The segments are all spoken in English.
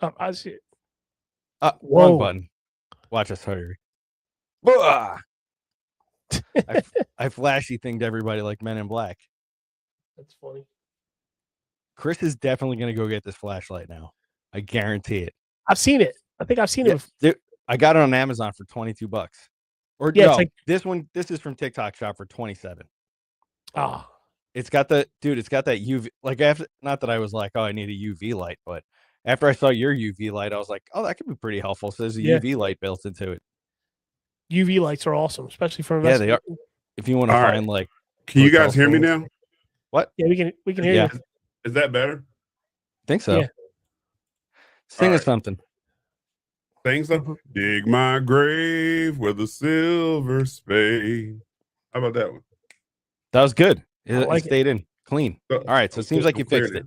Oh, I see it. Wrong button. Watch us hurry. I flashy thinged everybody like Men in Black. That's funny. Chris is definitely going to go get this flashlight now. I guarantee it. I've seen it. I think I've seen it. Dude, I got it on Amazon for $22. Or yeah, no, like, this is from TikTok Shop for $27. Oh. It's got that UV, like, after, not that I was like, oh, I need a UV light, but after I saw your UV light, I was like, oh, that could be pretty helpful. So there's a UV light built into it. UV lights are awesome, especially for they are. If you want to find like, can you guys hear me now? What? Yeah, we can hear you. Is that better? I think so. Yeah. Sing us something. Sing something. Dig my grave with a silver spade. How about that one? That was good. It stayed in clean. All right, so it seems like you fixed it.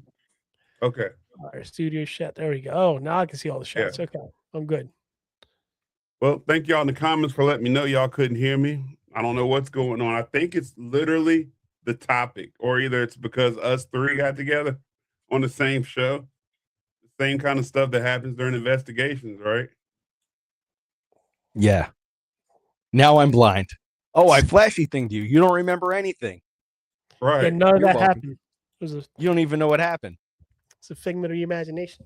Okay. All right, studio shot. There we go. Oh, now I can see all the shots. Okay, I'm good. Well, thank y'all in the comments for letting me know y'all couldn't hear me. I don't know what's going on. I think it's literally the topic, or either it's because us three got together on the same show. The same kind of stuff that happens during investigations, right? Yeah. Now I'm blind. Oh, I flashy thinged you. You don't remember anything. Right. Yeah, none of that happened. You don't even know what happened. It's a figment of your imagination.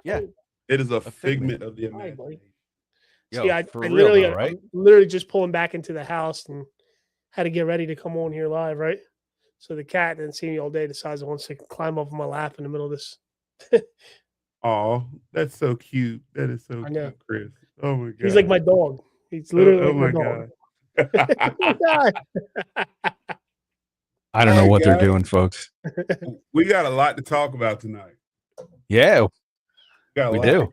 Yeah. It is a figment of the imagination. See, I'm literally just pulling back into the house and had to get ready to come on here live, right? So the cat didn't see me all day, decides it wants to climb up on my lap in the middle of this. Oh, that's so cute. That is so cute, Chris. Oh my god. He's like my dog. He's literally my dog. God. I don't know what they're doing, folks. We got a lot to talk about tonight. Yeah, we do.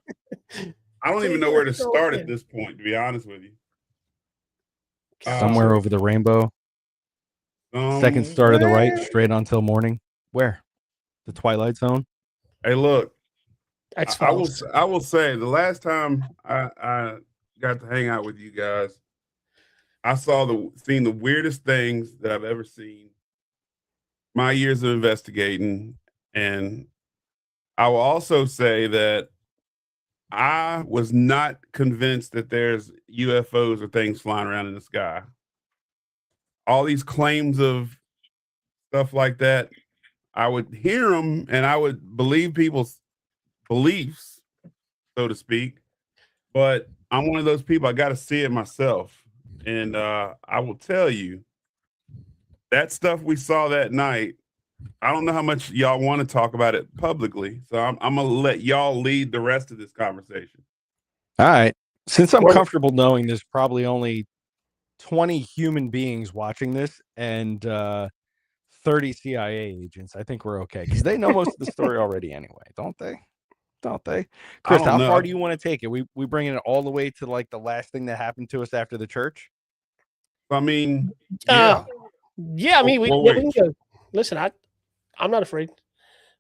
I don't even know where to start at this point, to be honest with you. Somewhere over the rainbow. Second star to the right, straight on till morning. Where? The Twilight Zone? Hey, look. I will say the last time I got to hang out with you guys, I seen the weirdest things that I've ever seen. My years of investigating, and I will also say that I was not convinced that there's UFOs or things flying around in the sky. All these claims of stuff like that, I would hear them and I would believe people's beliefs, so to speak. But I'm one of those people, I got to see it myself. And I will tell you, that stuff we saw that night, I don't know how much y'all want to talk about it publicly. So I'm going to let y'all lead the rest of this conversation. All right. Since I'm comfortable knowing there's probably only 20 human beings watching this and 30 CIA agents, I think we're okay. Because they know most of the story already anyway, don't they? Don't they? Chris, how far do you want to take it? We bringing it all the way to like the last thing that happened to us after the church? I mean, yeah. I mean, we can go. Listen, I'm not afraid.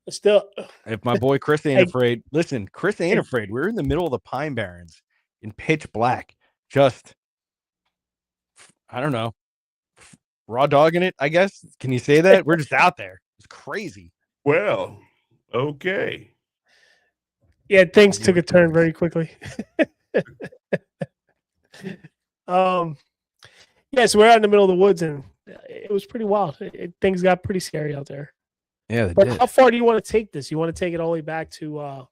Still, if my boy Chris ain't afraid, listen, Chris ain't afraid. We're in the middle of the Pine Barrens in pitch black. Just, I don't know, raw dogging it, I guess. Can you say that? We're just out there. It's crazy. Well, okay. Yeah, things took a turn very quickly. Yeah, so we're out in the middle of the woods, and it was pretty wild. Things got pretty scary out there. Yeah, but how far do you want to take this? You want to take it all the way back to? Are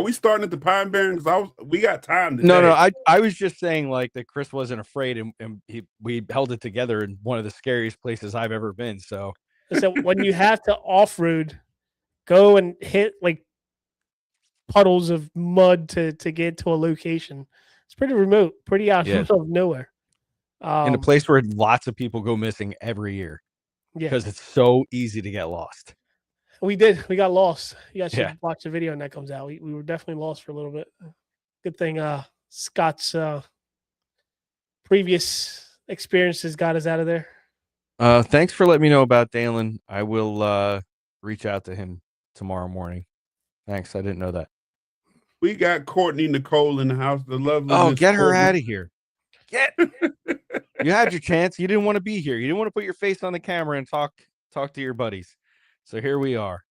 we starting at the Pine Barrens? We got time today. No. I was just saying like that. Chris wasn't afraid, and we held it together in one of the scariest places I've ever been. So when you have to off-road, go and hit like puddles of mud to get to a location. It's pretty remote, pretty out in the middle of nowhere. In a place where lots of people go missing every year. Because it's so easy to get lost. We got lost. You guys should watch the video when that comes out. We were definitely lost for a little bit. Good thing Scott's previous experiences got us out of there. Thanks for letting me know about Dalen. I will reach out to him tomorrow morning. Thanks. I didn't know that. We got Courtney Nicole in the house. The lovely. Oh, get her out of here. You had your chance. You didn't want to be here. You didn't want to put your face on the camera and talk to your buddies. So here we are.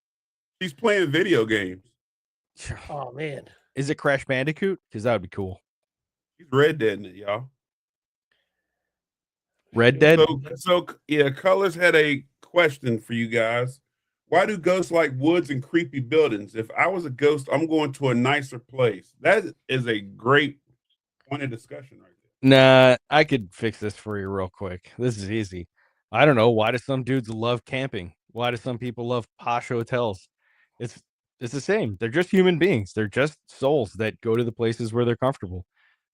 She's playing video games. Oh man. Is it Crash Bandicoot? Because that would be cool. He's Red Dead in it, y'all. Red Dead? So yeah, Colors had a question for you guys. Why do ghosts like woods and creepy buildings? If I was a ghost, I'm going to a nicer place. That is a great point of discussion right there. Nah, I could fix this for you real quick. This is easy. I don't know. Why do some dudes love camping? Why do some people love posh hotels? It's the same. They're just human beings. They're just souls that go to the places where they're comfortable.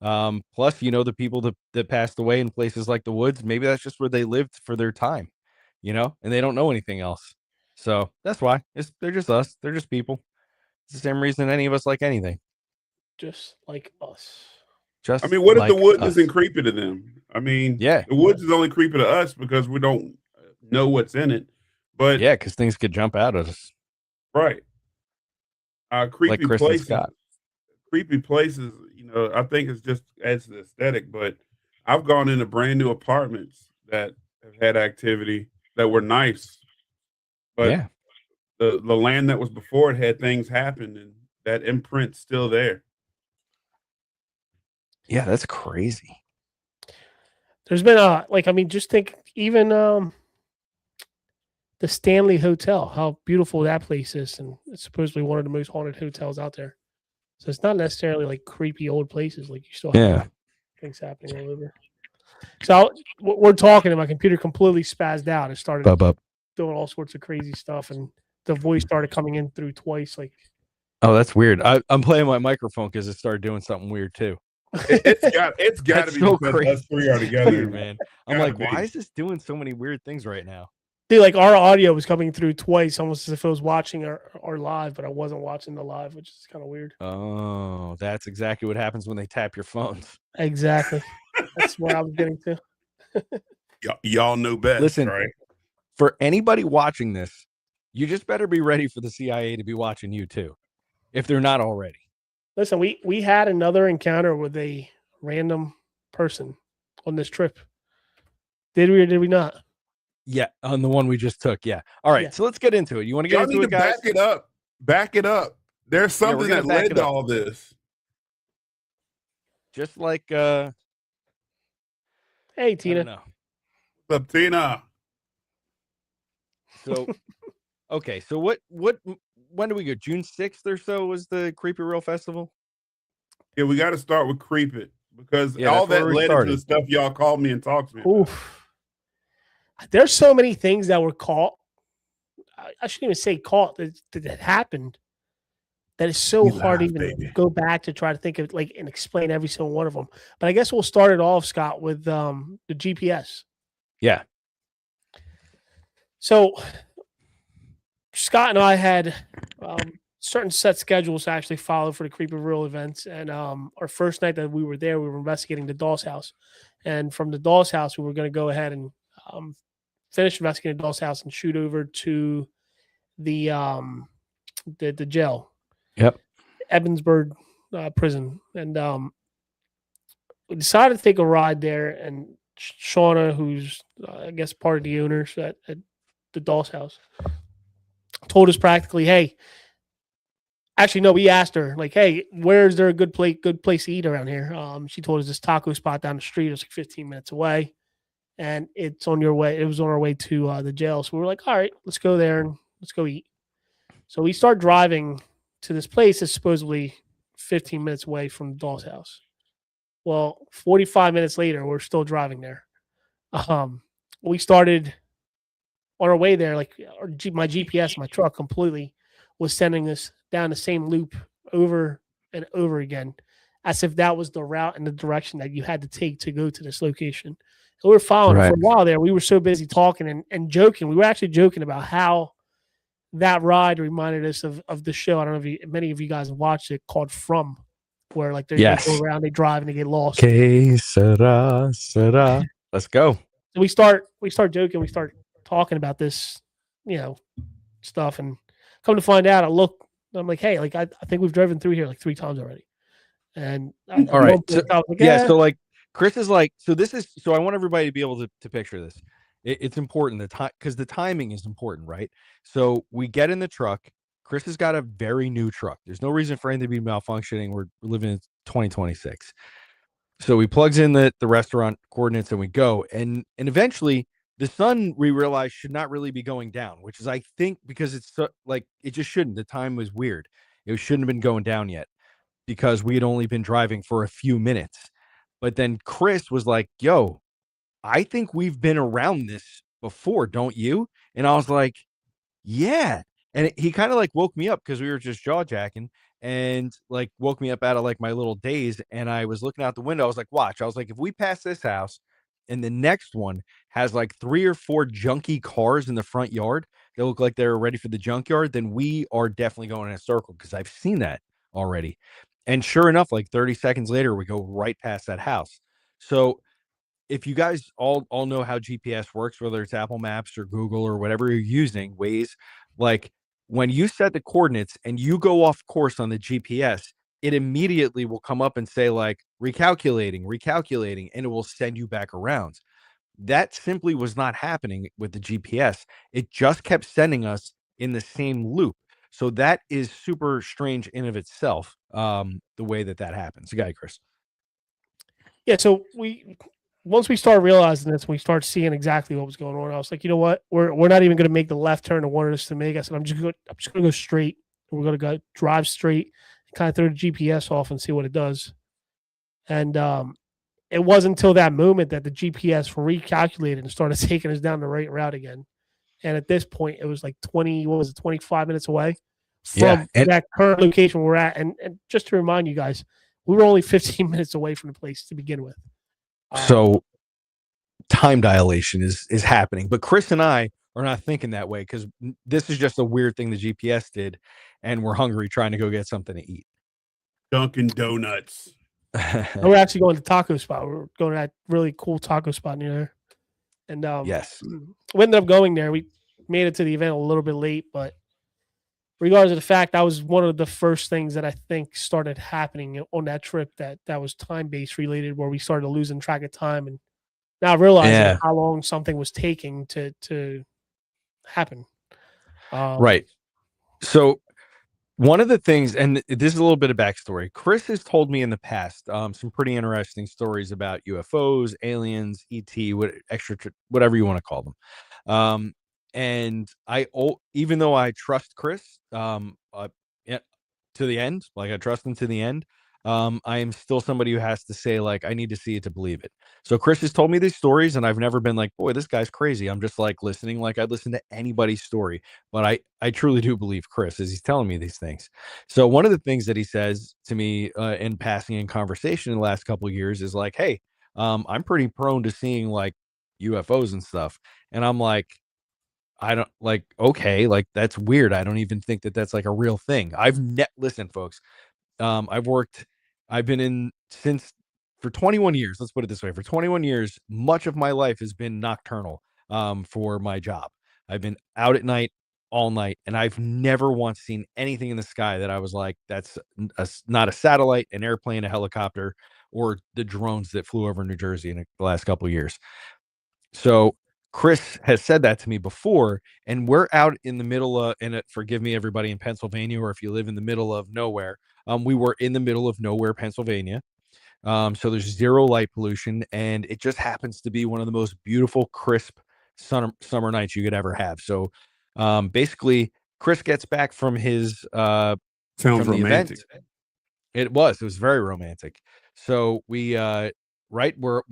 Plus, the people that passed away in places like the woods, maybe that's just where they lived for their time, and they don't know anything else. So that's why they're just us. They're just people. It's the same reason any of us like anything. Just like us. What if the woods isn't creepy to them? The woods is only creepy to us because we don't know what's in it. But yeah, because things could jump out at us. Right. Creepy like Chris places. And Scott. Creepy places, I think it's just adds to the aesthetic. But I've gone into brand new apartments that have had activity that were nice. But the land that was before it had things happen, and that imprint's still there. Yeah, that's crazy. There's been just think even the Stanley Hotel, how beautiful that place is, and it's supposedly one of the most haunted hotels out there. So it's not necessarily like creepy old places. Like you still have things happening all over. So we're talking, and my computer completely spazzed out. It started doing all sorts of crazy stuff, and the voice started coming in through twice. Like, oh, that's weird. I'm playing my microphone because it started doing something weird too. It's got to be so because crazy. us three are together, man. I'm like, why is this doing so many weird things right now? Dude, like our audio was coming through twice, almost as if I was watching our live, but I wasn't watching the live, which is kind of weird. Oh, that's exactly what happens when they tap your phones. Exactly. That's what I was getting to. Y'all know best. Listen, right? For anybody watching this, you just better be ready for the CIA to be watching you too, if they're not already. Listen, we had another encounter with a random person on this trip. Did we or did we not? Yeah, on the one we just took. Yeah. All right, so let's get into it. You want to get into it, guys? Back it up. Back it up. There's something that led to all this. Just like hey, Tina. What's up, Tina? So okay, so what when do we go? June 6th or so was the Creepy Real Festival? Yeah, we got to start with Creep It because all that led into the stuff y'all called me and talked to me about. There's so many things that were caught. I shouldn't even say caught that happened. That is so hard to even go back to try to think of and explain every single one of them. But I guess we'll start it off, Scott, with the GPS. Yeah. So Scott and I had certain set schedules to actually follow for the Creepy Real events. And our first night that we were there, we were investigating the Doll's House. And from the Doll's House, we were going to go ahead and finish investigating the Doll's House and shoot over to the jail. Yep. Evansburg prison. And we decided to take a ride there. And Shauna, who's, I guess, part of the owners at the Doll's House, told us practically, hey, actually, no, we asked her, like, hey, where is there a good place to eat around here? She told us this taco spot down the street. It was like 15 minutes away. And it's on your way. It was on our way to the jail. So we were like, all right, let's go there and let's go eat. So we start driving to this place that's supposedly 15 minutes away from the Doll's House. Well, 45 minutes later, we're still driving there. We started on our way there, like my GPS, my truck completely was sending us down the same loop over and over again, as if that was the route and the direction that you had to take to go to this location. And we were following it for a while there. We were so busy talking and joking. We were actually joking about how that ride reminded us of the show. I don't know if many of you guys have watched it, called From, where like they go around, they drive and they get lost. Que sera, sera. Let's go. So we start joking. We start talking about this, stuff, and come to find out, I'm like, hey, like I think we've driven through here like 3 times already. And all right, so like Chris is like, so I want everybody to be able to picture this. It's important because the timing is important, right? So we get in the truck Chris has got a very new truck. There's no reason for anything to be malfunctioning. We're living in 2026. So he plugs in the restaurant coordinates and we go. And eventually the sun, we realize, should not really be going down, which is, I think, because it's so, like, it just shouldn't. The time was weird. It shouldn't have been going down yet because we had only been driving for a few minutes. But then Chris was like, yo, I think we've been around this before, don't you? And I was like, yeah. And he kind of like woke me up because we were just jaw jacking and like woke me up out of like my little daze. And I was looking out the window. I was like, watch. I was like, if we pass this house and the next one has like 3 or 4 junky cars in the front yard that look like they're ready for the junkyard, then we are definitely going in a circle because I've seen that already. And sure enough, like 30 seconds later, we go right past that house. So if you guys all know how GPS works, whether it's Apple Maps or Google or whatever you're using, Waze, like when you set the coordinates and you go off course on the GPS, it immediately will come up and say like recalculating, and it will send you back around. That simply was not happening with the GPS. It just kept sending us in the same loop. So that is super strange in of itself, the way that happens. Go ahead, Chris. Yeah, so once we start realizing this, we start seeing exactly what was going on. I was like, you know what? We're not even going to make the left turn that wanted us to make. I said, I'm just going to go straight. We're going to go drive straight, kind of throw the GPS off and see what it does. And it wasn't until that moment that the GPS recalculated and started taking us down the right route again. And at this point, it was like 25 minutes away from that current location we're at. And just to remind you guys, we were only 15 minutes away from the place to begin with. So time dilation is happening, but Chris and I are not thinking that way because this is just a weird thing the GPS did, and we're hungry trying to go get something to eat. Dunkin' Donuts. We're actually going to taco spot. We're going to that really cool taco spot near there. And yes, we ended up going there. We made it to the event a little bit late, but regardless of the fact, that was one of the first things that I think started happening on that trip that was time-based related, where we started losing track of time and not realizing how long something was taking to happen. Right. So one of the things, and this is a little bit of backstory, Chris has told me in the past some pretty interesting stories about UFOs, aliens, ET, whatever you want to call them. And even though I trust Chris to the end, like I trust him to the end, I am still somebody who has to say, like, I need to see it to believe it. So Chris has told me these stories, and I've never been like, boy, this guy's crazy. I'm just like listening like I'd listen to anybody's story. But I truly do believe Chris as he's telling me these things. So one of the things that he says to me in passing in conversation in the last couple of years is like, hey, I'm pretty prone to seeing like UFOs and stuff. And I'm like, I don't like, okay, like that's weird. I don't even think that that's like a real thing. Listen, folks, I've been in for 21 years. Let's put it this way. For 21 years, much of my life has been nocturnal for my job. I've been out at night all night, and I've never once seen anything in the sky that I was like, that's not a satellite, an airplane, a helicopter, or the drones that flew over New Jersey in the last couple of years. So Chris has said that to me before, and we're out in the middle of, and forgive me, everybody in Pennsylvania, or if you live in the middle of nowhere, we were in the middle of nowhere, Pennsylvania. So there's zero light pollution, and it just happens to be one of the most beautiful, crisp summer nights you could ever have. So basically, Chris gets back from his sounds romantic. It was very romantic. So we're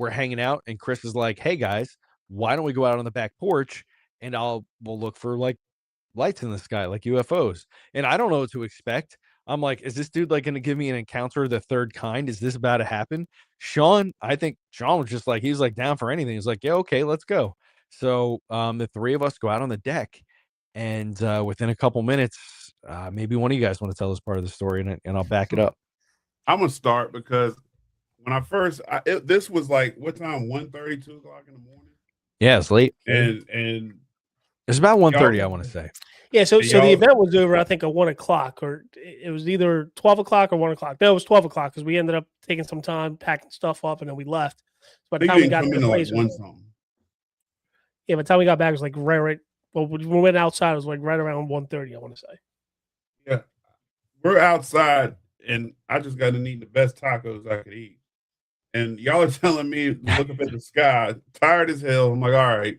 hanging out, and Chris is like, hey guys, why don't we go out on the back porch and we'll look for like lights in the sky, like UFOs. And I don't know what to expect. I'm like, is this dude like going to give me an encounter of the third kind? Is this about to happen? I think Sean was just like, he's like down for anything. He's like, yeah, okay, let's go. So the three of us go out on the deck, and within a couple minutes, maybe one of you guys want to tell this part of the story, and I'll back it up. I'm going to start because when I first, this was like, what time? 1:30, 2 o'clock in the morning? Yeah, it's late. And it's about 1:30, I want to say. Yeah, so the event was over, I think, at 1 o'clock, or it was either 12 o'clock or 1 o'clock. No, it was 12 o'clock because we ended up taking some time, packing stuff up, and then we left. So by the time we got to the place, by the time we got back, it was like right. Well, when we went outside, it was like right around 1:30, I want to say. Yeah, we're outside, and I just got to eat the best tacos I could eat. And y'all are telling me to look up at the sky, tired as hell. I'm like, all right.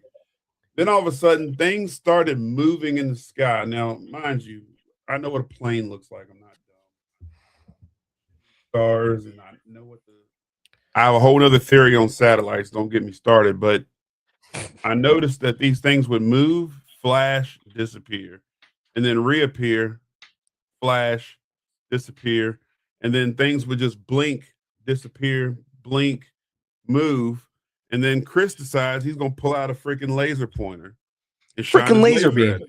Then all of a sudden, things started moving in the sky. Now, mind you, I know what a plane looks like. I'm not dumb. Stars, and I know what the. I have a whole other theory on satellites. Don't get me started, but I noticed that these things would move, flash, disappear, and then reappear, flash, disappear, and then things would just blink, disappear, blink, move, and then Chris decides he's gonna pull out a freaking laser pointer and shine Freaking his laser laser beam. at it.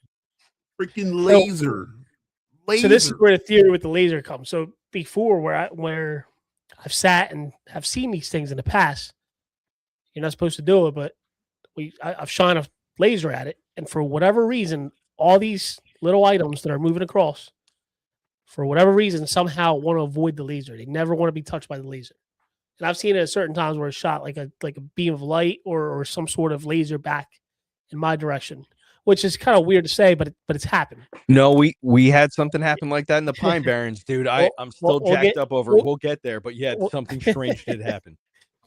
Freaking laser. So this is where the theory with the laser comes. So before, where I've sat and have seen these things in the past, you're not supposed to do it, but I've shined a laser at it, and for whatever reason, all these little items that are moving across, for whatever reason, somehow want to avoid the laser. They never want to be touched by the laser. And I've seen it at certain times where it's shot like a beam of light or some sort of laser back in my direction, which is kind of weird to say, but it's happened. No, we had something happen like that in the Pine Barrens, dude. I'm still jacked up over. We'll get there, but yeah, something strange did happen.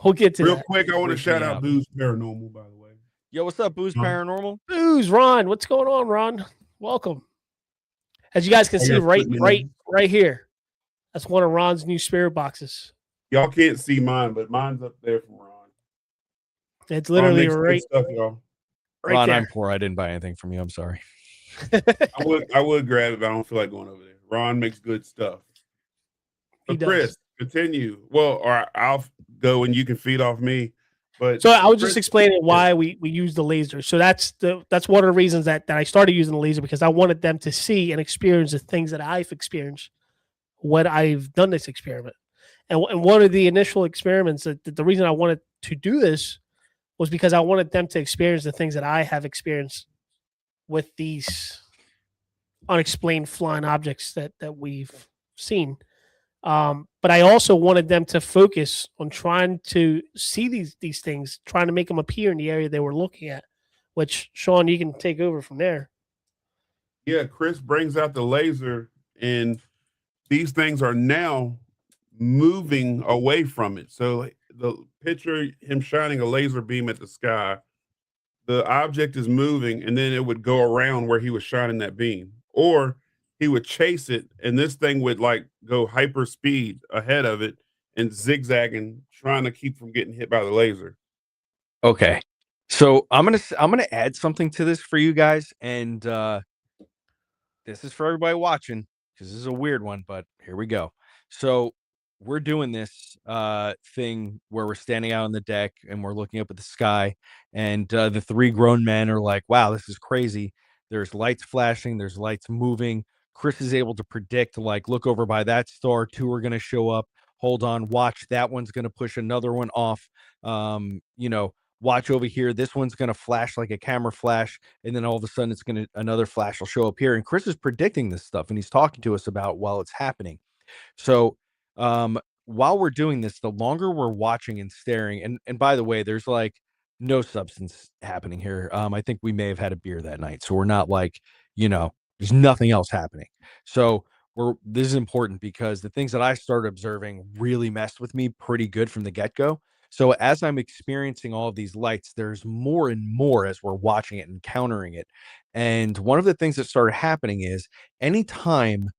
We'll get to real that. quick. I want to shout out Booze Paranormal, by the way. Yo, what's up, Booze Paranormal? Booze, Ron. What's going on, Ron? Welcome. As you guys can see, right here, that's one of Ron's new spirit boxes. Y'all can't see mine, but mine's up there from Ron. It's literally right stuff, y'all. Right Ron, there. I'm poor. I didn't buy anything from you. I'm sorry. I would grab it, but I don't feel like going over there. Ron makes good stuff. But Chris, continue. Well, or I'll go and you can feed off me. But so I was just explaining why we use the laser. So that's one of the reasons that I started using the laser, because I wanted them to see and experience the things that I've experienced when I've done this experiment. And one of the initial experiments, that the reason I wanted to do this was because I wanted them to experience the things that I have experienced with these unexplained flying objects that we've seen. But I also wanted them to focus on trying to see these things, trying to make them appear in the area they were looking at, which, Sean, you can take over from there. Yeah, Chris brings out the laser, and these things are now moving away from it. So the picture, him shining a laser beam at the sky, the object is moving, and then it would go around where he was shining that beam, or he would chase it, and this thing would like go hyper speed ahead of it and zigzagging, trying to keep from getting hit by the laser. Okay, so I'm gonna add something to this for you guys, and this is for everybody watching because this is a weird one, but here we go. So we're doing this thing where we're standing out on the deck and we're looking up at the sky, and the three grown men are like, wow, this is crazy. There's lights flashing, there's lights moving. Chris is able to predict, like, look over by that star, two are going to show up. Hold on, watch, that one's going to push another one off. Watch over here, this one's going to flash like a camera flash, and then all of a sudden it's going to, another flash will show up here. And Chris is predicting this stuff, and he's talking to us about while it's happening. So while we're doing this, the longer we're watching and staring, and by the way, there's like no substance happening here. I think we may have had a beer that night, so we're not like, there's nothing else happening. So this is important because the things that I started observing really messed with me pretty good from the get-go. So as I'm experiencing all of these lights, there's more and more as we're watching it and encountering it. And one of the things that started happening is anytime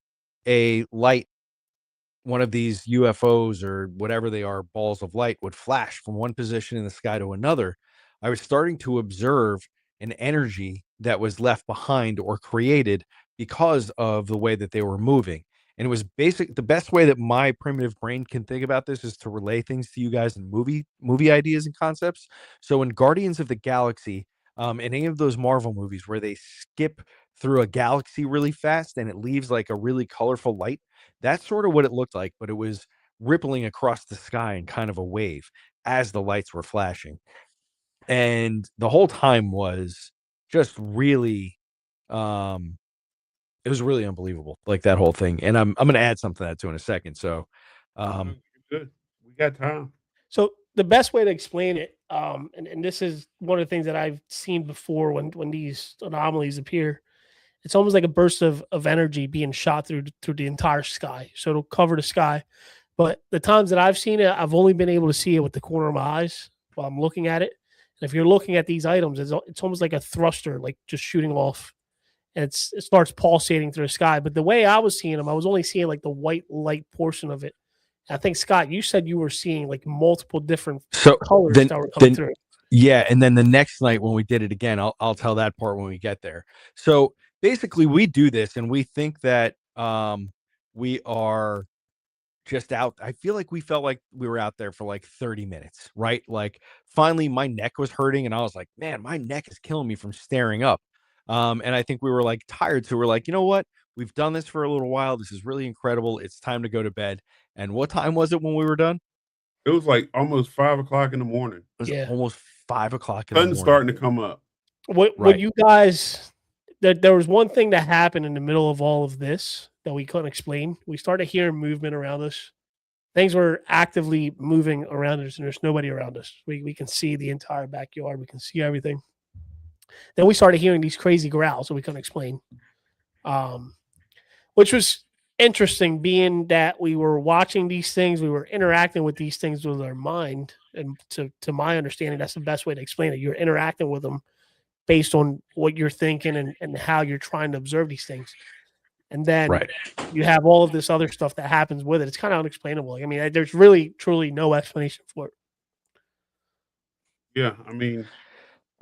a light, one of these UFOs or whatever they are, balls of light, would flash from one position in the sky to another, I was starting to observe an energy that was left behind or created because of the way that they were moving. And it was the best way that my primitive brain can think about this is to relay things to you guys in movie ideas and concepts. So in Guardians of the Galaxy, in any of those Marvel movies where they skip through a galaxy really fast and it leaves like a really colorful light, that's sort of what it looked like, but it was rippling across the sky in kind of a wave as the lights were flashing. And the whole time was just really, it was really unbelievable, like that whole thing. And I'm going to add something to that too in a second. So, good. We got time. So the best way to explain it, and this is one of the things that I've seen before when these anomalies appear, It's almost like a burst of energy being shot through the entire sky. So it'll cover the sky. But the times that I've seen it, I've only been able to see it with the corner of my eyes while I'm looking at it. And if you're looking at these items, it's almost like a thruster, like just shooting off, and it starts pulsating through the sky. But the way I was seeing them, I was only seeing like the white light portion of it. I think, Scott, you said you were seeing like multiple different colors that were coming through. Yeah, and then the next night when we did it again, I'll tell that part when we get there. So basically, we do this, and we think that we are just out. I feel like we felt like we were out there for like 30 minutes, right? Like finally, my neck was hurting, and I was like, man, my neck is killing me from staring up. And I think we were like tired, so we're like, you know what? We've done this for a little while. This is really incredible. It's time to go to bed. And what time was it when we were done? It was like almost 5 o'clock in the morning. It was almost 5 o'clock in the morning. Sun's starting to come up. What you guys, there was one thing that happened in the middle of all of this that we couldn't explain. We started hearing movement around us. Things were actively moving around us, and there's nobody around us. We can see the entire backyard. We can see everything. Then we started hearing these crazy growls that we couldn't explain, which was interesting, being that we were watching these things, we were interacting with these things with our mind, and to my understanding, that's the best way to explain it. You're interacting with them based on what you're thinking and how you're trying to observe these things. And then you have all of this other stuff that happens with it. It's kind of unexplainable. I mean, there's really, truly no explanation for it. Yeah, I mean,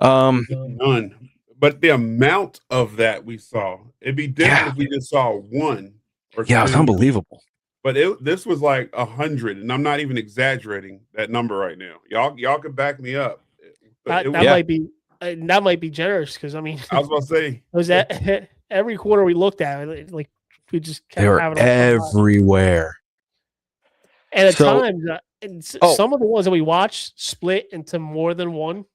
none. But the amount of that we saw, it'd be different if we just saw one or two. It's unbelievable. But this was like 100, and I'm not even exaggerating that number right now. Y'all can back me up. That might be generous, because I mean, I was about to say, was that every quarter we looked at it, like we just kept they were having everywhere. And at times, some of the ones that we watched split into more than one.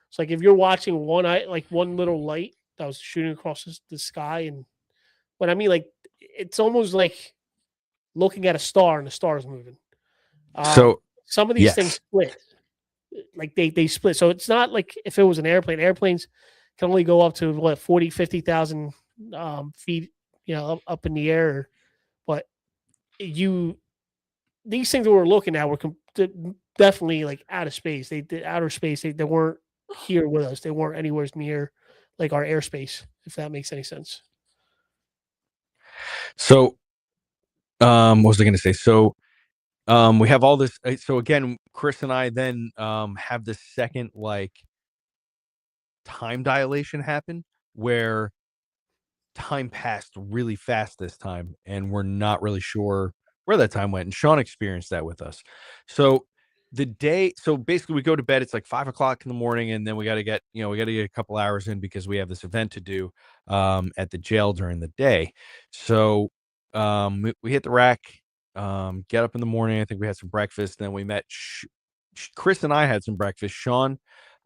It's like if you're watching one little light that was shooting across the sky, and what I mean, like it's almost like looking at a star and the star is moving. So some of these things split, like they split. So it's not like if it was an airplane. Airplanes can only go up to 40, 50,000 feet, up in the air. But these things that we're looking at were definitely like out of space. Outer space. They weren't here with us. They weren't anywhere near like our airspace, if that makes any sense. So, what was I going to say? So, we have all this. So again, Chris and I then have this second like time dilation happen where time passed really fast this time, and we're not really sure where that time went. And Sean experienced that with us. So basically we go to bed. It's like 5 o'clock in the morning, and then we got to get a couple hours in because we have this event to do at the jail during the day. So we hit the rack, get up in the morning. I think we had some breakfast. Then we met Chris and I had some breakfast. Sean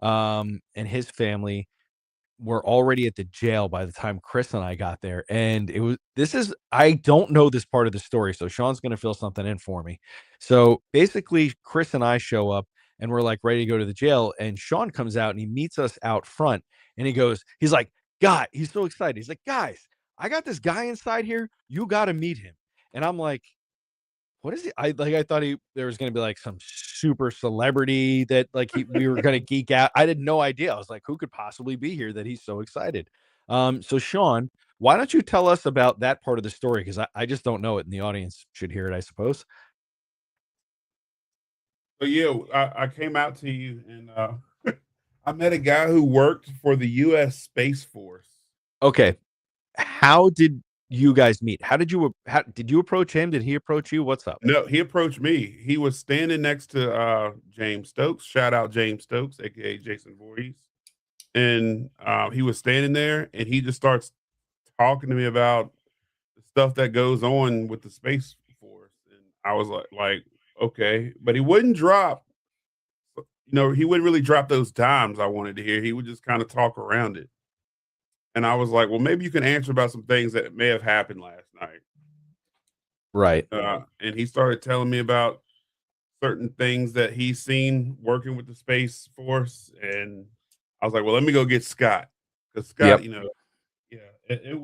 and his family were already at the jail by the time Chris and I got there. And I don't know this part of the story, so Sean's going to fill something in for me. So basically Chris and I show up, and we're like ready to go to the jail, and Sean comes out and he meets us out front, and he's like, God, he's so excited. He's like, guys, I got this guy inside here. You got to meet him. And I'm like, what is it? I thought there was going to be like some super celebrity that we were going to geek out. I had no idea. I was like, who could possibly be here that he's so excited? So Sean, why don't you tell us about that part of the story? Because I just don't know it, and the audience should hear it, I suppose. So yeah, I came out to you, and I met a guy who worked for the U.S. Space Force. Okay, how did you guys meet? How did you approach him? Did he approach you? What's up? No, he approached me. He was standing next to James Stokes. Shout out James Stokes, aka Jason Voorhees. And he was standing there, and he just starts talking to me about the stuff that goes on with the Space Force. And I was like, okay, but he wouldn't really drop those dimes I wanted to hear. He would just kind of talk around it. And I was like, well, maybe you can answer about some things that may have happened last night. Right. And he started telling me about certain things that he's seen working with the Space Force. And I was like, well, let me go get Scott. Because Scott, it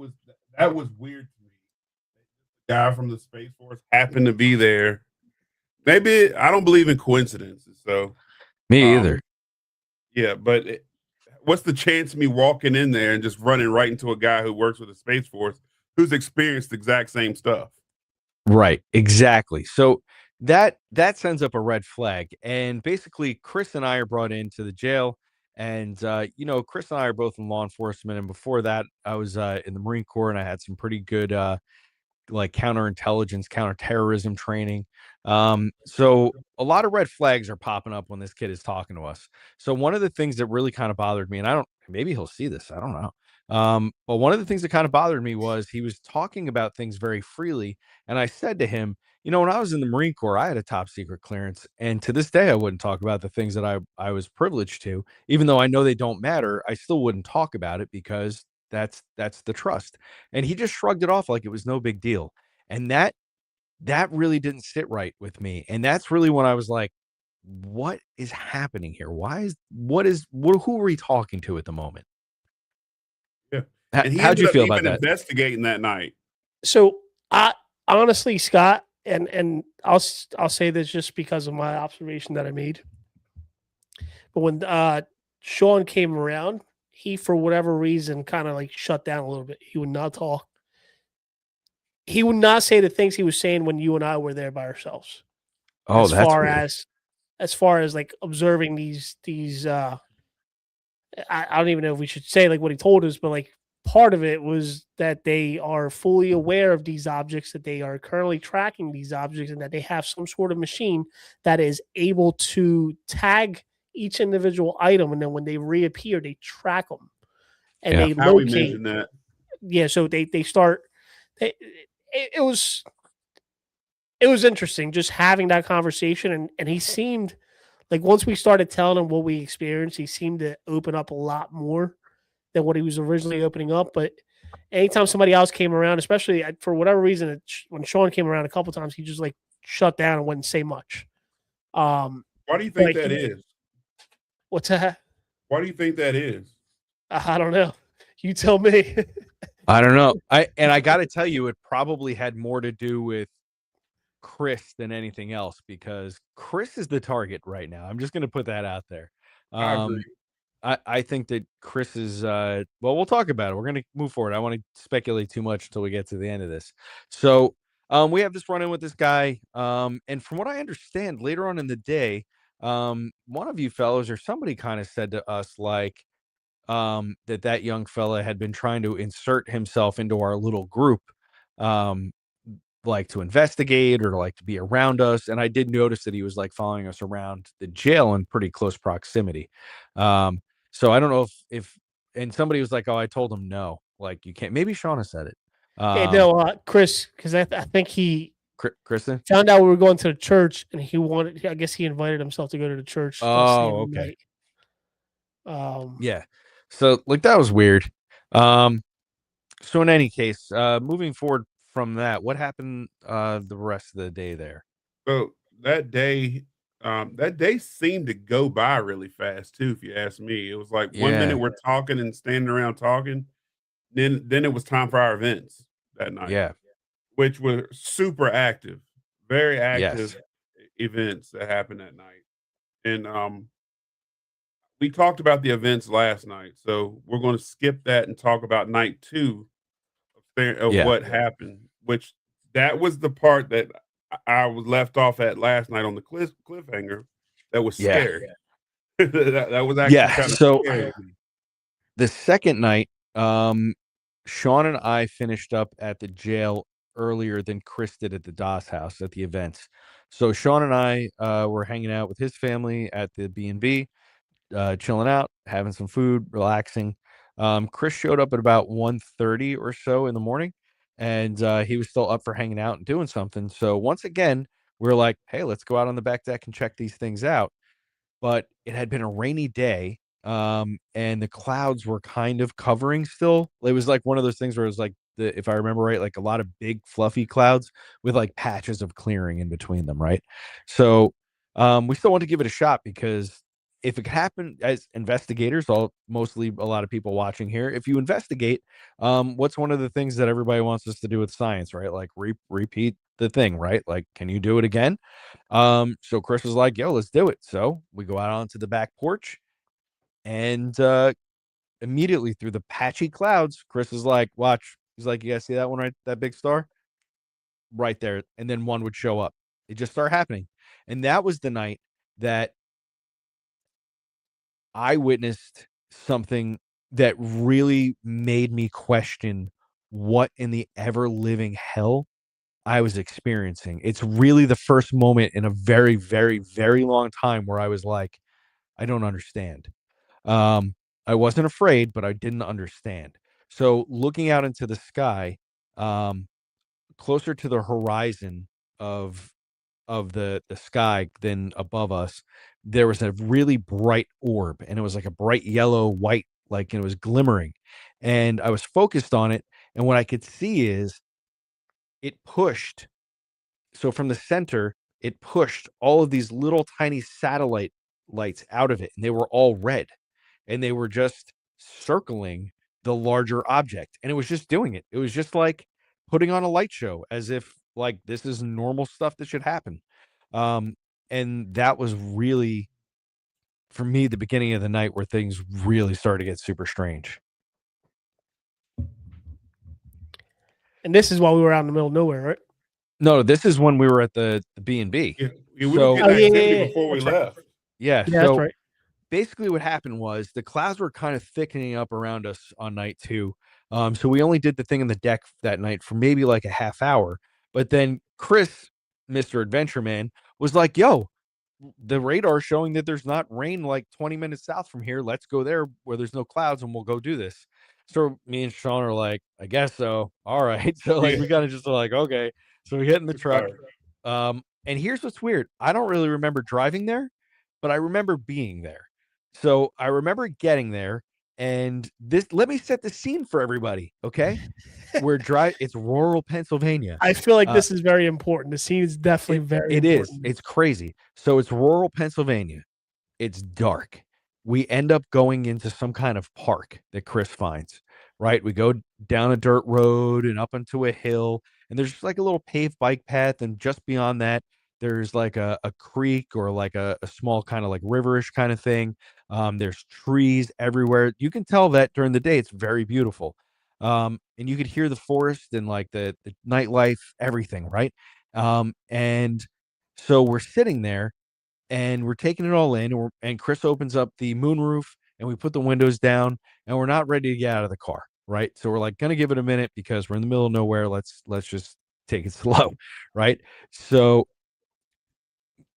That was weird to me. The guy from the Space Force happened to be there. Maybe I don't believe in coincidences, so me either. Yeah, but what's the chance of me walking in there and just running right into a guy who works with the Space Force who's experienced the exact same stuff? Right, exactly. So that sends up a red flag. And basically, Chris and I are brought into the jail. And Chris and I are both in law enforcement. And before that, I was in the Marine Corps, and I had some pretty good like counterintelligence, counterterrorism training. So a lot of red flags are popping up when this kid is talking to us. So one of the things that really kind of bothered me, and maybe he'll see this, I don't know. But one of the things that kind of bothered me was he was talking about things very freely. And I said to him, when I was in the Marine Corps, I had a top secret clearance. And to this day, I wouldn't talk about the things that I was privileged to, even though I know they don't matter. I still wouldn't talk about it because that's the trust. And he just shrugged it off like it was no big deal. And that really didn't sit right with me. And that's really when I was like, what is happening here? Who are we talking to at the moment? Yeah. And he How'd you feel about even that? investigating that night. So I honestly, Scott, and I'll say this just because of my observation that I made. But when Sean came around, he, for whatever reason, kind of like shut down a little bit. He would not talk. He would not say the things he was saying when you and I were there by ourselves. Oh, as that's far weird. as far as like observing these I don't even know if we should say like what he told us, but like part of it was that they are fully aware of these objects, that they are currently tracking these objects, and that they have some sort of machine that is able to tag each individual item, and then when they reappear, they track them and Yeah. they How we locate. mentioned that. Yeah, so they start. It was interesting just having that conversation, and he seemed like once we started telling him what we experienced, he seemed to open up a lot more than what he was originally opening up. But anytime somebody else came around, especially for whatever reason, when Sean came around a couple times, he just like shut down and wouldn't say much. Why do you think that is? What's that? Why do you think that is? I don't know. You tell me. I don't know. I got to tell you, it probably had more to do with Chris than anything else, because Chris is the target right now. I'm just going to put that out there. I agree. I think that Chris is well, we'll talk about it. We're going to move forward. I want to speculate too much until we get to the end of this. So we have this run in with this guy. And from what I understand, later on in the day, one of you fellows or somebody kind of said to us like that young fella had been trying to insert himself into our little group, like to investigate or like to be around us. And I did notice that he was like following us around the jail in pretty close proximity. So I don't know if and somebody was like, "Oh, I told him no, like you can't." Maybe Shauna said it. Chris, because I think he Kristen found out we were going to the church, and he wanted. I guess he invited himself to go to the church. Oh, okay. Night. Yeah. So like that was weird. So in any case, moving forward from that, what happened the rest of the day there? So that day seemed to go by really fast too, if you ask me. It was like 1 minute we're talking and standing around talking, then it was time for our events that night. Yeah. Which were super active, very active Yes. events that happened that night. And we talked about the events last night, so we're going to skip that and talk about night 2 of what happened, which that was the part that I was left off at last night on the cliffhanger. That was scary. that was actually kind of scary. The second night, Sean and I finished up at the jail earlier than Chris did at the Doss house at the events. So Sean and I were hanging out with his family at the B&B, chilling out, having some food, relaxing. Chris showed up at about 1:30 or so in the morning, and he was still up for hanging out and doing something. So once again, we were like, hey, let's go out on the back deck and check these things out. But it had been a rainy day, and the clouds were kind of covering still. It was like one of those things where it was like, if I remember right, like a lot of big fluffy clouds with like patches of clearing in between them, right? So we still want to give it a shot because if it happened as investigators, mostly a lot of people watching here, if you investigate, what's one of the things that everybody wants us to do with science, right? Like repeat the thing, right? Like, can you do it again? So Chris was like, yo, let's do it. So we go out onto the back porch, and immediately through the patchy clouds, Chris is like, watch. He's like, you guys see that one, right? That big star right there. And then one would show up. It just started happening. And that was the night that I witnessed something that really made me question what in the ever living hell I was experiencing. It's really the first moment in a very, very, very long time where I was like, I don't understand. I wasn't afraid, but I didn't understand. So looking out into the sky, closer to the horizon of the sky than above us, there was a really bright orb, and it was like a bright yellow white, like it was glimmering, and I was focused on it, and what I could see is it pushed. So from the center, it pushed all of these little tiny satellite lights out of it, and they were all red, and they were just circling the larger object, and it was just doing it. It was just like putting on a light show, as if like this is normal stuff that should happen. Um, and that was really, for me, the beginning of the night where things really started to get super strange. And this is while we were out in the middle of nowhere, right? No, this is when we were at the B&B. Yeah, we were getting activity before we left. Yeah, yeah, that's right. Basically what happened was the clouds were kind of thickening up around us on night 2. So we only did the thing on the deck that night for maybe like a half hour. But then Chris, Mr. Adventure Man, was like, yo, the radar showing that there's not rain like 20 minutes south from here. Let's go there where there's no clouds and we'll go do this. So me and Sean are like, I guess so. All right. So like we kind of just like, okay. So we get in the truck. And here's what's weird. I don't really remember driving there, but I remember being there. So I remember getting there, and let me set the scene for everybody. Okay. It's rural Pennsylvania. I feel like this is very important. The scene is definitely very important. It's crazy. So it's rural Pennsylvania. It's dark. We end up going into some kind of park that Chris finds, right? We go down a dirt road and up onto a hill, and there's just like a little paved bike path. And just beyond that, there's like a creek or like a small kind of like riverish kind of thing. There's trees everywhere. You can tell that during the day, it's very beautiful. And you could hear the forest and like the nightlife, everything, right? And so we're sitting there and we're taking it all in, and Chris opens up the moonroof, and we put the windows down, and we're not ready to get out of the car, right? So we're like gonna give it a minute because we're in the middle of nowhere. Let's just take it slow, right? So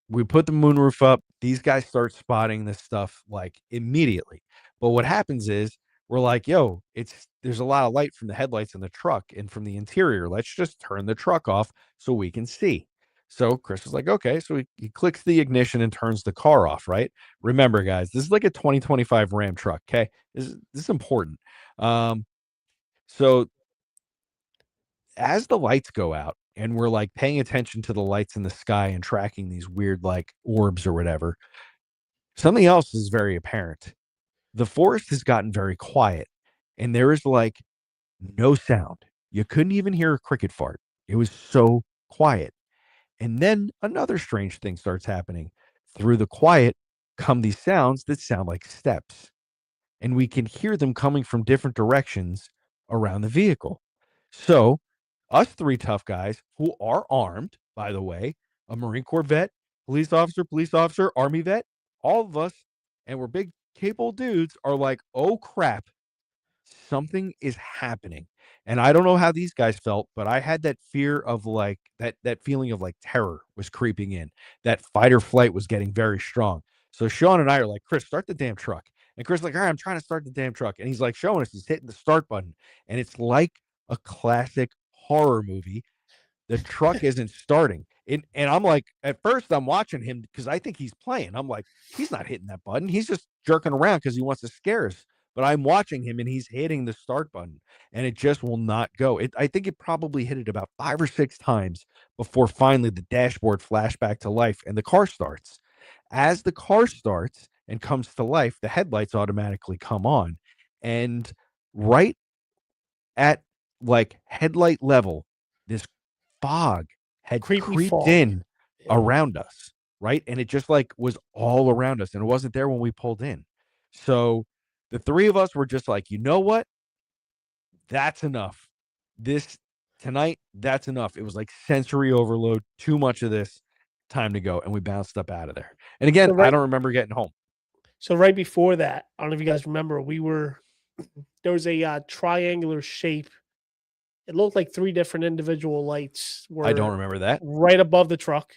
we put the moonroof up. These guys start spotting this stuff like immediately. But what happens is we're like, yo, there's a lot of light from the headlights in the truck and from the interior. Let's just turn the truck off so we can see. So Chris was like, okay. So he clicks the ignition and turns the car off, right? Remember, guys, this is like a 2025 Ram truck. Okay. This is important. So as the lights go out and we're like paying attention to the lights in the sky and tracking these weird like orbs or whatever, something else is very apparent. The forest has gotten very quiet, and there is like no sound. You couldn't even hear a cricket fart. It was so quiet. And then another strange thing starts happening. Through the quiet come these sounds that sound like steps, and we can hear them coming from different directions around the vehicle. So us 3 tough guys who are armed, by the way, a Marine Corps vet, police officer, Army vet, all of us, and we're big capable dudes, are like, oh crap, something is happening. And I don't know how these guys felt, but I had that fear of like that feeling of like terror was creeping in. That fight or flight was getting very strong. So Sean and I are like, Chris, start the damn truck. And Chris is like, all right, I'm trying to start the damn truck. And he's like showing us, he's hitting the start button. And it's like a classic horror movie. The truck isn't starting. And I'm like, at first I'm watching him because I think he's playing. I'm like, he's not hitting that button. He's just jerking around because he wants to scare us. But I'm watching him and he's hitting the start button and it just will not go. I think it probably hit it about 5 or 6 times before finally the dashboard flashed back to life and the car starts. As the car starts and comes to life, the headlights automatically come on. And right at like headlight level, this fog had Creepy creeped fog. in Yeah. around us, right? And it just like was all around us, and it wasn't there when we pulled in. So the three of us were just like, you know what? That's enough. This tonight, that's enough. It was like sensory overload, too much of this, time to go. And we bounced up out of there. And again, So right- I don't remember getting home. So right before that, I don't know if you guys remember, there was a triangular shape. It looked like three different individual lights were I don't remember that. right above the truck.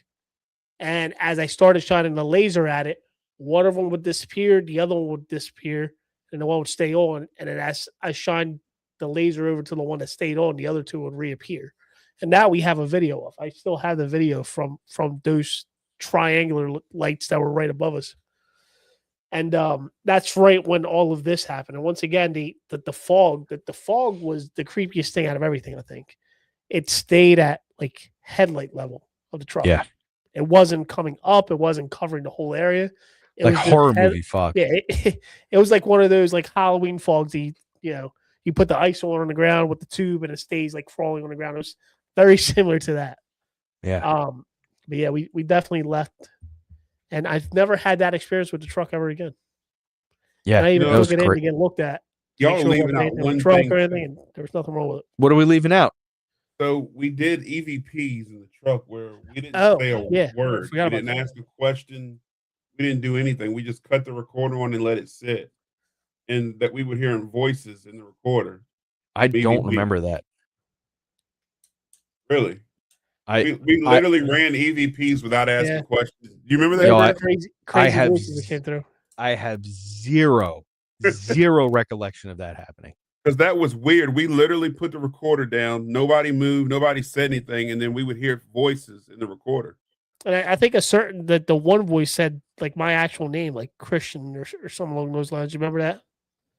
And as I started shining the laser at it, one of them would disappear, the other one would disappear, and the one would stay on. And then as I shined the laser over to the one that stayed on, the other two would reappear. And now we have a video of. I still have the video from those triangular lights that were right above us. And that's right when all of this happened. And once again, the fog was the creepiest thing out of everything. I think it stayed at like headlight level of the truck. Yeah. It wasn't coming up. It wasn't covering the whole area. It Like was just horror movie fog. Yeah, it was like one of those like Halloween fogs. You put the ice on the ground with the tube, and it stays like crawling on the ground. It was very similar to that. Yeah. But yeah, we definitely left, and I've never had that experience with the truck ever again. Yeah, and I even that was took it in great. to get looked at. Y'all Make sure leaving it wasn't out anything with one the truck thing. or anything, and there was nothing wrong with it. What are we leaving out? So we did EVPs in the truck where we didn't say a yeah. word. We Forgot about didn't that. ask a question. We didn't do anything. We just cut the recorder on and let it sit. And that we would hear voices in the recorder. I Maybe don't we- remember that. Really? I We literally ran EVPs without asking Yeah. questions. Do you remember that? There Yo, were I- crazy have voices that came through. I have zero recollection of that happening. Because that was weird. We literally put the recorder down. Nobody moved. Nobody said anything. And then we would hear voices in the recorder. And I think the one voice said like my actual name, like Christian or something along those lines. You remember that?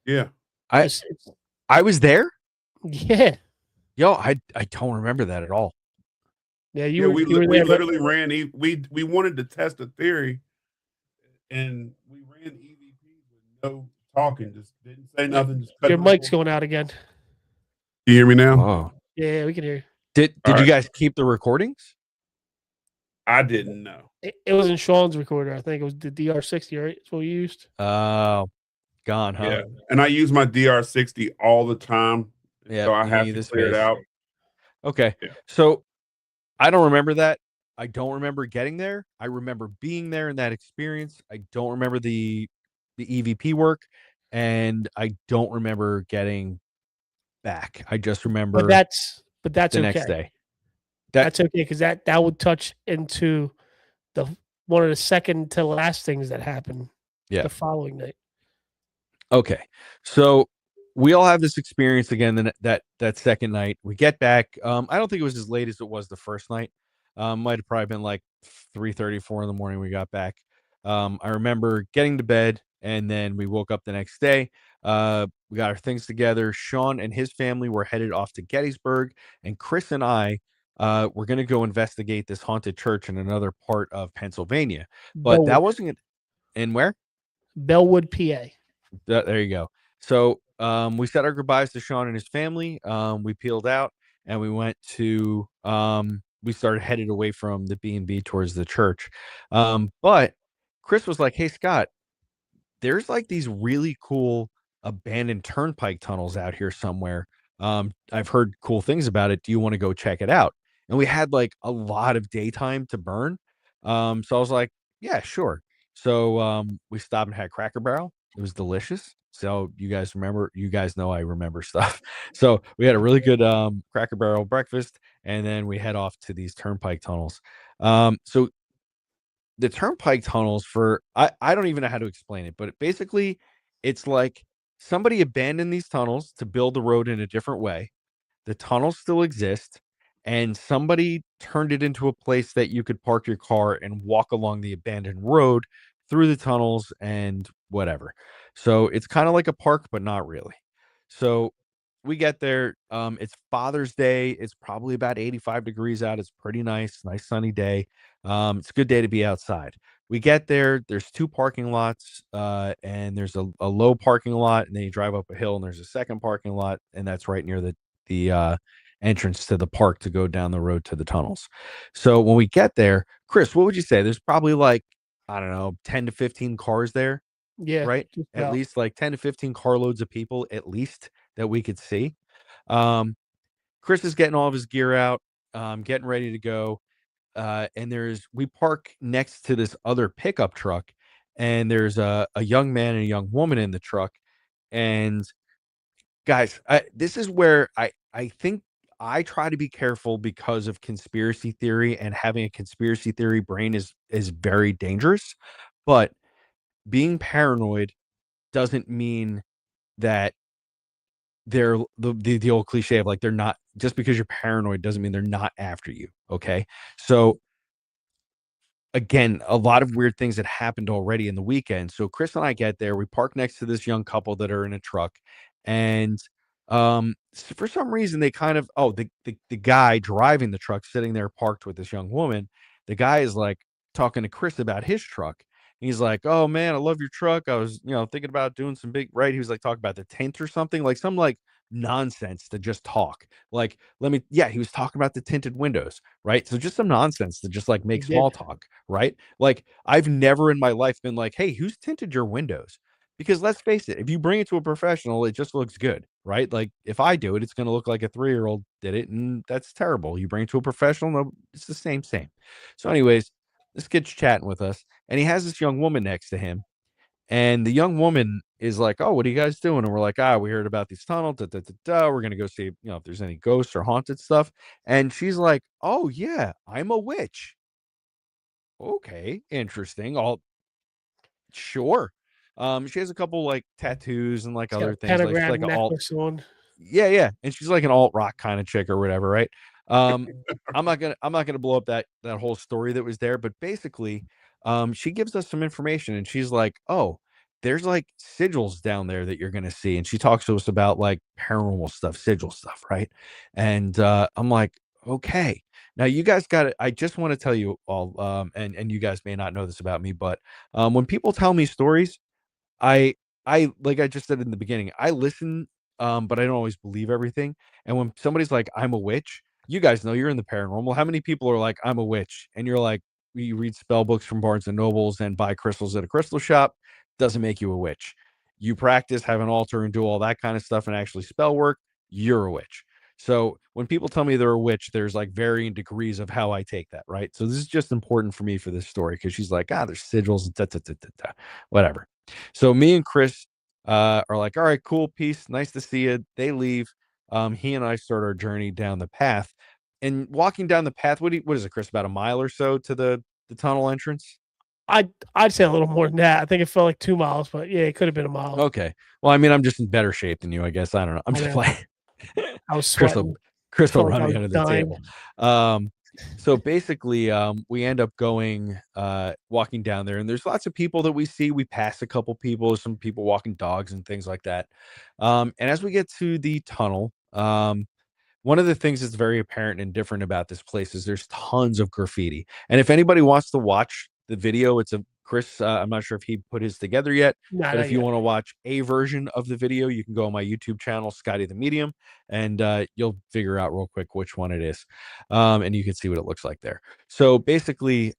Yeah. I was there. Yeah. Yo, I don't remember that at all. Yeah, Yeah, you we were there. but- literally ran. We wanted to test a theory, and we ran EVPs with no talking. Just didn't say nothing. Just cut Your the mic's recorder. going out again. You hear me now? Oh, Yeah, we can hear you. did All you right. guys keep the recordings? I didn't know. It was in Sean's recorder. I think it was the DR60, right? That's what we used. Oh, gone, huh? Yeah, and I use my DR60 all the time, Yeah, so I you have need to the clear it space. out. Okay. Yeah. So I don't remember that. I don't remember getting there. I remember being there in that experience. I don't remember the EVP work, and I don't remember getting back. I just remember But that's the okay. next day. That's okay because that would touch into one of the second to last things that happened. Yeah. The following night. Okay. So we all have this experience again that second night. We get back. I don't think it was as late as it was the first night. Might have probably been like 3:30, 4 in the morning we got back. I remember getting to bed, and then we woke up the next day. We got our things together. Sean and his family were headed off to Gettysburg, and Chris and I were going to go investigate this haunted church in another part of Pennsylvania. But that wasn't in where? Bellwood, PA. There you go. So we said our goodbyes to Sean and his family. We peeled out and we went to we started headed away from the B&B towards the church. But Chris was like, "Hey Scott, there's like these really cool abandoned turnpike tunnels out here somewhere. I've heard cool things about it. Do you want to go check it out?" And we had like a lot of daytime to burn. So I was like, "Yeah, sure." So we stopped and had Cracker Barrel. It was delicious. So you guys know I remember stuff. So we had a really good Cracker Barrel breakfast, and then we head off to these turnpike tunnels. So the turnpike tunnels I don't even know how to explain it, but basically it's like somebody abandoned these tunnels to build the road in a different way. The tunnels still exist, and somebody turned it into a place that you could park your car and walk along the abandoned road through the tunnels and whatever. So it's kind of like a park, but not really. So we get there. It's Father's Day. It's probably about 85 degrees out. It's pretty nice sunny day. It's a good day to be outside. We get there, there's 2 parking lots, and there's a low parking lot, and then you drive up a hill, and there's a second parking lot, and that's right near the entrance to the park to go down the road to the tunnels. So when we get there, Chris, what would you say? There's probably like, I don't know, 10 to 15 cars there, Yeah. right? At least like 10 to 15 carloads of people, at least, that we could see. Chris is getting all of his gear out, getting ready to go. And we park next to this other pickup truck, and there's a young man and a young woman in the truck. And guys, this is where I think I try to be careful because of conspiracy theory, and having a conspiracy theory brain is very dangerous. But being paranoid doesn't mean that they're the old cliche of like, they're not, just because you're paranoid doesn't mean they're not after you. Okay. So again, a lot of weird things that happened already in the weekend. So Chris and I get there, we park next to this young couple that are in a truck, and for some reason they kind of, the guy driving the truck sitting there parked with this young woman. The guy is like talking to Chris about his truck. He's like, "Oh man, I love your truck. I was, thinking about doing some big," right? He was like talking about the tint or something, like some like nonsense to just talk. Like, he was talking about the tinted windows, right? So just some nonsense to just like make small talk, right? Like, I've never in my life been like, "Hey, who's tinted your windows?" Because let's face it, if you bring it to a professional, it just looks good, right? Like, if I do it, it's going to look like a 3-year-old did it, and that's terrible. You bring it to a professional, no, it's the same. So anyways, this kid's chatting with us, and he has this young woman next to him, and the young woman is like, "Oh, what are you guys doing?" And we're like, "We heard about these tunnels. Da, da, da, da. We're going to go see, if there's any ghosts or haunted stuff." And she's like, "Oh yeah, I'm a witch." Okay, interesting. All sure. She has a couple like tattoos and like She's got other a things. Like she's pentagram like an alt, necklace on. yeah, and she's like an alt rock kind of chick or whatever, right? Um, I'm not gonna blow up that whole story that was there, but basically, she gives us some information, and she's like, "Oh, there's like sigils down there that you're gonna see," and she talks to us about like paranormal stuff, sigil stuff, right? And I'm like, okay. Now you guys got it. I just want to tell you all, and you guys may not know this about me, but when people tell me stories, I like I just said in the beginning, I listen, but I don't always believe everything. And when somebody's like, "I'm a witch," you guys know you're in the paranormal. How many people are like, "I'm a witch," and you're like, you read spell books from Barnes and Nobles and buy crystals at a crystal shop, doesn't make you a witch. You practice, have an altar, and do all that kind of stuff, and actually spell work, you're a witch. So when people tell me they're a witch, there's like varying degrees of how I take that, right? So this is just important for me for this story, because she's like, there's sigils, da, da, da, da, da, whatever. So me and Chris are like, "All right, cool, peace, nice to see you." They leave. He and I start our journey down the path, and walking down the path. What is it, Chris? About a mile or so to the tunnel entrance. I'd say a little more than that. I think it felt like 2 miles, but yeah, it could have been a mile. Okay. Well, I mean, I'm just in better shape than you, I guess. I don't know. I'm just playing. I was Chris sweating. will Felt like run I me was under the dying. table. So basically, we end up going, walking down there, and there's lots of people that we see. We pass a couple people, some people walking dogs and things like that. And as we get to the tunnel, one of the things that's very apparent and different about this place is there's tons of graffiti. And if anybody wants to watch the video, it's a Chris. I'm not sure if he put his together yet, Nah, but not if you yet. want to watch a version of the video, you can go on my YouTube channel, Scotty the Medium, and you'll figure out real quick which one it is, and you can see what it looks like there. So basically,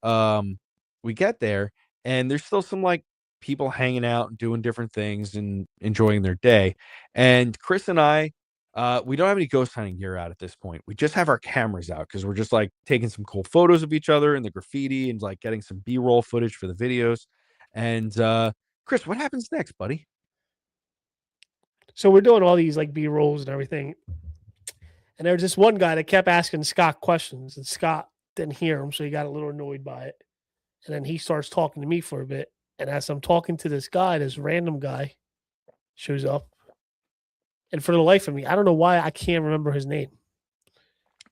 we get there, and there's still some like people hanging out and doing different things and enjoying their day. And Chris and I, we don't have any ghost hunting gear out at this point. We just have our cameras out because we're just like taking some cool photos of each other and the graffiti, and like getting some B-roll footage for the videos. And Chris, what happens next, buddy? So we're doing all these like B rolls and everything. And there was this one guy that kept asking Scott questions, and Scott didn't hear him, so he got a little annoyed by it. And then he starts talking to me for a bit. And as I'm talking to this guy, this random guy shows up. And for the life of me, I don't know why I can't remember his name.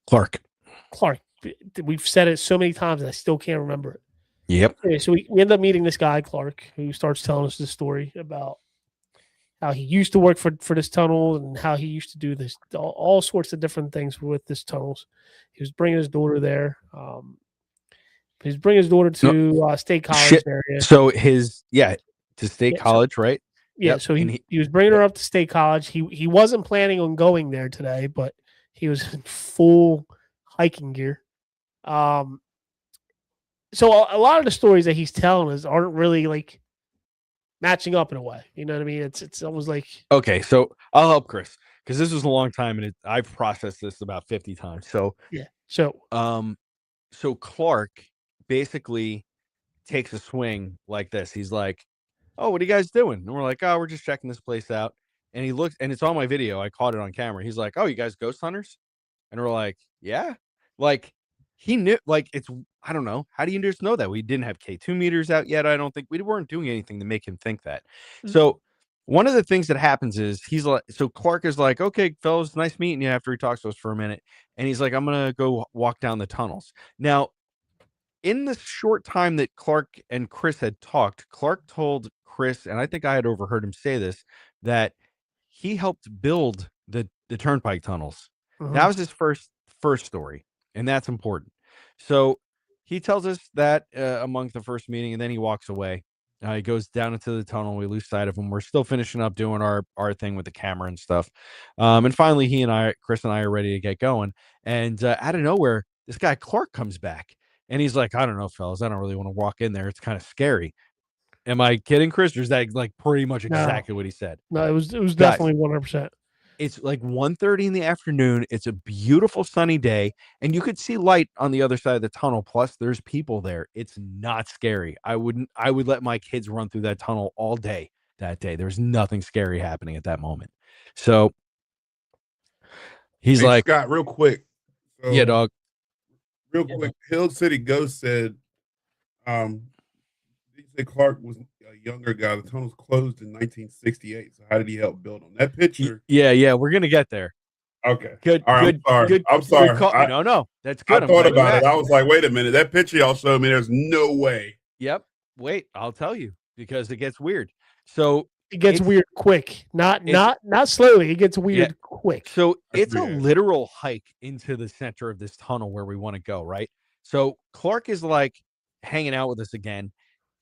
Clark. We've said it so many times and I still can't remember it. Yep. Anyway, so we end up meeting this guy, Clark, who starts telling us the story about how he used to work for this tunnel and how he used to do this, all sorts of different things with this tunnels. He was bringing his daughter there. He's bringing his daughter to State College area. So to State College, right? Yeah, Yep. so he was bringing her up to State College. He wasn't planning on going there today, but he was in full hiking gear. So a lot of the stories that he's telling us aren't really like matching up in a way. You know what I mean? It's almost like, okay. So I'll help Chris because this was a long time and I've processed this about 50 times. So yeah. So Clark basically takes a swing like this. He's like, "Oh, what are you guys doing?" And we're like, "Oh, we're just checking this place out." And he looks, and it's on my video. I caught it on camera. He's like, "Oh, you guys ghost hunters?" And we're like, "Yeah." Like he knew, like I don't know. How do you just know that? We didn't have K2 meters out yet. I don't think we weren't doing anything to make him think that. So one of the things that happens is he's like, so Clark is like, "Okay, fellas, nice meeting you," after he talks to us for a minute. And he's like, "I'm going to go walk down the tunnels." Now, in the short time that Clark and Chris had talked, Clark told Chris, and I think I had overheard him say this, that he helped build the turnpike tunnels. That was his first story, and that's important. So he tells us that among the first meeting, and then he walks away. He goes down into the tunnel. We lose sight of him. We're still finishing up doing our thing with the camera and stuff. And finally, Chris and I are ready to get going. And out of nowhere, this guy Clark comes back. And he's like, "I don't know, fellas. I don't really want to walk in there. It's kind of scary." Am I kidding, Chris? Or is that like pretty much exactly what he said? No, it was definitely 100%. It's like 1:30 in the afternoon. It's a beautiful sunny day, and you could see light on the other side of the tunnel. Plus, there's people there. It's not scary. I would let my kids run through that tunnel all day that day. There's nothing scary happening at that moment. So he's like, Scott, real quick. So, yeah, dog. Real quick, Hill City Ghost said, he said Clark was a younger guy. The tunnel's closed in 1968. So how did he help build them? That picture. Yeah, we're gonna get there. Okay. Good. All right, good. I'm sorry. No, that's good. I thought about it. I was like, wait a minute. That picture y'all showed me, there's no way. Yep. Wait, I'll tell you because it gets weird. So it gets weird quick. Not slowly. It gets weird quick. So it's a literal hike into the center of this tunnel where we want to go, right? So Clark is like hanging out with us again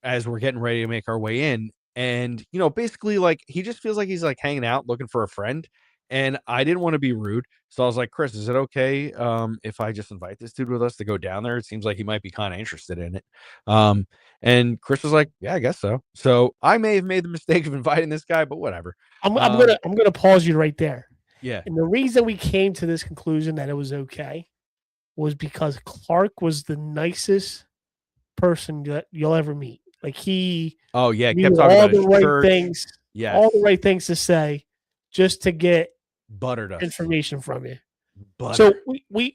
as we're getting ready to make our way in. And, basically like he just feels like he's like hanging out looking for a friend. And I didn't want to be rude. So I was like, "Chris, is it okay if I just invite this dude with us to go down there? It seems like he might be kind of interested in it." And Chris was like, "Yeah, I guess so." So I may have made the mistake of inviting this guy, but whatever. I'm gonna pause you right there. Yeah. And the reason we came to this conclusion that it was okay was because Clark was the nicest person that you'll ever meet. Like he kept talking all about the his right church. things. Yes. All the right things to say just to get buttered us information from you. Butter. So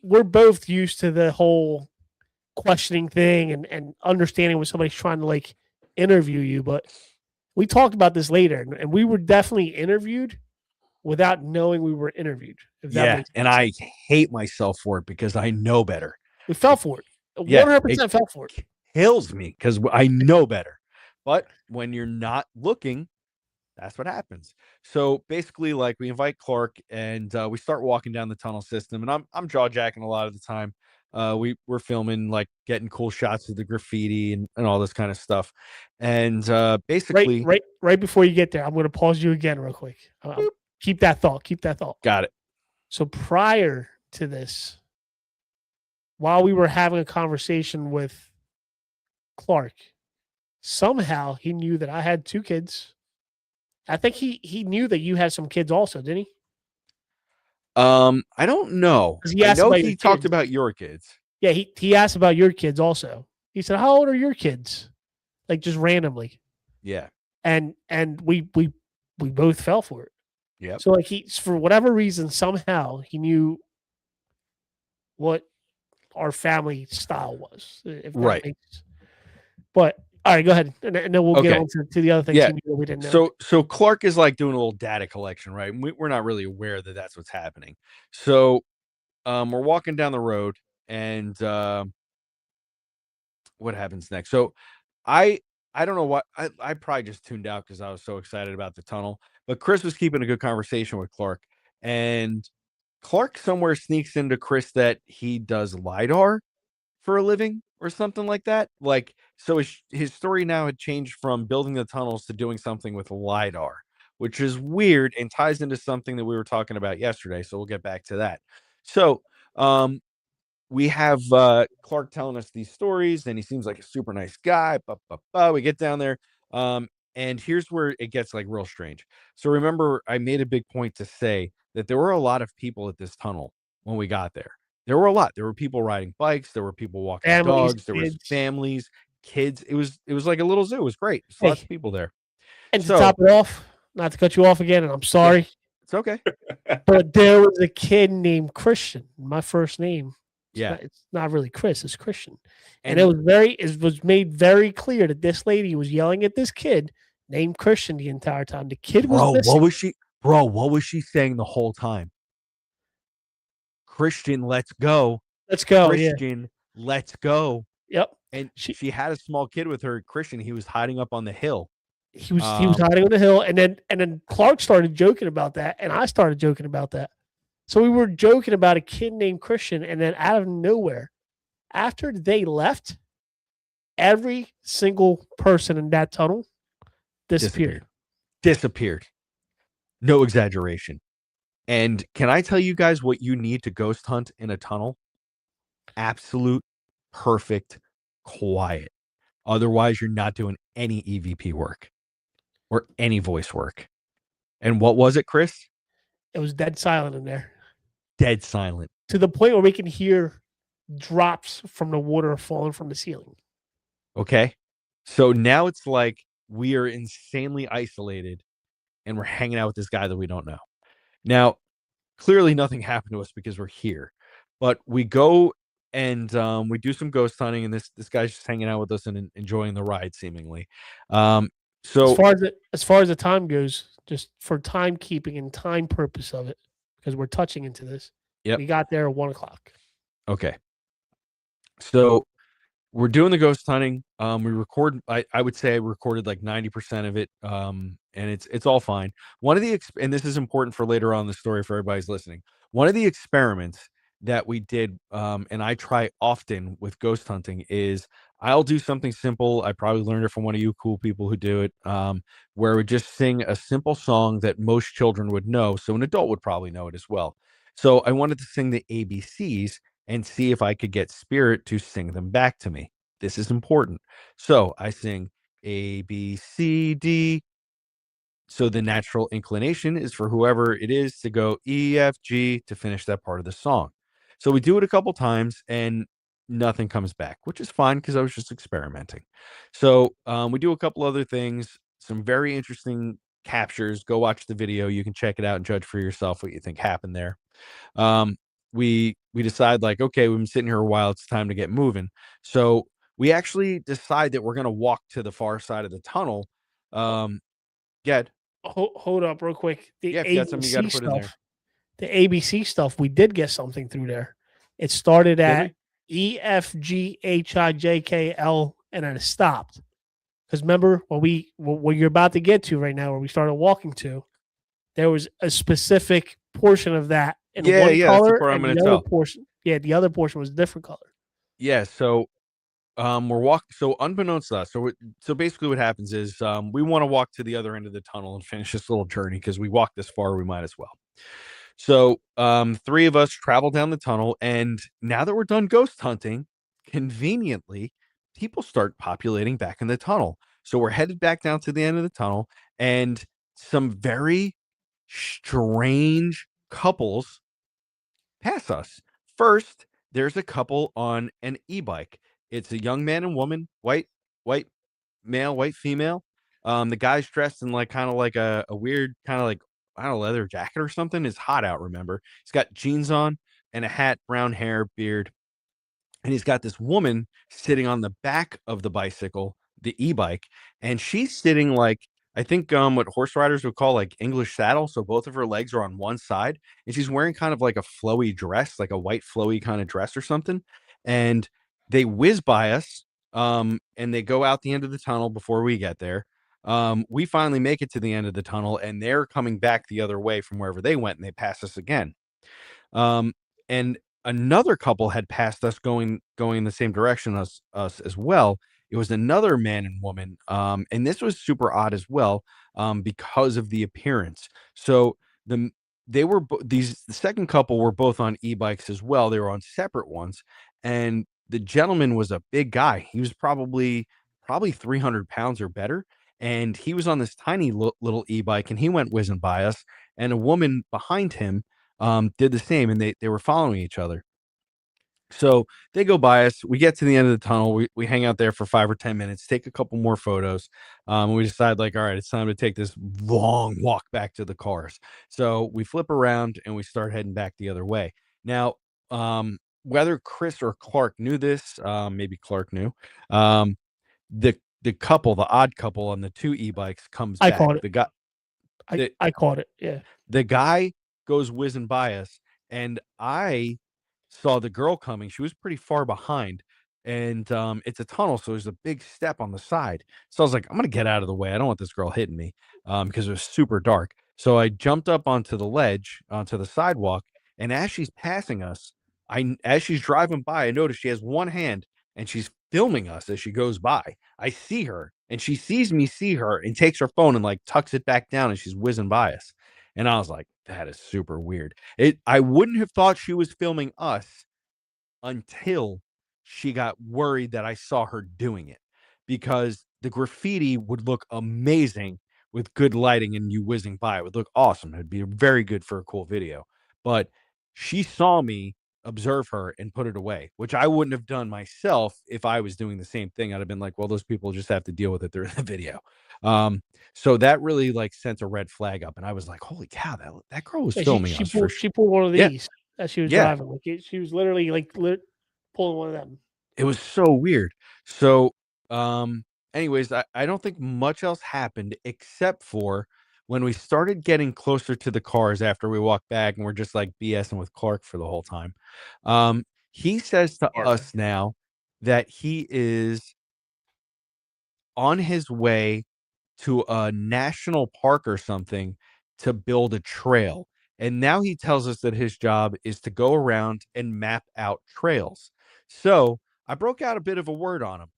we're both used to the whole questioning thing and understanding when somebody's trying to like interview you, but we talked about this later, and we were definitely interviewed without knowing we were interviewed. And I hate myself for it because I know better. We fell for it. 100% fell for it. Kills me because I know better. But when you're not looking, that's what happens. So basically, like we invite Clark and we start walking down the tunnel system, and I'm jaw jacking a lot of the time. We're filming, like getting cool shots of the graffiti and all this kind of stuff. And basically, right before you get there, I'm going to pause you again real quick. Keep that thought. Got it. So prior to this, while we were having a conversation with Clark, somehow he knew that I had 2 kids. I think he knew that you had some kids also, didn't he? I don't know. I know he talked about your kids. Yeah, he asked about your kids also. He said, "How old are your kids?" Like just randomly. Yeah. And we both fell for it. Yeah. So like for whatever reason, somehow he knew what our family style was. Right. But all right, go ahead, and then we'll get on to the other things he knew we didn't know. So Clark is like doing a little data collection, right? We're not really aware that that's what's happening. So we're walking down the road, and what happens next? So I don't know what I probably just tuned out because I was so excited about the tunnel. But Chris was keeping a good conversation with Clark, and Clark somewhere sneaks into Chris that he does LiDAR for a living or something like that. Like, so his story now had changed from building the tunnels to doing something with LiDAR, which is weird and ties into something that we were talking about yesterday. So we'll get back to that. So we have Clark telling us these stories, and he seems like a super nice guy. We get down there. And here's where it gets like real strange. So remember, I made a big point to say that there were a lot of people at this tunnel when we got there. There were a lot. There were people riding bikes. There were people walking dogs. There was families, kids. It was like a little zoo. It was great. There's lots of people there. And to top it off, not to cut you off again, and I'm sorry. Yeah, it's okay. But there was a kid named Christian. My first name. It's not really Chris. It's Christian. And it was made very clear that this lady was yelling at this kid named Christian the entire time. The kid was missing. What was she saying the whole time? Christian, let's go. Let's go. Christian, let's go. Yep. And she had a small kid with her. Christian, he was hiding up on the hill. He was hiding on the hill, and then Clark started joking about that, and I started joking about that. So we were joking about a kid named Christian, and then out of nowhere, after they left, every single person in that tunnel disappeared. No exaggeration. And can I tell you guys what you need to ghost hunt in a tunnel? Absolute perfect quiet. Otherwise, you're not doing any EVP work or any voice work. And what was it, Chris? It was dead silent in there. Dead silent. To the point where we can hear drops from the water falling from the ceiling. Okay. So now it's like we are insanely isolated and we're hanging out with this guy that we don't know. Now, clearly nothing happened to us because we're here. But we go and we do some ghost hunting, and this guy's just hanging out with us and enjoying the ride, seemingly. So as far as the time goes, just for timekeeping and time purpose of it, because we're touching into this. Yep. We got there at 1:00. Okay. So we're doing the ghost hunting. We record. I would say I recorded like 90% of it. And it's all fine. One of the and this is important for later on in the story for everybody's listening. One of the experiments that we did, and I try often with ghost hunting, is I'll do something simple. I probably learned it from one of you cool people who do it, where we just sing a simple song that most children would know, so an adult would probably know it as well. So I wanted to sing the ABCs and see if I could get spirit to sing them back to me. This is important. So I sing A, B, C, D. So the natural inclination is for whoever it is to go E, F, G to finish that part of the song. So we do it a couple times and nothing comes back, which is fine because I was just experimenting. So we do a couple other things, some very interesting captures. Go watch the video. You can check it out and judge for yourself what you think happened there. We decide like, okay, we've been sitting here a while. It's time to get moving. So we actually decide that we're going to walk to the far side of the tunnel. Get hold up real quick. The yeah, if you got something you got to put in there. The ABC stuff, we did get something through there. It started at E, F, G, H, I, J, K, L, and then it stopped. Because remember, what you're about to get to right now, where we started walking to, there was a specific portion of that in one color, and the other portion, the other portion was a different color. Yeah, so we're walking. So unbeknownst to us, so basically what happens is we want to walk to the other end of the tunnel and finish this little journey because we walked this far, we might as well. So 3 of us travel down the tunnel, and now that we're done ghost hunting, conveniently, people start populating back in the tunnel. So we're headed back down to the end of the tunnel, and some very strange couples pass us. First, there's a couple on an e-bike. It's a young man and woman, white male, white female. The guy's dressed in like kind of like a weird kind of like, I don't know, leather jacket or something. It's hot out, remember? He's got jeans on and a hat, brown hair, beard. And he's got this woman sitting on the back of the bicycle, the e-bike, and she's sitting like, I think what horse riders would call like English saddle. So both of her legs are on one side, and she's wearing kind of like a flowy dress, like a white flowy kind of dress or something. And they whiz by us, and they go out the end of the tunnel before we get there. We finally make it to the end of the tunnel, and they're coming back the other way from wherever they went, and they pass us again. And another couple had passed us going in the same direction as us as well. It was another man and woman, and this was super odd as well, because of the appearance. So the they were the second couple were both on e-bikes as well. They were on separate ones, and the gentleman was a big guy. He was probably 300 pounds or better, and he was on this tiny little e-bike, and he went whizzing by us. And a woman behind him did the same, and they were following each other. So they go by us. We get to the end of the tunnel. We hang out there for 5 or 10 minutes, take a couple more photos. And we decide, like, all right, it's time to take this long walk back to the cars. So we flip around and we start heading back the other way. Now, whether Chris or Clark knew this, maybe Clark knew. The couple, the odd couple on the 2 e-bikes comes I back. caught it. The guy, I caught it. Yeah. the guy goes whizzing by us, and I saw the girl coming. She was pretty far behind, and it's a tunnel, so there's a big step on the side. So I was like, I'm gonna get out of the way. I don't want this girl hitting me, because it was super dark. So I jumped up onto the ledge, onto the sidewalk, and as she's passing us, as she's driving by, I noticed she has one hand and she's filming us as she goes by. I see her, and she sees me see her, and takes her phone and like tucks it back down, and she's whizzing by us. And I was like, that is super weird. I wouldn't have thought she was filming us until she got worried that I saw her doing it, because the graffiti would look amazing with good lighting and you whizzing by. It would look awesome. It'd be very good for a cool video. But she saw me observe her and put it away, which I wouldn't have done myself if I was doing the same thing. I'd have been like, well, those people just have to deal with it. They're in the video. So that really like sent a red flag up, and I was like, holy cow, that girl was filming us. She pulled one of these as she was Yeah. driving. Like she was literally like pulling one of them. It was so weird. So, anyways, I don't think much else happened except for when we started getting closer to the cars after we walked back and we're just like BSing with Clark for the whole time. He says to us now that he is on his way to a national park or something to build a trail. And now he tells us that his job is to go around and map out trails. So I broke out a bit of a word on him.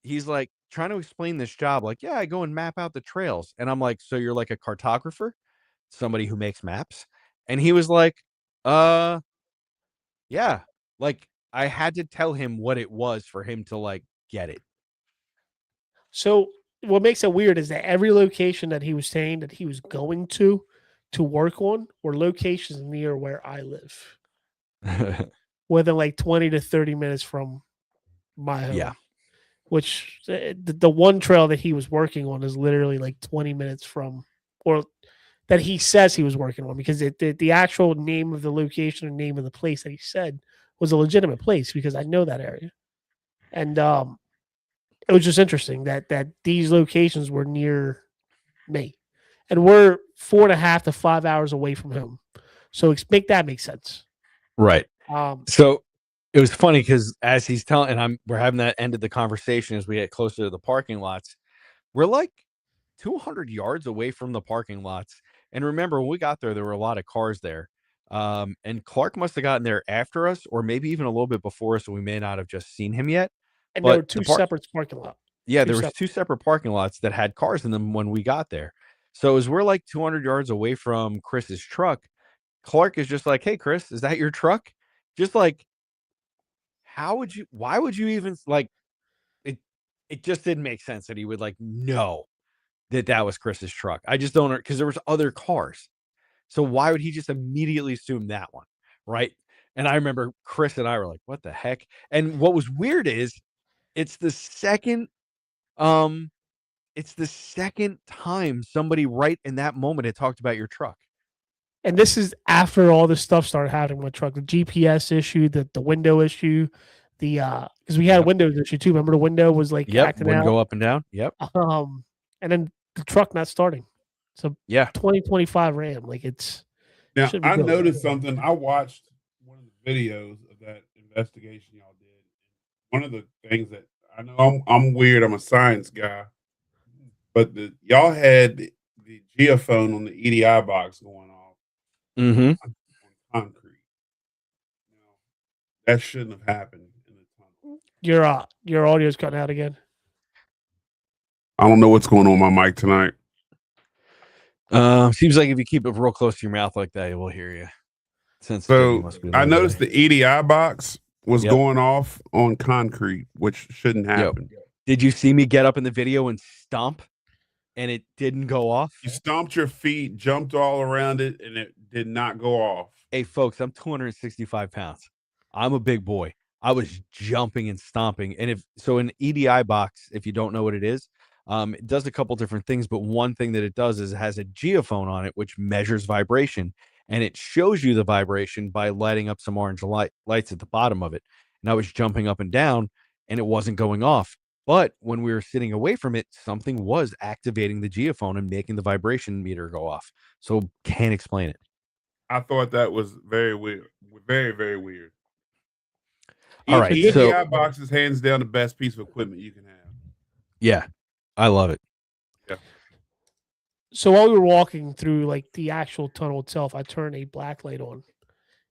He's like trying to explain this job, like, yeah, I go and map out the trails. And I'm like, so you're like a cartographer, somebody who makes maps? And he was like, yeah. Like I had to tell him what it was for him to like get it. So what makes it weird is that every location that he was saying that he was going to work on were locations near where I live, within like 20 to 30 minutes from my home. Yeah. Which the one trail that he was working on is literally like 20 minutes from, or that he says he was working on, because the actual name of the location and name of the place that he said was a legitimate place, because I know that area. And it was just interesting that these locations were near me, and we're 4.5 to 5 hours away from him. So make that make sense, right? So it was funny because as he's telling, and we're having that end of the conversation as we get closer to the parking lots. We're like 200 yards away from the parking lots, and remember when we got there, there were a lot of cars there. And Clark must have gotten there after us, or maybe even a little bit before us, so we may not have just seen him yet. And there were two separate parking lots. Yeah, there was 2 separate parking lots that had cars in them when we got there. So as we're like 200 yards away from Chris's truck, Clark is just like, hey, Chris, is that your truck? Just like, why would you even like it? It just didn't make sense that he would like know that was Chris's truck. I just don't know, because there was other cars. So why would he just immediately assume that one? Right. And I remember Chris and I were like, what the heck? And what was weird is it's the second time somebody right in that moment had talked about your truck. And this is after all this stuff started happening with truck, the GPS issue, the window issue, because we had a windows issue too. Remember the window was like acting wouldn't out? Go up and down. Yep. And then the truck not starting. So yeah, 2025 Ram, like it's. Now I noticed something. I watched one of the videos of that investigation y'all did. One of the things that I know, I'm weird. I'm a science guy, but y'all had the geophone on the EDI box going off. Mm-hmm. On concrete. That shouldn't have happened in the tunnel. Your audio's cutting out again. I don't know what's going on with my mic tonight. Seems like if you keep it real close to your mouth like that, it will hear you. So I noticed the EDI box was going off on concrete, which shouldn't happen. Did you see me get up in the video and stomp, and it didn't go off? You stomped your feet, jumped all around it, and it did not go off. Hey, folks, I'm 265 pounds. I'm a big boy. I was jumping and stomping. And an EDI box, if you don't know what it is, it does a couple different things. But one thing that it does is it has a geophone on it, which measures vibration. And it shows you the vibration by lighting up some orange lights at the bottom of it. And I was jumping up and down, and it wasn't going off. But when we were sitting away from it, something was activating the geophone and making the vibration meter go off. So can't explain it. I thought that was very weird. Very, very weird. All right. The EDI box is hands down the best piece of equipment you can have. Yeah, I love it. Yeah. So while we were walking through like the actual tunnel itself, I turned a black light on.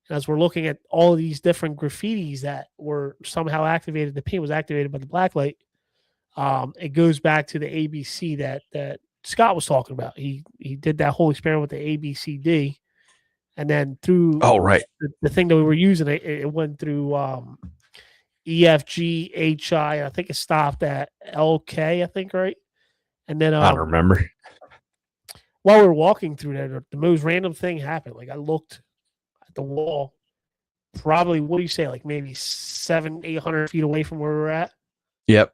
And as we're looking at all of these different graffitis that were somehow activated, the paint was activated by the black light. It goes back to the ABC that Scott was talking about. He did that whole experiment with the ABCD, and then through the thing that we were using, it went through EFG, HI. I think it stopped at LK. I think right, and then I don't remember. While we were walking through there, the most random thing happened. Like I looked at the wall, probably what do you say, like maybe 700-800 feet away from where we were at. Yep.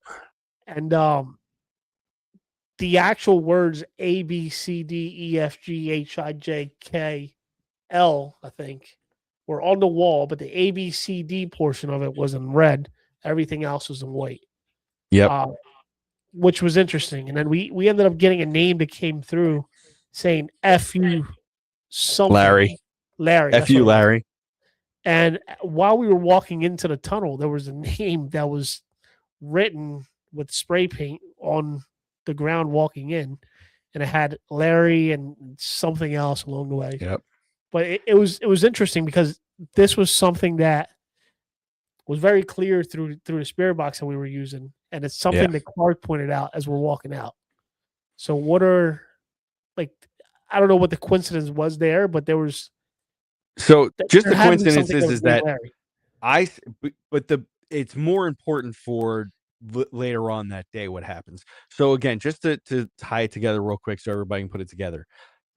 And the actual words A, B, C, D, E, F, G, H, I, J, K, L, I think, were on the wall, but the A, B, C, D portion of it was in red. Everything else was in white. Yep. Which was interesting. And then we ended up getting a name that came through saying F-U something. Larry. F-U Larry. And while we were walking into the tunnel, there was a name that was written with spray paint on the ground walking in, and it had Larry and something else along the way. Yep. But it was interesting because this was something that was very clear through the spirit box that we were using, and it's something that Clark pointed out as we're walking out. So what are I don't know what the coincidence was there, but there was. So just the coincidence is that Larry. It's more important for later on that day what happens. So again, just to tie it together real quick so everybody can put it together.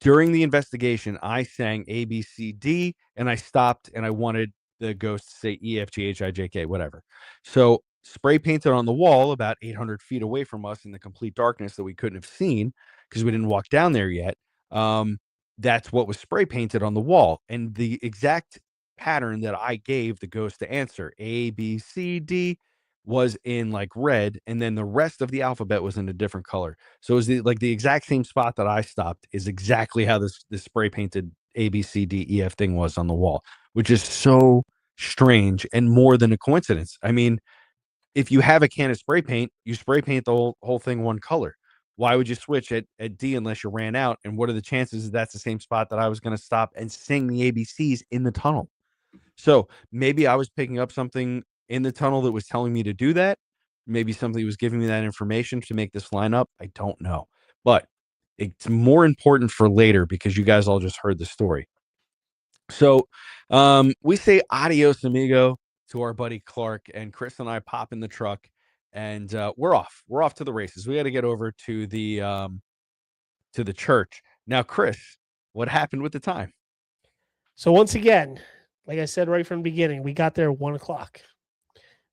During the investigation, I sang A, B, C, D, and I stopped and I wanted the ghost to say E, F, G, H, I, J, K, whatever. So spray painted on the wall about 800 feet away from us in the complete darkness that we couldn't have seen because we didn't walk down there yet. That's what was spray painted on the wall. And the exact pattern that I gave the ghost to answer, A, B, C, D, was in like red, and then the rest of the alphabet was in a different color. So it was the exact same spot that I stopped is exactly how this spray painted A, B, C, D, E, F thing was on the wall, which is so strange and more than a coincidence. I mean, if you have a can of spray paint, you spray paint the whole thing one color. Why would you switch at D unless you ran out? And what are the chances that's the same spot that I was going to stop and sing the ABCs in the tunnel? So maybe I was picking up something in the tunnel that was telling me to do that. Maybe somebody was giving me that information to make this line up. I don't know. But it's more important for later because you guys all just heard the story. So we say adios, amigo, to our buddy Clark, and Chris and I pop in the truck. And we're off. We're off to the races. We got to get over to the church. Now, Chris, what happened with the time? So once again, like I said right from the beginning, we got there at 1:00.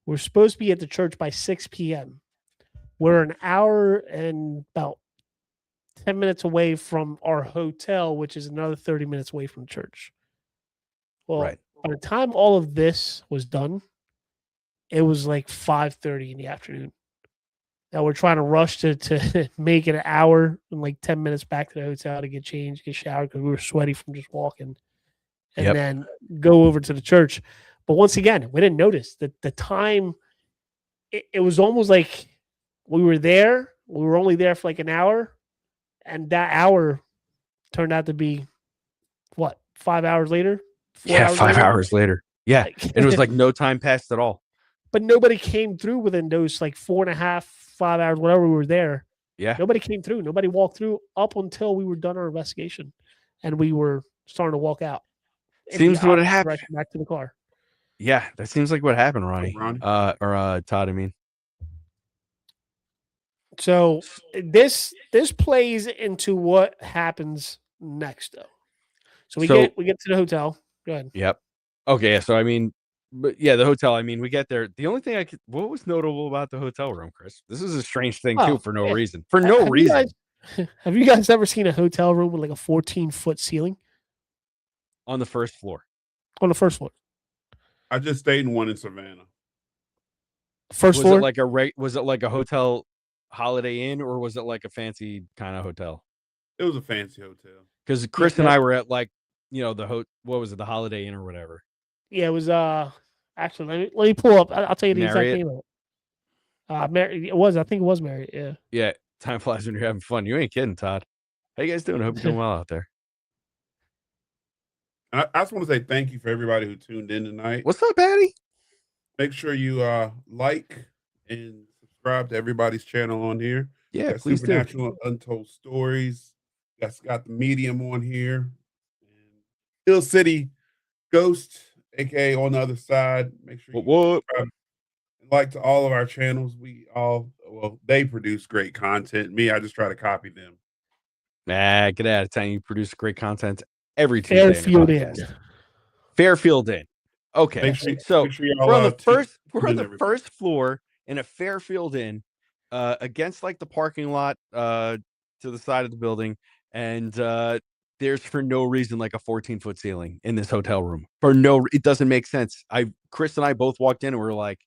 We're supposed to be at the church by 6 p.m. We're an hour and about 10 minutes away from our hotel, which is another 30 minutes away from church. Well, by the time all of this was done, it was like 5:30 in the afternoon. Now we're trying to rush to make it an hour and like 10 minutes back to the hotel to get changed, get showered because we were sweaty from just walking, and then go over to the church. But once again, we didn't notice that the time. It was almost like we were there. We were only there for like an hour, and that hour turned out to be what, 5 hours later? 5 hours later. Yeah, Like, and it was like no time passed at all. but nobody came through within those like 4.5, 5 hours, whatever we were there. Yeah, Nobody came through. Nobody walked through up until we were done our investigation, and we were starting to walk out. In seems the what it opposite happened. direction, back to the car. Yeah, that seems like what happened, Ronnie. Ronnie? Or Todd. I mean, So this plays into what happens next, though. So we get to the hotel. Go ahead. Yep. Okay. Yeah, so I mean, but yeah, the hotel. I mean, we get there. The only thing what was notable about the hotel room, Chris? This is a strange thing too, for no reason. For no reason. Have you guys ever seen a hotel room with like a 14-foot ceiling On the first floor? on the first floor? I just stayed in one in Savannah. First floor? Was it like a hotel Holiday Inn, or was it like a fancy kind of hotel? It was a fancy hotel. Because Chris and I were at like, what was it, the Holiday Inn or whatever? Yeah, it was actually let me pull up. I'll tell you the Marriott? exact name of it. I think it was Marriott, yeah. Yeah, time flies when you're having fun. You ain't kidding, Todd. How you guys doing? I hope you're doing well out there. And I just want to say thank you for everybody who tuned in tonight. What's up, Patty? Make sure you like and subscribe to everybody's channel on here. Yeah, got please Supernatural do. Untold Stories. Got Scott the Medium on here. And Hill City Ghost, aka on the other side. Make sure you subscribe. And like to all of our channels. They produce great content. Me, I just try to copy them. Nah, get out of town. You produce great content every Tuesday. Fairfield Inn. Okay, so we're on the first floor in a Fairfield Inn, against like the parking lot, to the side of the building, and there's for no reason like a 14-foot ceiling in this hotel room. It doesn't make sense. Chris and I both walked in and we were like,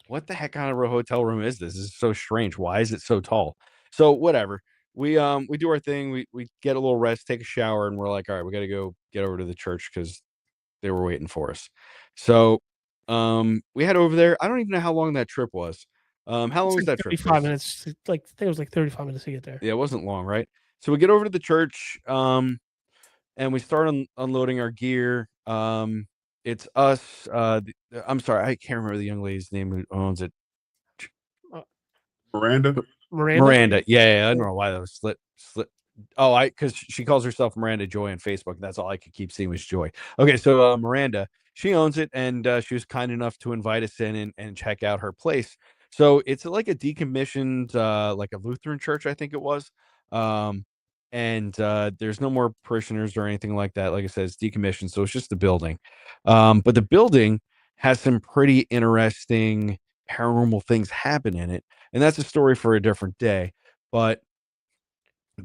what the heck kind of a hotel room is this? This is so strange. Why is it so tall? So whatever. We do our thing. We get a little rest, take a shower, and we're like, all right, we got to go get over to the church because they were waiting for us. So we head over there. I don't even know how long that trip was. How long was that trip? 35 minutes. I think it was like 35 minutes to get there. Yeah, it wasn't long, right? So we get over to the church, and we start unloading our gear. It's us. I'm sorry, I can't remember the young lady's name who owns it. Miranda. Yeah, I don't know why that was slit. Oh, because she calls herself Miranda Joy on Facebook. That's all I could keep seeing was Joy. Okay, so Miranda, she owns it, and she was kind enough to invite us in and check out her place. So it's like a decommissioned, like a Lutheran church, I think it was. And there's no more parishioners or anything like that. Like I said, it's decommissioned, so it's just the building. But the building has some pretty interesting paranormal things happen in it, and that's a story for a different day. But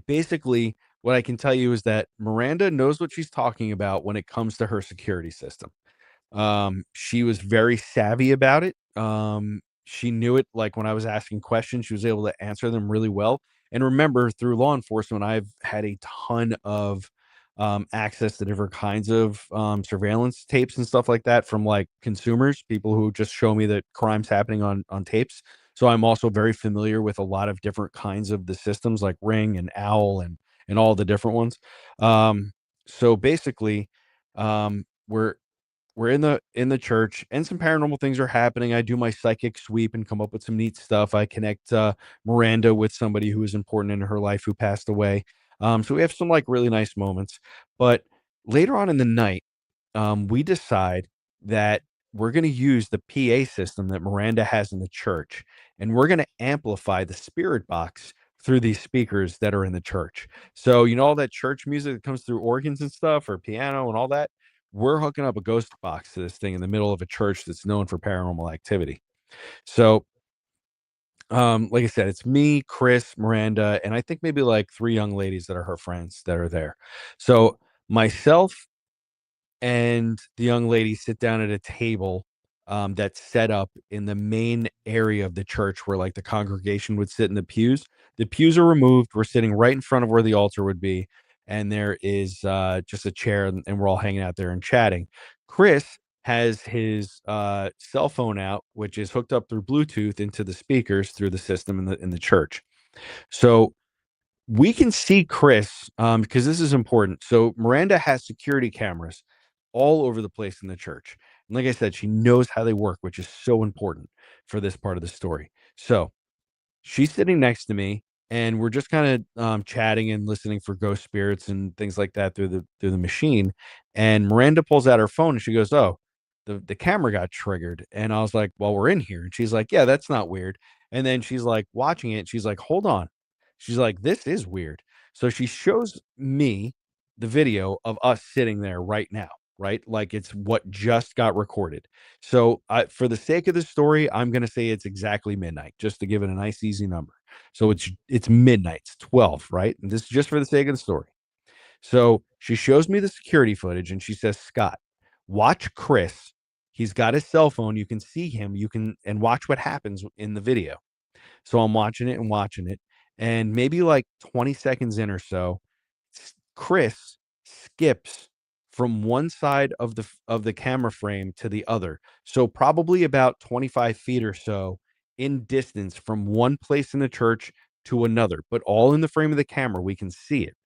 basically, what I can tell you is that Miranda knows what she's talking about when it comes to her security system. She was very savvy about it. She knew it. Like when I was asking questions, she was able to answer them really well. And remember, through law enforcement, I've had a ton of access to different kinds of surveillance tapes and stuff like that from like consumers, people who just show me that crime's happening on tapes. So I'm also very familiar with a lot of different kinds of the systems like Ring and Owl and all the different ones. So basically, we're in the church and some paranormal things are happening. I do my psychic sweep and come up with some neat stuff. I connect Miranda with somebody who is important in her life who passed away. So we have some like really nice moments. But later on in the night, we decide that we're going to use the PA system that Miranda has in the church, and we're going to amplify the spirit box through these speakers that are in the church. So, all that church music that comes through organs and stuff or piano and all that, we're hooking up a ghost box to this thing in the middle of a church that's known for paranormal activity. So, like I said, it's me, Chris, Miranda, and I think maybe like 3 young ladies that are her friends that are there. So myself and the young lady sit down at a table that's set up in the main area of the church where like the congregation would sit in the pews. The pews are removed. We're sitting right in front of where the altar would be. And there is just a chair and we're all hanging out there and chatting. Chris has his cell phone out, which is hooked up through Bluetooth into the speakers through the system in the church. So we can see Chris because this is important. So Miranda has security cameras all over the place in the church. And like I said, she knows how they work, which is so important for this part of the story. So she's sitting next to me, and we're just kind of chatting and listening for ghost spirits and things like that through the machine. And Miranda pulls out her phone and she goes, "Oh, the camera got triggered." And I was like, "Well, we're in here." And she's like, "Yeah, that's not weird." And then she's like watching it. And she's like, "Hold on." She's like, "This is weird." So she shows me the video of us sitting there right now, right? Like it's what just got recorded. So for the sake of the story, I'm going to say it's exactly midnight, just to give it a nice, easy number. So it's midnight, it's 12, right? And this is just for the sake of the story. So she shows me the security footage and she says, "Scott, watch Chris. He's got his cell phone. You can see him. And watch what happens in the video." So I'm watching it and watching it. And maybe like 20 seconds in or so, Chris skips from one side of the camera frame to the other. So probably about 25 feet or so in distance from one place in the church to another, but all in the frame of the camera. We can see it.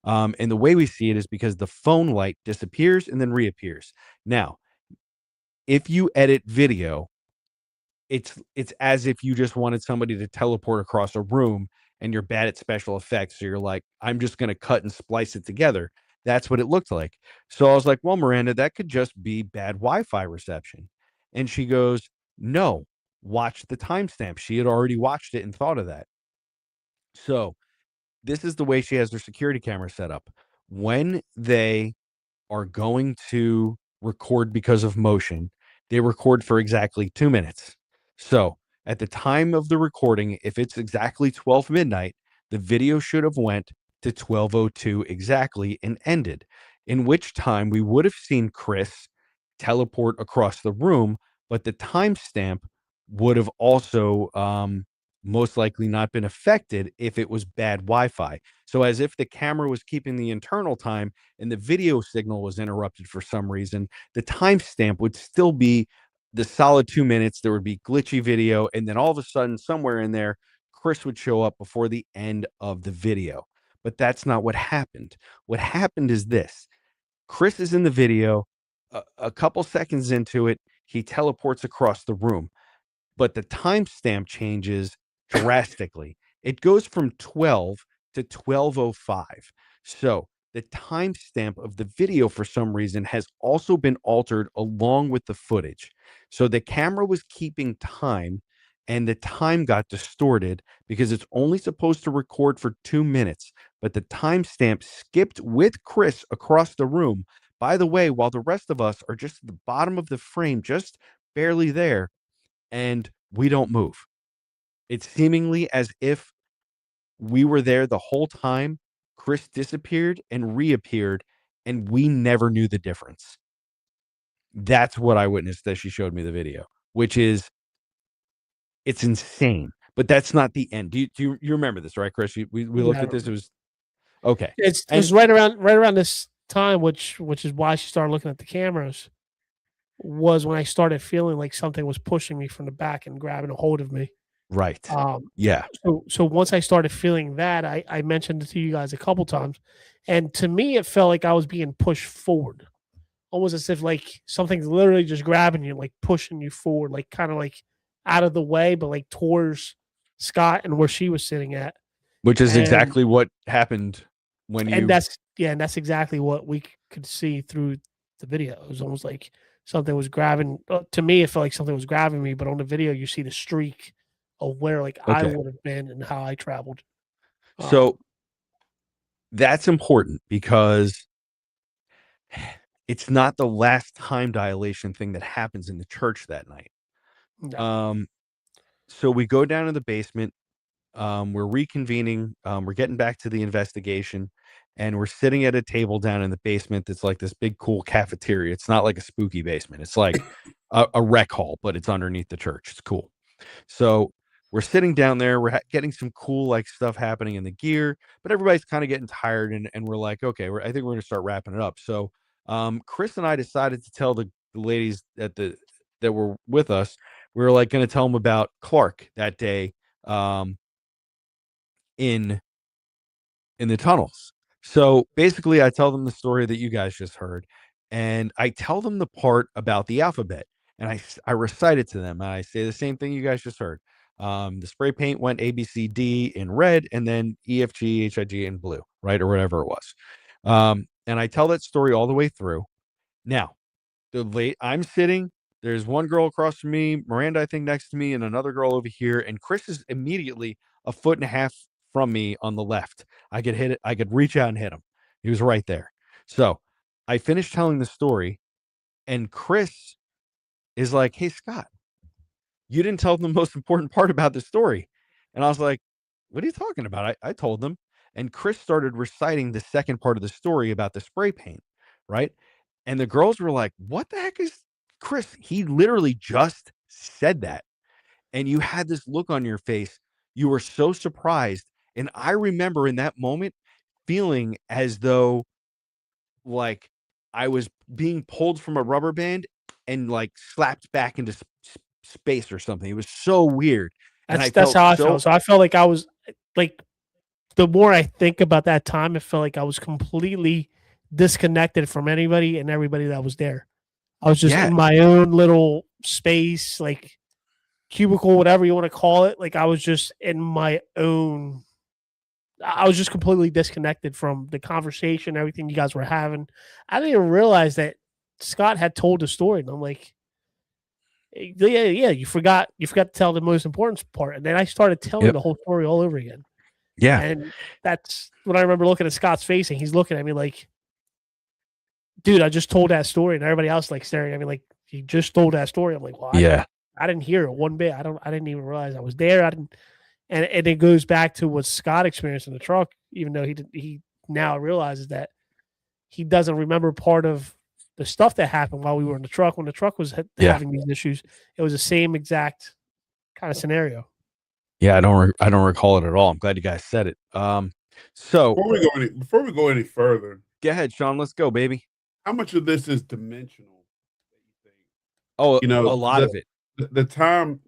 And the way we see it is because the phone light disappears and then reappears. Now, if you edit video, it's as if you just wanted somebody to teleport across a room and you're bad at special effects. So you're like, I'm just going to cut and splice it together. That's what it looked like. So I was like, "Well, Miranda, that could just be bad Wi-Fi reception." And she goes, "No, watch the timestamp." She had already watched it and thought of that. So this is the way she has their security camera set up. When they are going to record because of motion, they record for exactly 2 minutes. So at the time of the recording, if it's exactly 12 midnight, the video should have went to 12:02 exactly and ended, in which time we would have seen Chris teleport across the room, but the timestamp would have also most likely not been affected if it was bad Wi-Fi. So as if the camera was keeping the internal time and the video signal was interrupted for some reason, the timestamp would still be the solid 2 minutes. There would be glitchy video, and then all of a sudden, somewhere in there, Chris would show up before the end of the video. But that's not what happened. What happened is this: Chris is in the video. A couple seconds into it, he teleports across the room, but the timestamp changes drastically. It goes from 12 to 12:05. So the timestamp of the video, for some reason, has also been altered along with the footage. So the camera was keeping time and the time got distorted because it's only supposed to record for 2 minutes, but the timestamp skipped with Chris across the room. By the way, while the rest of us are just at the bottom of the frame, just barely there, and we don't move. It's seemingly as if we were there the whole time. Chris disappeared and reappeared, and we never knew the difference. That's what I witnessed as she showed me the video, which is, it's insane. But that's not the end. Do you remember this, right, Chris? We looked at this. It was okay. It was right around this time, which is why she started looking at the cameras. Was when I started feeling like something was pushing me from the back and grabbing a hold of me. Right. Yeah. So once I started feeling that, I mentioned it to you guys a couple times, and to me, it felt like I was being pushed forward, almost as if like something's literally just grabbing you, like pushing you forward, like kind of like out of the way, but like towards Scott and where she was sitting at. Which is exactly what happened when you. And that's exactly what we could see through the video. It was almost like something was grabbing. To me, it felt like something was grabbing me, but on the video, you see the streak of where like I would have been and how I traveled. So that's important because it's not the last time dilation thing that happens in the church that night. No. So we go down to the basement. We're reconvening. We're getting back to the investigation, and we're sitting at a table down in the basement that's like this big, cool cafeteria. It's not like a spooky basement. It's like a rec hall, but it's underneath the church. It's cool. So we're sitting down there. We're getting some cool like stuff happening in the gear, but everybody's kind of getting tired, and we're like, okay, I think we're going to start wrapping it up. So Chris and I decided to tell the ladies that were with us, we were like going to tell them about Clark that day in the tunnels. So basically, I tell them the story that you guys just heard, and I tell them the part about the alphabet, and I recite it to them. And I say the same thing you guys just heard. The spray paint went A, B, C, D in red, and then E, F, G, H, I, G in blue, right? Or whatever it was. And I tell that story all the way through. Now, I'm sitting, there's one girl across from me, Miranda, I think, next to me, and another girl over here. And Chris is immediately a foot and a half from me on the left. I could hit it. I could reach out and hit him. He was right there. So I finished telling the story, and Chris is like, "Hey, Scott, you didn't tell them the most important part about the story." And I was like, "What are you talking about?" I told them. And Chris started reciting the second part of the story about the spray paint, right? And the girls were like, "What the heck is Chris?" He literally just said that. And you had this look on your face. You were so surprised. And I remember in that moment feeling as though like I was being pulled from a rubber band and like slapped back into space or something. It was so weird. That's how I felt. So I felt like I was like, the more I think about that time, it felt like I was completely disconnected from anybody and everybody that was there. I was just in my own little space, like cubicle, whatever you want to call it. Like I was just in my own. I was just completely disconnected from the conversation, everything you guys were having. I didn't even realize that Scott had told the story, and I'm like, yeah, you forgot to tell the most important part, and then I started telling the whole story all over again. Yeah, and that's when I remember looking at Scott's face, and he's looking at me like, "Dude, I just told that story," and everybody else like staring at me like, "He just told that story." I'm like, "Well, I didn't hear it one bit. I didn't even realize I was there. I didn't." And it goes back to what Scott experienced in the truck, even though he now realizes that he doesn't remember part of the stuff that happened while we were in the truck. When the truck was having these issues, it was the same exact kind of scenario. Yeah, I don't recall it at all. I'm glad you guys said it. So before we go any further, go ahead, Sean. Let's go, baby. How much of this is dimensional? Oh, a lot of it. The time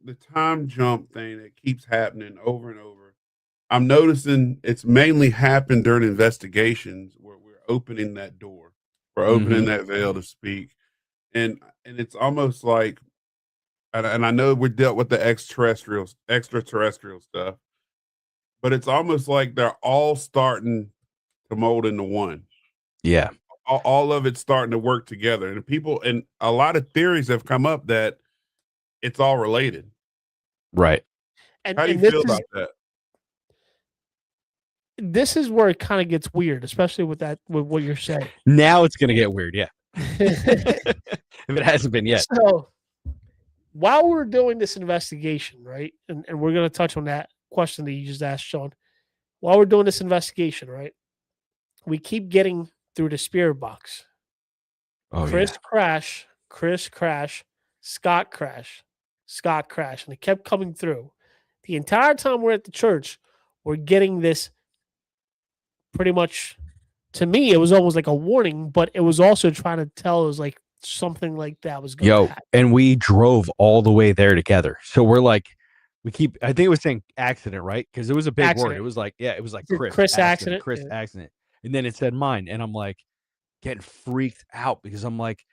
jump thing that keeps happening over and over. I'm noticing it's mainly happened during investigations where we're opening that door, we're opening that veil to speak, and it's almost like, and I know we dealt with the extraterrestrial stuff, but it's almost like they're all starting to mold into one. Yeah, all of it's starting to work together, and a lot of theories have come up that it's all related. Right. How do you feel about that? This is where it kind of gets weird, especially with what you're saying. Now it's going to get weird, yeah. If it hasn't been yet. So while we're doing this investigation, right, and we're going to touch on that question that you just asked, Sean. While we're doing this investigation, right, we keep getting through the spirit box. Chris crash, Scott crash, and it kept coming through. The entire time we're at the church, we're getting this pretty much, to me, it was almost like a warning, but it was also trying to tell us like something like that was going to happen. And we drove all the way there together. So we're like, I think it was saying accident, right? Because it was a big word. It was like, Chris accident. And then it said mine. And I'm like getting freaked out because I'm like,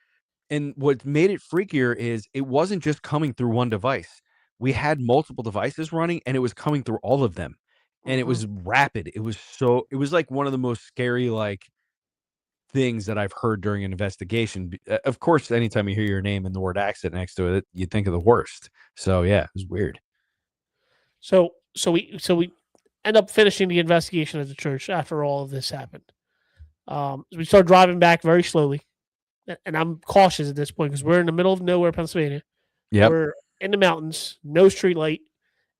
and what made it freakier is it wasn't just coming through one device. We had multiple devices running and it was coming through all of them. And it was rapid. It was like one of the most scary, like, things that I've heard during an investigation. Of course, anytime you hear your name and the word accident next to it, you think of the worst. So yeah, it was weird. So we end up finishing the investigation at the church after all of this happened. We start driving back very slowly, and I'm cautious at this point because we're in the middle of nowhere, Pennsylvania. Yeah, we're in the mountains, no street light.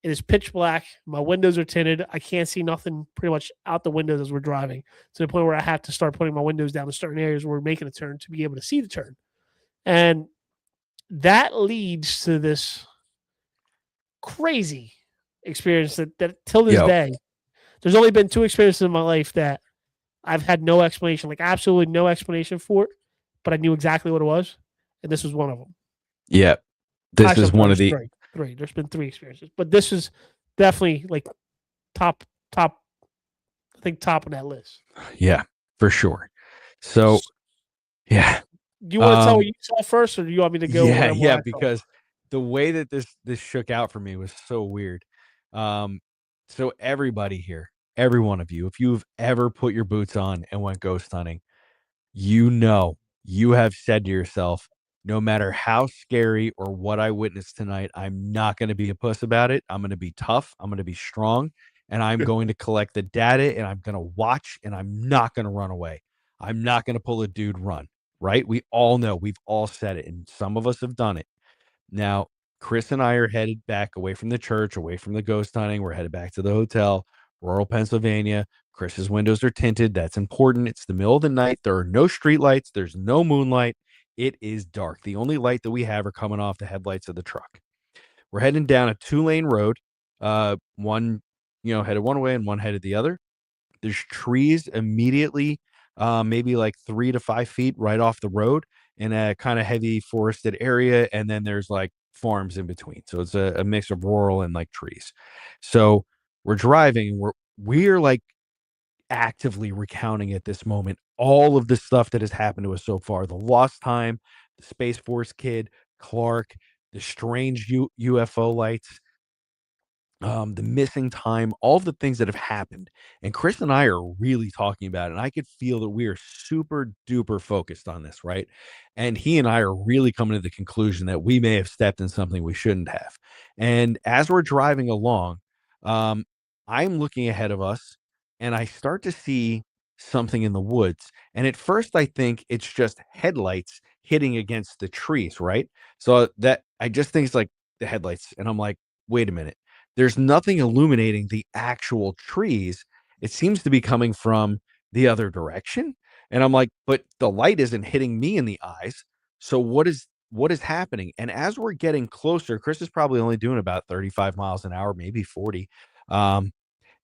It is pitch black. My windows are tinted. I can't see nothing pretty much out the windows as we're driving, to the point where I have to start putting my windows down in certain areas where we're making a turn to be able to see the turn. And that leads to this crazy experience that till this day, there's only been 2 experiences in my life that I've had no explanation, like absolutely no explanation for it, but I knew exactly what it was. And this was one of them. Yeah. This is one of the three. There's been 3 experiences, but this is definitely like top, I think top of that list. Yeah, for sure. So yeah. Do you want to tell what you saw first, or do you want me to go? Yeah, because the way that this shook out for me was so weird. So everybody here, every one of you, if you've ever put your boots on and went ghost hunting, you have said to yourself, no matter how scary or what I witnessed tonight, I'm not going to be a puss about it. I'm going to be tough. I'm going to be strong, and I'm going to collect the data, and I'm going to watch, and I'm not going to run away. I'm not going to pull a dude run, right? We all know, we've all said it, and some of us have done it. Now, Chris and I are headed back away from the church, away from the ghost hunting. We're headed back to the hotel, rural Pennsylvania. Chris's windows are tinted. That's important. It's the middle of the night. There are no street lights. There's no moonlight. It is dark. The only light that we have are coming off the headlights of the truck. We're heading down a 2-lane road. One, headed one way and one headed the other. There's trees immediately, maybe like 3 to 5 feet right off the road in a kind of heavy forested area. And then there's like farms in between. So it's a mix of rural and like trees. So we're driving. We're like actively recounting at this moment all of the stuff that has happened to us so far. The lost time, the Space Force kid, Clark, the strange UFO lights, the missing time, all the things that have happened. And Chris and I are really talking about it. And I could feel that we are super duper focused on this, right? And he and I are really coming to the conclusion that we may have stepped in something we shouldn't have. And as we're driving along, I'm looking ahead of us and I start to see something in the woods. And at first, I think it's just headlights hitting against the trees, right? So that I just think it's like the headlights. And I'm like, wait a minute. There's nothing illuminating the actual trees. It seems to be coming from the other direction. And I'm like, but the light isn't hitting me in the eyes. So what is happening? And as we're getting closer, Chris is probably only doing about 35 miles an hour, maybe 40. And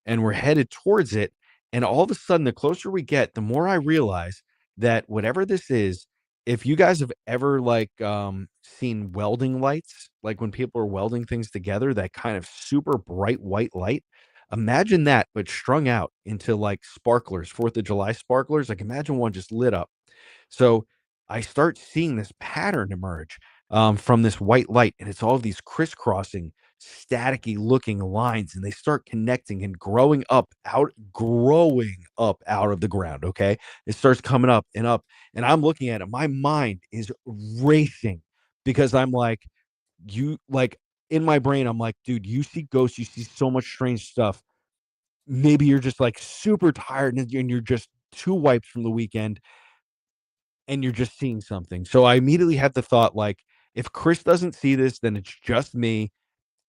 we're headed towards it. And all of a sudden, the closer we get, the more I realize that whatever this is, if you guys have ever seen welding lights, like when people are welding things together, that kind of super bright white light, imagine that, but strung out into like sparklers, 4th of July sparklers. Like imagine one just lit up. So I start seeing this pattern emerge from this white light, and it's all of these crisscrossing, staticky looking lines, and they start connecting and growing up out of the ground. Okay. It starts coming up, and I'm looking at it. My mind is racing because I'm like, in my brain, I'm like, dude, you see ghosts, you see so much strange stuff. Maybe you're just like super tired and you're just 2 wipes from the weekend and you're just seeing something. So I immediately had the thought, like, if Chris doesn't see this, then it's just me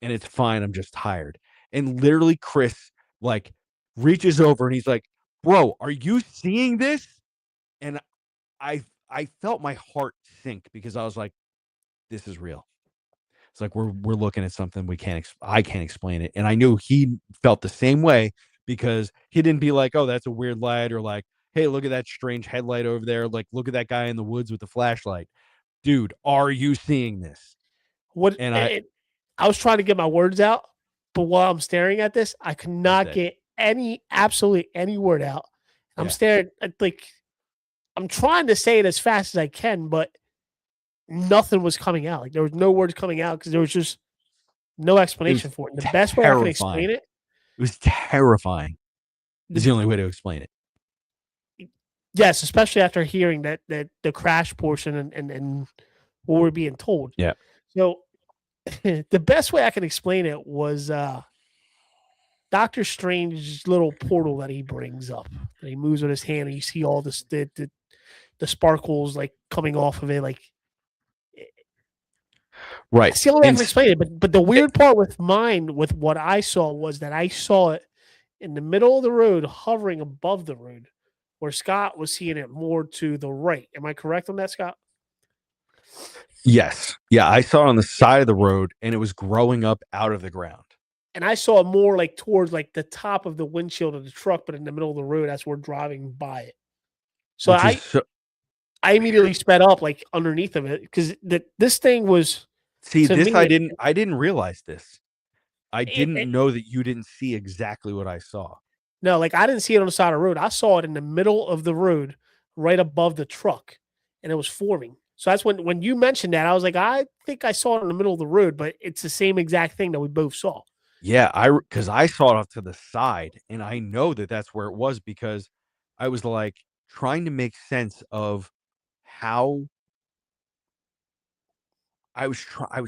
and it's fine. I'm just tired. And literally Chris like reaches over and he's like, bro, are you seeing this? And I felt my heart sink because I was like, this is real. It's like we're looking at something I can't explain it. And I knew he felt the same way because he didn't be like, oh, that's a weird light, or like, hey, look at that strange headlight over there. Like, look at that guy in the woods with the flashlight. Dude, are you seeing this? And I was trying to get my words out, but while I'm staring at this, I could not get absolutely any word out. I'm staring at, like, I'm trying to say it as fast as I can, but nothing was coming out. Like there was no words coming out because there was just no explanation for it. And the best way I can explain it. It was terrifying. Is the only way to explain it. Yes, especially after hearing that the crash portion and what we're being told. Yeah. So the best way I can explain it was Doctor Strange's little portal that he brings up. That he moves with his hand, and you see all this the sparkles like coming off of it, like. Right. That's the only way I can explain it. But the weird part with what I saw was that I saw it in the middle of the road, hovering above the road, where Scott was seeing it more to the right. Am I correct on that, Scott? Yes. Yeah, I saw it on the side of the road, and it was growing up out of the ground. And I saw it more like towards like the top of the windshield of the truck, but in the middle of the road as we're driving by it. So I immediately sped up like underneath of it because this thing was. See, this I didn't realize this. I didn't know that you didn't see exactly what I saw. No, like I didn't see it on the side of the road. I saw it in the middle of the road, right above the truck. and it was forming. So that's when you mentioned that, I was like, I think I saw it in the middle of the road, but it's the same exact thing that we both saw. Yeah, because I saw it off to the side, and I know that that's where it was because I was like trying to make sense of how I was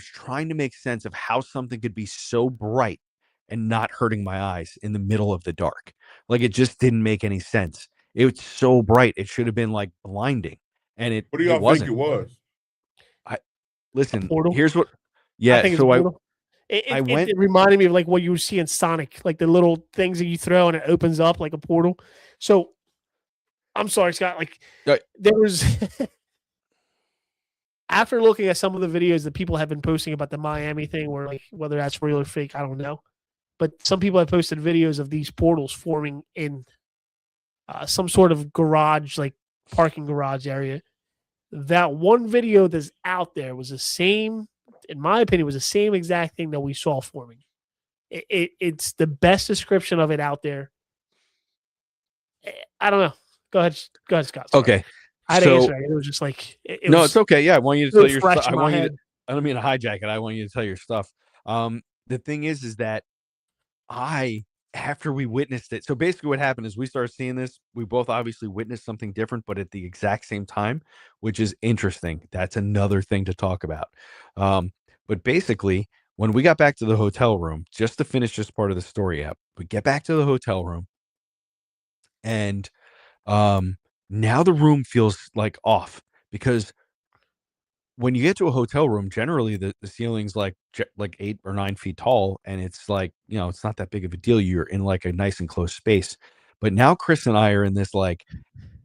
trying to make sense of how something could be so bright and not hurting my eyes in the middle of the dark. Like, it just didn't make any sense. It was so bright, it should have been, like, blinding, and What do it y'all think wasn't. it was? A Listen, portal. here's what I yeah, think it's a so portal. I It went reminded me of like what you would see in Sonic, like the little things that you throw and it opens up like a portal. So I'm sorry, Scott. Like there was after looking at some of the videos that people have been posting about the Miami thing, where like whether that's real or fake, I don't know. But some people have posted videos of these portals forming in some sort of garage, like parking garage area. That one video that's out there was the same, in my opinion, was the same exact thing that we saw forming. It's the best description of it out there. I don't know. Go ahead, Scott. Sorry. okay. I had to So answer that. It was just like it no, was it's okay. Yeah, I want you to so tell your fresh stuff. in my head. I don't mean to hijack it. I want you to tell your stuff. The thing is that after we witnessed it, so basically what happened is we started seeing this. We both obviously witnessed something different, but at the exact same time, which is interesting. That's another thing to talk about. But basically, when we got back to the hotel room, just to finish this part of the story up, we get back to the hotel room, and now the room feels like off because when you get to a hotel room, generally the ceiling's like 8 or 9 feet tall, and it's like, it's not that big of a deal. You're in like a nice and close space. But now Chris and I are in this like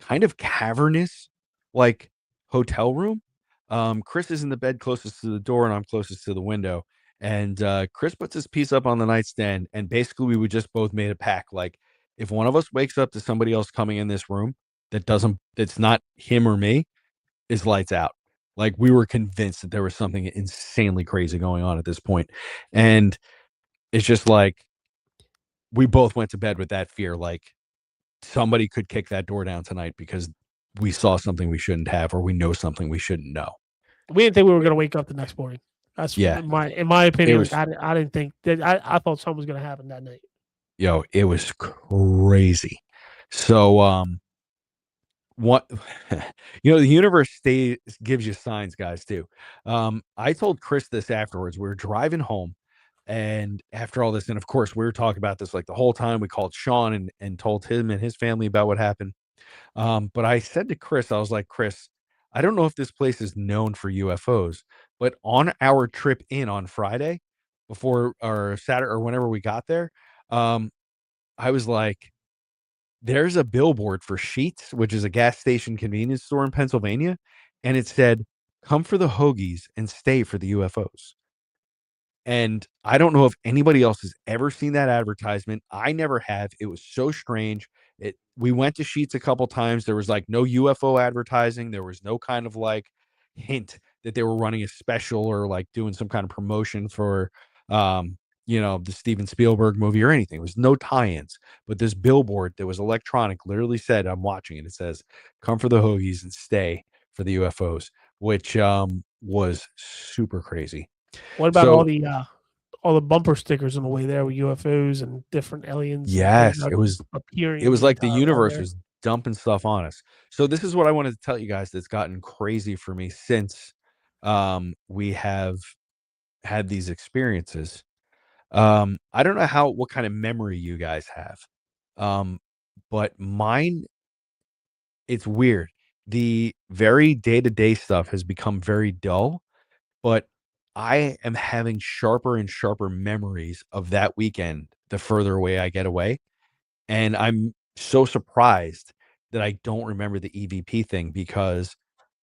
kind of cavernous like hotel room. Chris is in the bed closest to the door, and I'm closest to the window. And Chris puts his piece up on the nightstand, and basically we would just both made a pact. Like, if one of us wakes up to somebody else coming in this room that's not him or me, is lights out. Like, we were convinced that there was something insanely crazy going on at this point. And it's just like we both went to bed with that fear, like somebody could kick that door down tonight because we saw something we shouldn't have, or we know something we shouldn't know. We didn't think we were going to wake up the next morning. That's in my opinion. Was, like, I didn't think that. I thought something was going to happen that night. It was crazy. So, what the universe gives you signs, guys, too. I told Chris this afterwards. We were driving home, and after all this, and of course we were talking about this like the whole time. We called Sean and told him and his family about what happened. But I said to Chris, I was like, Chris, I don't know if this place is known for UFOs, but on our trip in on Friday, before or Saturday or whenever we got there, I was like, there's a billboard for Sheetz, which is a gas station convenience store in Pennsylvania, and it said, "Come for the hoagies and stay for the UFOs." And I don't know if anybody else has ever seen that advertisement. I never have. It was so strange. We went to Sheetz a couple times. There was like no UFO advertising. There was no kind of like hint that they were running a special or like doing some kind of promotion for the Steven Spielberg movie or anything. There was no tie-ins. But this billboard that was electronic literally said, I'm watching it. It says, "Come for the hoagies and stay for the UFOs," which was super crazy. What about all the bumper stickers on the way there with UFOs and different aliens? Yes, it was appearing. It was like the universe was dumping stuff on us. So this is what I wanted to tell you guys that's gotten crazy for me since we have had these experiences. I don't know what kind of memory you guys have. But mine, it's weird. The very day-to-day stuff has become very dull, but I am having sharper and sharper memories of that weekend the further away I get away. And I'm so surprised that I don't remember the EVP thing because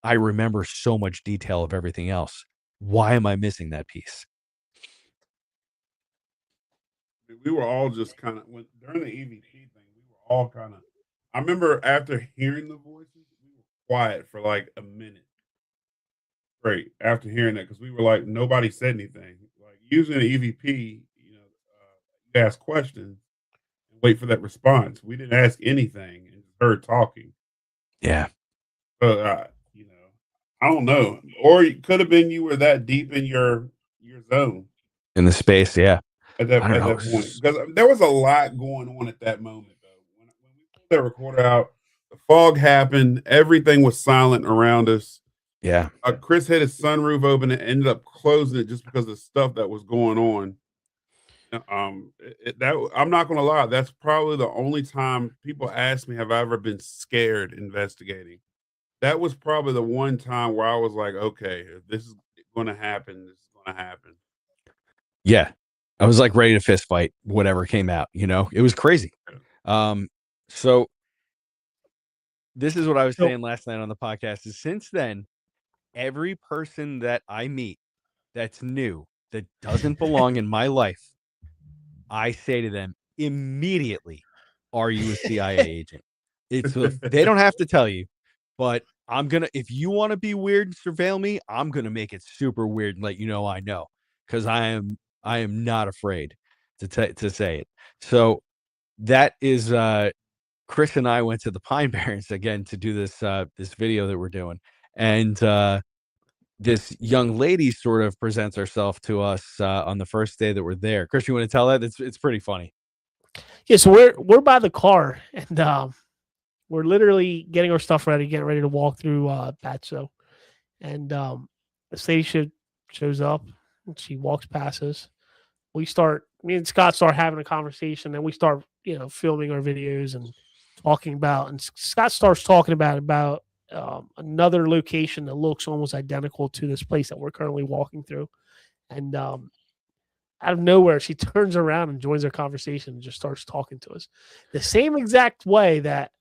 I remember so much detail of everything else. Why am I missing that piece? We were all just kind of during the EVP thing. We were all kind of. I remember after hearing the voices, we were quiet for like a minute straight after hearing that because we were like nobody said anything. Like using the EVP, you ask questions and wait for that response. We didn't ask anything and just heard talking. Yeah. So I don't know. Or it could have been you were that deep in your zone in the space. Yeah. at that I don't know. point, because there was a lot going on at that moment. Though when we pulled that recorder out, the fog happened. Everything was silent around us. Yeah. Chris had his sunroof open and ended up closing it just because of the stuff that was going on. That I'm not gonna lie, that's probably the only time people ask me, have I ever been scared investigating? That was probably the one time where I was like, okay, if this is gonna happen, this is gonna happen. Yeah. I was like ready to fist fight whatever came out, it was crazy. So this is what I was saying last night on the podcast, is since then, every person that I meet that's new, that doesn't belong in my life, I say to them immediately, are you a CIA agent? They don't have to tell you, but if you want to be weird and surveil me, I'm going to make it super weird and let you know I know, because I am not afraid to say it. So that is, Chris and I went to the Pine Barrens again to do this video that we're doing. And, this young lady sort of presents herself to us on the first day that we're there. Chris, you want to tell that? It's pretty funny. Yeah, so we're by the car, and we're literally getting our stuff ready, getting ready to walk through Batso. And this lady shows up, and she walks past us. Me and Scott start having a conversation, and we start, filming our videos and talking about. And Scott starts talking about another location that looks almost identical to this place that we're currently walking through. And out of nowhere, she turns around and joins our conversation and just starts talking to us the same exact way that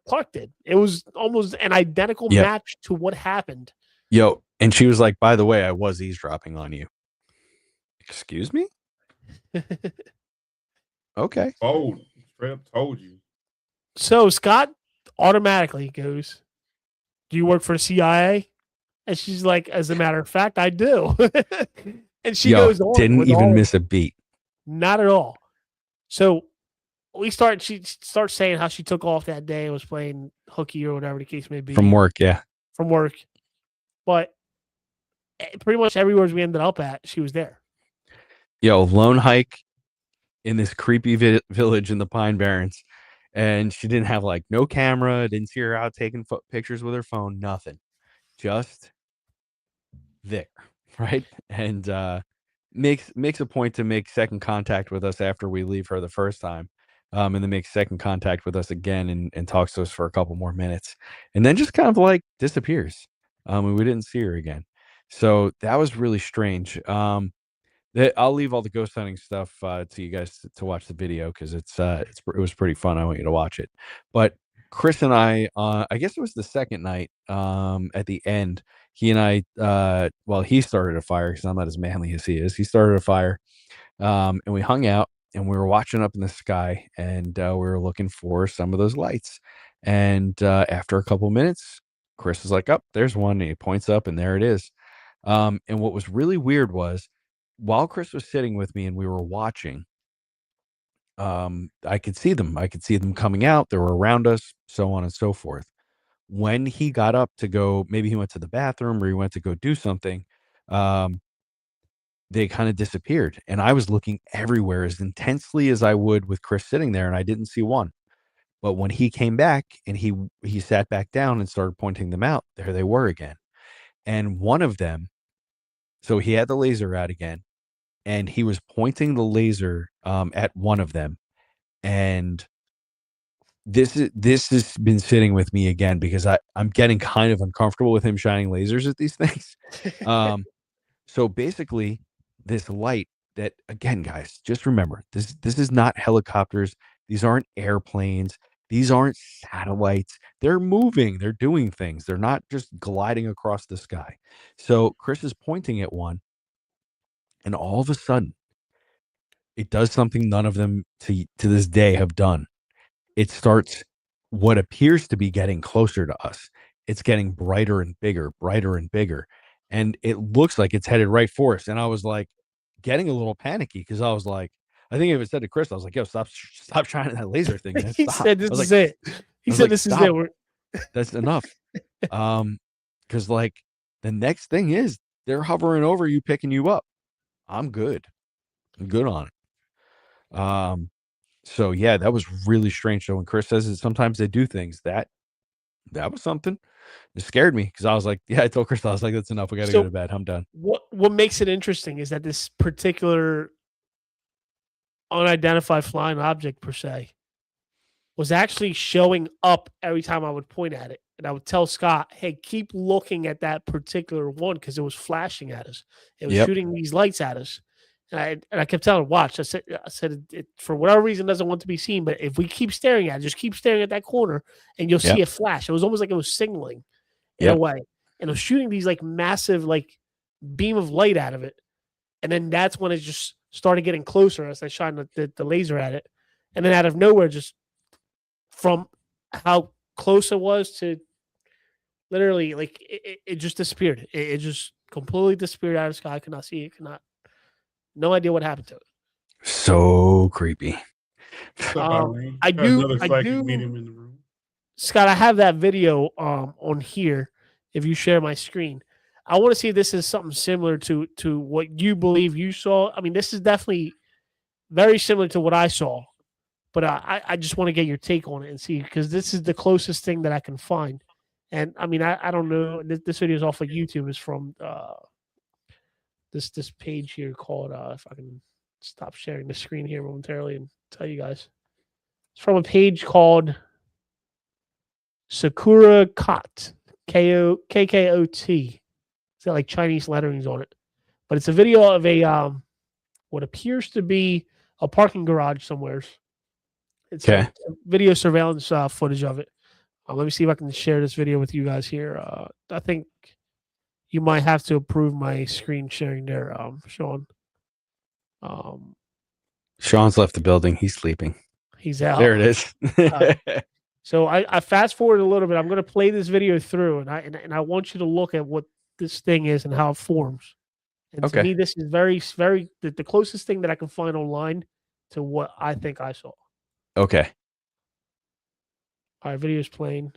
Clark did. It was almost an identical match to what happened. Yo, and she was like, by the way, I was eavesdropping on you. Excuse me? Okay. Straight up told you. So Scott automatically goes, do you work for the CIA? And she's like, as a matter of fact, I do. And she goes on. Didn't even miss a beat. Not at all. So she starts saying how she took off that day and was playing hooky or whatever the case may be. From work, yeah. From work. But pretty much everywhere we ended up at, she was there. Yo, lone hike in this creepy village in the Pine Barrens. And she didn't have no camera, didn't see her out taking pictures with her phone, nothing. Just there, right? And makes a point to make second contact with us after we leave her the first time. And then makes second contact with us again and talks to us for a couple more minutes. And then just kind of disappears. And we didn't see her again. So that was really strange. I'll leave all the ghost hunting stuff to you guys to watch the video, because it was pretty fun. I want you to watch it. But Chris and I guess it was the second night, at the end, he and I, he started a fire because I'm not as manly as he is. He started a fire, and we hung out and we were watching up in the sky, and we were looking for some of those lights. And after a couple minutes, Chris is like, "Oh, there's one." And he points up, and there it is. And what was really weird was, while Chris was sitting with me and we were watching, I could see them. I could see them coming out. They were around us, so on and so forth. When he got up to go, maybe he went to the bathroom or he went to go do something, they kind of disappeared. And I was looking everywhere as intensely as I would with Chris sitting there, and I didn't see one. But when he came back and he sat back down and started pointing them out, there they were again. And one of them, so he had the laser out again, and he was pointing the laser at one of them. And this has been sitting with me again, because I'm getting kind of uncomfortable with him shining lasers at these things. So basically, this light that, again, guys, just remember, this is not helicopters. These aren't airplanes. These aren't satellites. They're moving. They're doing things. They're not just gliding across the sky. So Chris is pointing at one, and all of a sudden, it does something none of them to this day have done. It starts what appears to be getting closer to us. It's getting brighter and bigger, and it looks like it's headed right for us. And I was getting a little panicky, because I was I think I even said to Chris, I was yo, stop shining that laser thing, man. He said, "This is it." He said, "This is it. That's enough." Because The next thing is they're hovering over you, picking you up. I'm good. I'm good on it. So yeah, that was really strange. So when Chris says that sometimes they do things, that was something. It scared me because I was like, yeah, I told Chris, I was like, that's enough. We got to go to bed. I'm done. What makes it interesting is that this particular unidentified flying object per se was actually showing up every time I would point at it. And I would tell Scott, hey, keep looking at that particular one because it was flashing at us. It was shooting these lights at us. And I kept telling him, watch. I said it, for whatever reason, doesn't want to be seen. But if we keep staring at it, just keep staring at that corner and you'll see a flash. It was almost like it was signaling in a way. And it was shooting these like massive like beam of light out of it. And then that's when it just started getting closer as I shined the laser at it. And then out of nowhere, just from how close it was to literally like it just disappeared. It just completely disappeared out of the sky. I could not see it. No idea what happened to it. So creepy. I do. Medium in the room. Scott, I have that video on here. If you share my screen, I want to see if this is something similar to what you believe you saw. I mean, this is definitely very similar to what I saw, but I just want to get your take on it and see, because this is the closest thing that I can find. And I mean, I don't know. This video is off of YouTube. It's from this page here called if I can stop sharing the screen here momentarily and tell you guys. It's from a page called Sakura Kot, KKOT. It's got like Chinese letterings on it, but it's a video of a what appears to be a parking garage somewhere. It's a video surveillance footage of it. Let me see if I can share this video with you guys here. I think you might have to approve my screen sharing there, Sean. Sean's left the building. He's sleeping. He's out. There it is. So I fast forward a little bit. I'm going to play this video through, and I want you to look at what this thing is and how it forms. And to me, this is very, very the closest thing that I can find online to what I think I saw. Okay. All right, video's playing.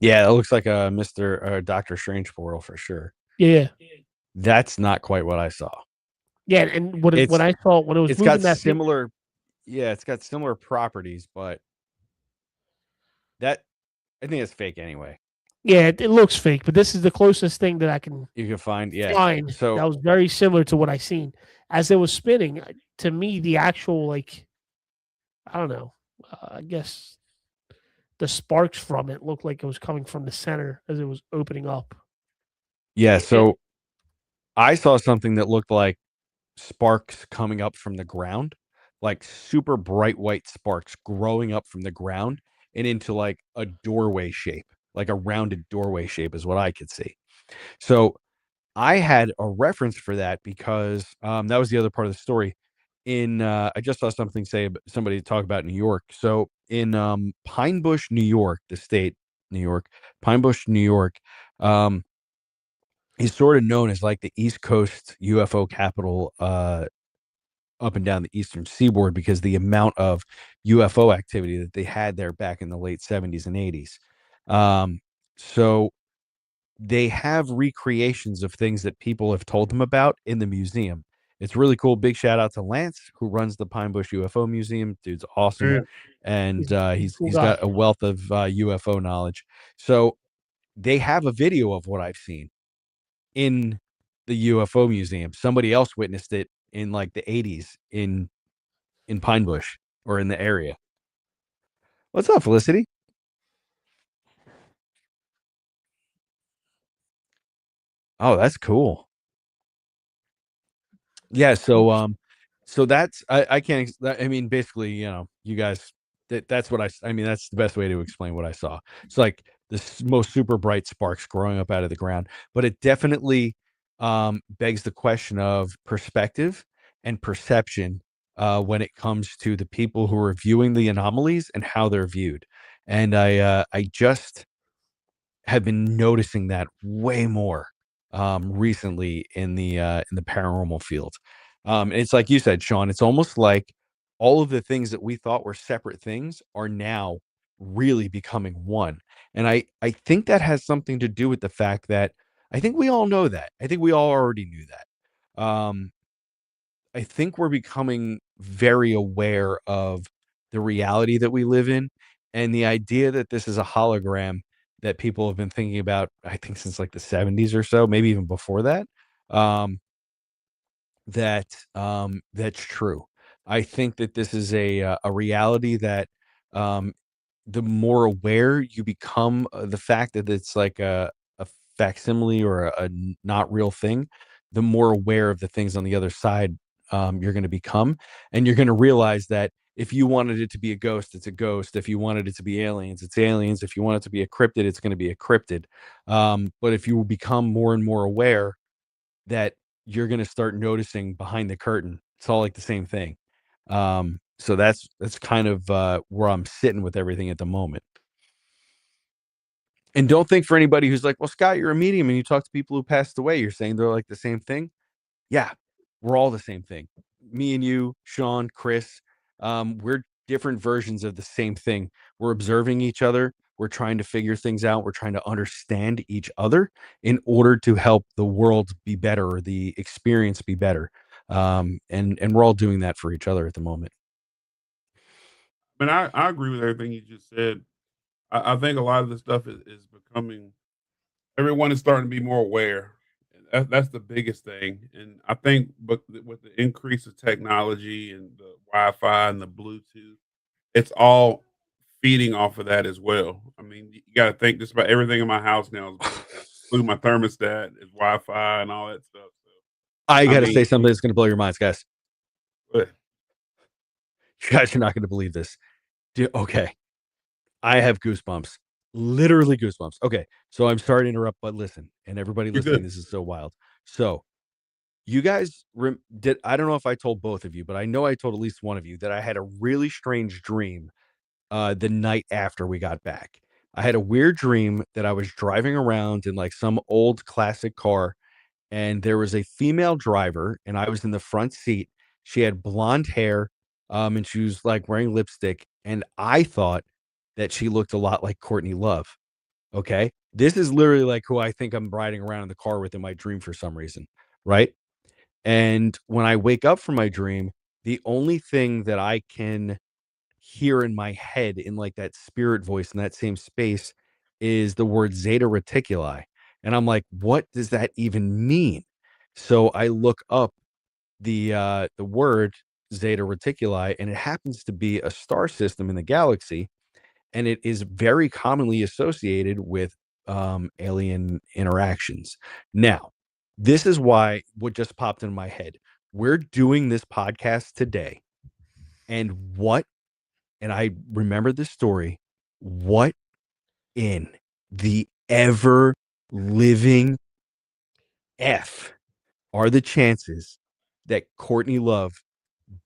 Yeah, it looks like a Dr. Strange portal for sure. Yeah. That's not quite what I saw. Yeah, and what I saw when it was, it's got similar, it's got similar properties, but that, I think it's fake anyway. Yeah, it looks fake, but this is the closest thing that you can find. So that was very similar to what I seen as it was spinning. To me, the actual, like, I don't know, I guess the sparks from it looked like it was coming from the center as it was opening up. Yeah, so I saw something that looked like sparks coming up from the ground, like super bright white sparks growing up from the ground and into like a doorway shape, like a rounded doorway shape is what I could see. So I had a reference for that because that was the other part of the story. I just saw somebody talk about New York. So in Pine Bush, New York, the state, New York, Pine Bush, New York, he's sort of known as like the East Coast UFO capital up and down the eastern seaboard because the amount of UFO activity that they had there back in the late 70s and 80s. So they have recreations of things that people have told them about in the museum. It's really cool. Big shout out to Lance, who runs the Pine Bush UFO Museum. Dude's awesome. Yeah. And he's got a wealth of UFO knowledge. So they have a video of what I've seen in the UFO museum. Somebody else witnessed it in like the 80s in Pine Bush or in the area. What's up, Felicity? Oh, that's cool. Yeah, so that's I can't, I mean, basically, you guys, that's what I mean, that's the best way to explain what I saw. It's like this most super bright sparks growing up out of the ground, but it definitely begs the question of perspective and perception when it comes to the people who are viewing the anomalies and how they're viewed. And I just have been noticing that way more recently in the paranormal field. And it's like you said, Sean, it's almost like all of the things that we thought were separate things are now really becoming one. And I think that has something to do with the fact that I think we all know that. I think we all already knew that. I think we're becoming very aware of the reality that we live in, and the idea that this is a hologram that people have been thinking about, I think since like the 70s or so, maybe even before that. Um, that's true. I think that this is a reality that um, the more aware you become of the fact that it's like a facsimile or a not real thing, the more aware of the things on the other side you're going to become, and you're going to realize that if you wanted it to be a ghost, it's a ghost. If you wanted it to be aliens, it's aliens. If you want it to be a cryptid, it's going to be a cryptid. But if you become more and more aware that you're gonna start noticing behind the curtain. It's all like the same thing. So that's kind of where I'm sitting with everything at the moment. And don't think for anybody who's like, well, Scott, you're a medium and you talk to people who passed away. You're saying they're like the same thing. Yeah, we're all the same thing. Me and you, Sean, Chris, we're different versions of the same thing. We're observing each other. We're trying to figure things out. We're trying to understand each other in order to help the world be better or the experience be better. And we're all doing that for each other at the moment. I mean, I agree with everything you just said. I think a lot of this stuff is becoming everyone is starting to be more aware. That's the biggest thing, and I think, but with the increase of technology and the Wi-Fi and the Bluetooth, it's all feeding off of that as well. I mean, you got to think just about everything in my house now is Bluetooth, including my thermostat is Wi-Fi and all that stuff. So, I I got to say mean, something that's going to blow your minds, guys. but You guys are not going to believe this. Okay. I have goosebumps, literally goosebumps. Okay, so I'm sorry to interrupt, but listen, and everybody you're listening, good. this is so wild. So you guys did, I don't know if I told both of you, but I know I told at least one of you that I had a really strange dream the night after we got back. I had a weird dream that I was driving around in like some old classic car, and there was a female driver, and I was in the front seat. She had blonde hair, and she was like wearing lipstick, and I thought that she looked a lot like Courtney Love. Okay, this is literally like who I think I'm riding around in the car with in my dream for some reason, right? And when I wake up from my dream, the only thing that I can hear in my head in like that spirit voice in that same space is the word Zeta Reticuli. And I'm like, what does that even mean? So I look up the word Zeta Reticuli, and it happens to be a star system in the galaxy, and it is very commonly associated with alien interactions. Now, this is why what just popped in my head. We're doing this podcast today, and and I remember this story. What in the ever living F are the chances that Courtney Love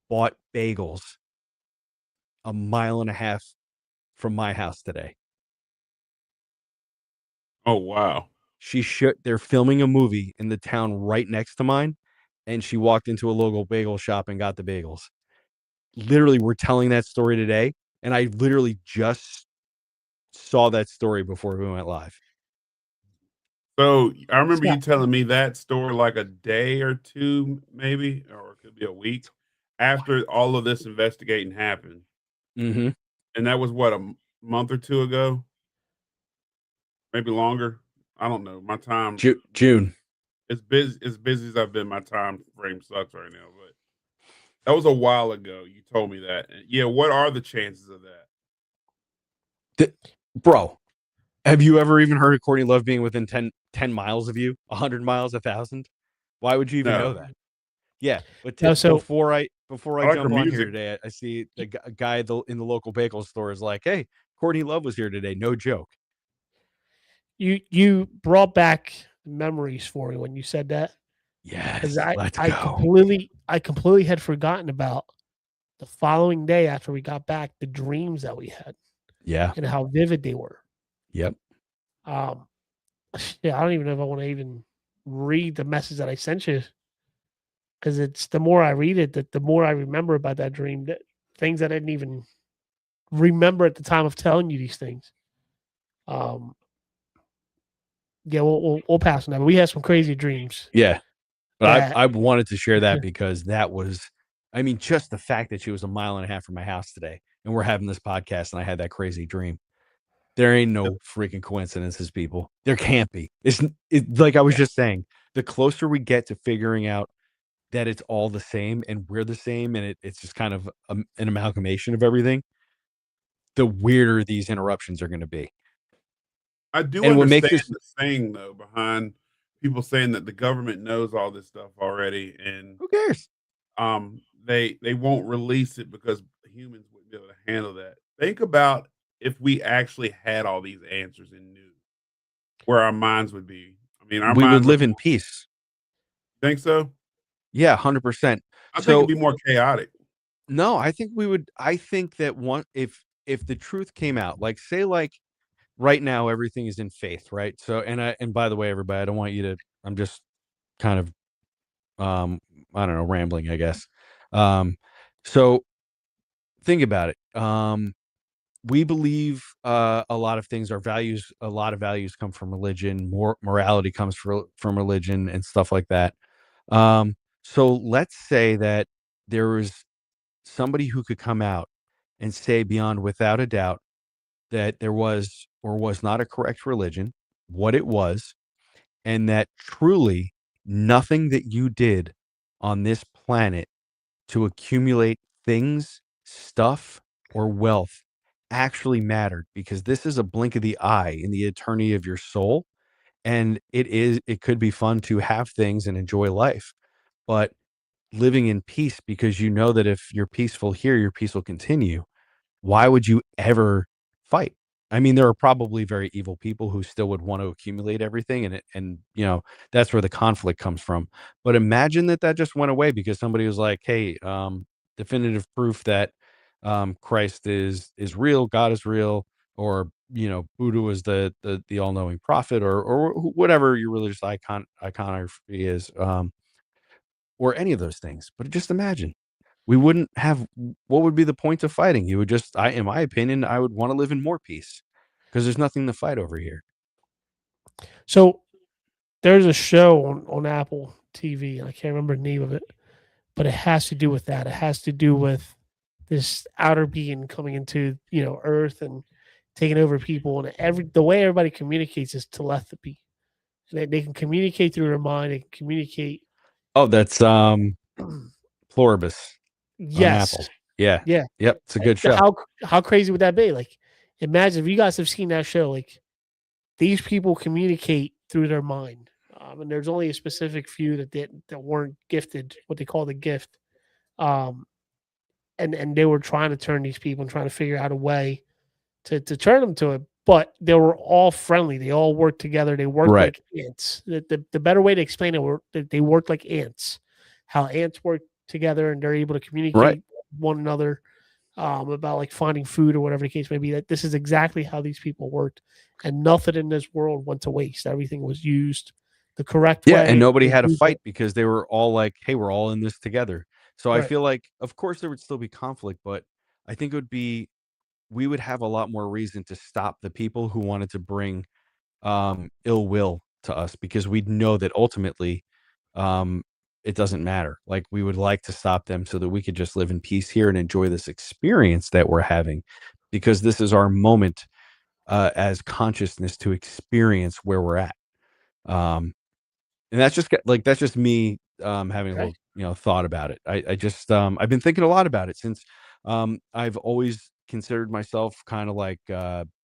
bought bagels a mile and a half from my house today? Oh wow. They're filming a movie in the town right next to mine, and she walked into a local bagel shop and got the bagels. Literally, we're telling that story today, and I literally just saw that story before we went live. So I remember you Scott, telling me that story like a day or two, maybe, or it could be a week after all of this investigating happened. Mm-hmm. And that was what, month or 2 ago? Maybe longer? I don't know. My time June. as busy as I've been, my time frame sucks right now, but that was a while ago. You told me that. And yeah, what are the chances of that? Bro, have you ever even heard of Courtney Love being within 10 miles of you? 100 miles, 1,000? Why would you even know No. that? Yeah, but no, so before I I like her jump on here music. today, I see the guy in the local bagel store is like, "Hey, Courtney Love was here today." No joke. you brought back memories for me when you said that, because Yes, I let's I go. completely had forgotten about the following day after we got back, the dreams that we had Yeah. and how vivid they were. Yep. Um, yeah, I don't even know if I want to even read the message that I sent you. because it's the more I read it, that the more I remember about that dream, that things I didn't even remember at the time of telling you these things. Yeah, we'll pass on that. But we had some crazy dreams. Yeah. But that- I wanted to share that because that was, I mean, just the fact that she was a mile and a half from my house today and we're having this podcast and I had that crazy dream. There ain't no freaking coincidences, people. There can't be. It's like I was just saying, the closer we get to figuring out that it's all the same and we're the same and it's just kind of an amalgamation of everything, the weirder these interruptions are going to be. I do And what understand makes the saying though behind people saying that the government knows all this stuff already, and who cares? They won't release it because humans wouldn't be able to handle that. Think about if we actually had all these answers and knew where our minds would be. I mean, our We would minds live in peace. Think so? Yeah, 100%. I think it'd be more chaotic. No, I think we would. I think that if the truth came out, like say like right now everything is in faith, right? So and by the way, everybody, I don't want you to. I'm just kind of I don't know, rambling, I guess. So think about it. We believe a lot of things. Our values, a lot of values come from religion. Morality comes from religion and stuff like that. So let's say that there was somebody who could come out and say beyond without a doubt that there was or was not a correct religion, what it was, and that truly nothing that you did on this planet to accumulate things, stuff, or wealth actually mattered, because this is a blink of the eye in the eternity of your soul. And it could be fun to have things and enjoy life, but living in peace, because you know that if you're peaceful here, your peace will continue. Why would you ever fight? I mean, there are probably very evil people who still would want to accumulate everything, and you know that's where the conflict comes from. But imagine that just went away because somebody was like, "Hey, definitive proof that Christ is real, God is real, or you know, Buddha is the all knowing prophet, or whatever your religious iconography is, or any of those things." But just imagine. We wouldn't have, what would be the point of fighting? You would just, in my opinion, I would want to live in more peace because there's nothing to fight over here. So there's a show on Apple TV, and I can't remember the name of it, but it has to do with that. It has to do with this outer being coming into, Earth and taking over people, and the way everybody communicates is telepathy. They can communicate through their mind. They can communicate. Oh, that's Pluribus. Yes. On Apple. Yeah. Yeah. Yep. It's a good show. How crazy would that be? Like, imagine if you guys have seen that show. Like, these people communicate through their mind, and there's only a specific few that weren't gifted what they call the gift, and they were trying to turn these people and trying to figure out a way to turn them to it. But they were all friendly. They all worked together. They worked like ants. The better way to explain it were that they worked like ants. How ants work together and they're able to communicate with one another about like finding food or whatever the case may be. That this is exactly how these people worked, and nothing in this world went to waste. Everything was used the correct way. Yeah, and nobody had a fight because they were all like, "Hey, we're all in this together." So I feel like, of course, there would still be conflict, but I think we would have a lot more reason to stop the people who wanted to bring ill will to us, because we'd know that ultimately it doesn't matter. Like, we would like to stop them so that we could just live in peace here and enjoy this experience that we're having, because this is our moment as consciousness to experience where we're at. And that's just me having a little thought about it. I just I've been thinking a lot about it since I've always considered myself kind of like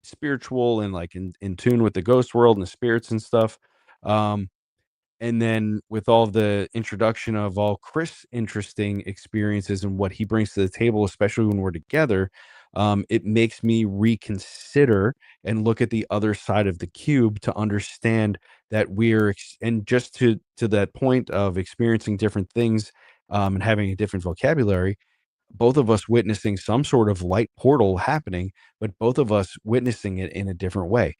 spiritual and like in tune with the ghost world and the spirits and stuff. And then with all the introduction of all Chris' interesting experiences and what he brings to the table, especially when we're together, it makes me reconsider and look at the other side of the cube to understand that and just to that point of experiencing different things and having a different vocabulary, both of us witnessing some sort of light portal happening, but both of us witnessing it in a different way.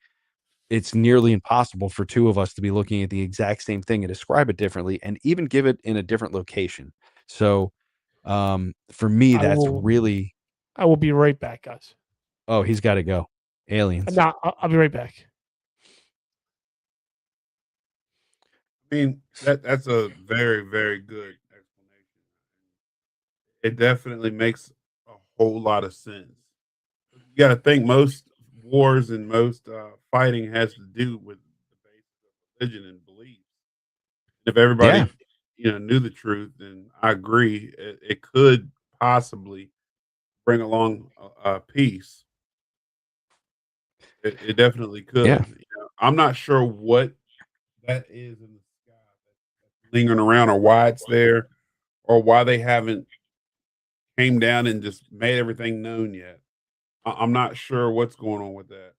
it's nearly impossible for two of us to be looking at the exact same thing and describe it differently and even give it in a different location. So for me, that's really. I will be right back, guys. Oh, he's got to go. Aliens. No, I'll be right back. I mean, that's a very, very good explanation. It definitely makes a whole lot of sense. You got to think most wars and most fighting has to do with the basis of religion and belief. If everybody, knew the truth, then I agree it could possibly bring along peace. It definitely could. Yeah. I'm not sure what that is in the sky that's lingering around, or why it's there, or why they haven't came down and just made everything known yet. I'm not sure what's going on with that.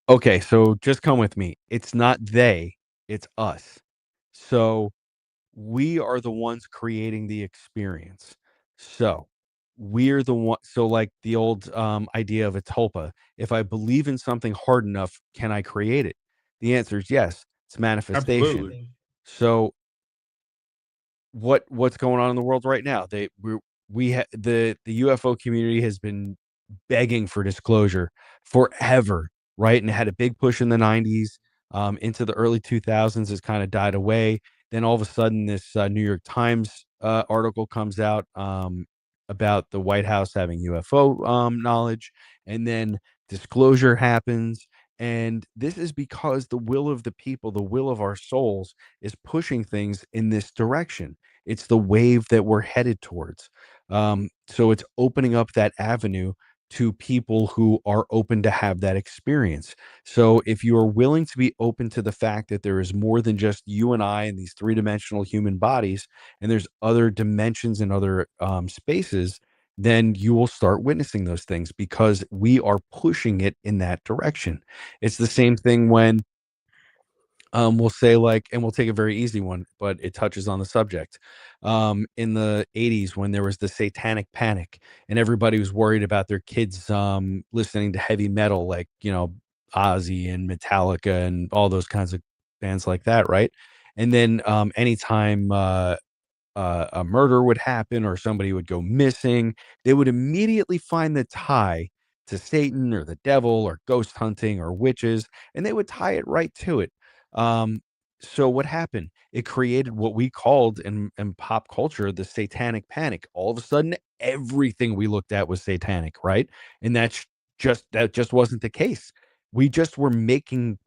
Okay, so just come with me. It's not they, it's us. So we are the ones creating the experience. So we're the one. So like the old idea of a tulpa. If I believe in something hard enough, can I create it? The answer is yes. It's manifestation. Absolutely. So what's going on in the world right now? The UFO community has been begging for disclosure forever, right? And it had a big push in the 90s, into the early 2000s. Has kind of died away. Then all of a sudden, this New York Times article comes out about the White House having UFO knowledge, and then disclosure happens. And this is because the will of the people, the will of our souls, is pushing things in this direction. It's the wave that we're headed towards. So it's opening up that avenue to people who are open to have that experience. So if you are willing to be open to the fact that there is more than just you and I in these three-dimensional human bodies, and there's other dimensions and other spaces, then you will start witnessing those things because we are pushing it in that direction. It's the same thing when we'll say, like, and we'll take a very easy one, but it touches on the subject. In the 80s, when there was the satanic panic and everybody was worried about their kids listening to heavy metal, like, Ozzy and Metallica and all those kinds of bands like that, right? And then anytime a murder would happen or somebody would go missing, they would immediately find the tie to Satan or the devil or ghost hunting or witches, and they would tie it right to it. So what happened? It created what we called in pop culture the satanic panic. All of a sudden, everything we looked at was satanic, right? And that just wasn't the case. We just were making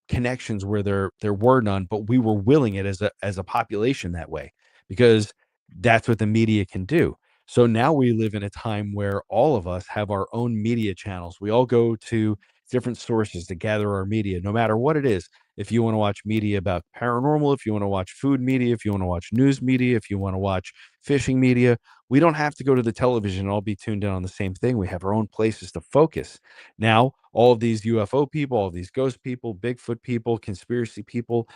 connections where there were none, but we were willing it as a population that way because that's what the media can do. So now we live in a time where all of us have our own media channels. We all go to different sources to gather our media, no matter what it is. If you want to watch media about paranormal, if you want to watch food media, if you want to watch news media, if you want to watch fishing media, we don't have to go to the television and all be tuned in on the same thing. We have our own places to focus. Now, all of these UFO people, all of these ghost people, Bigfoot people, conspiracy people,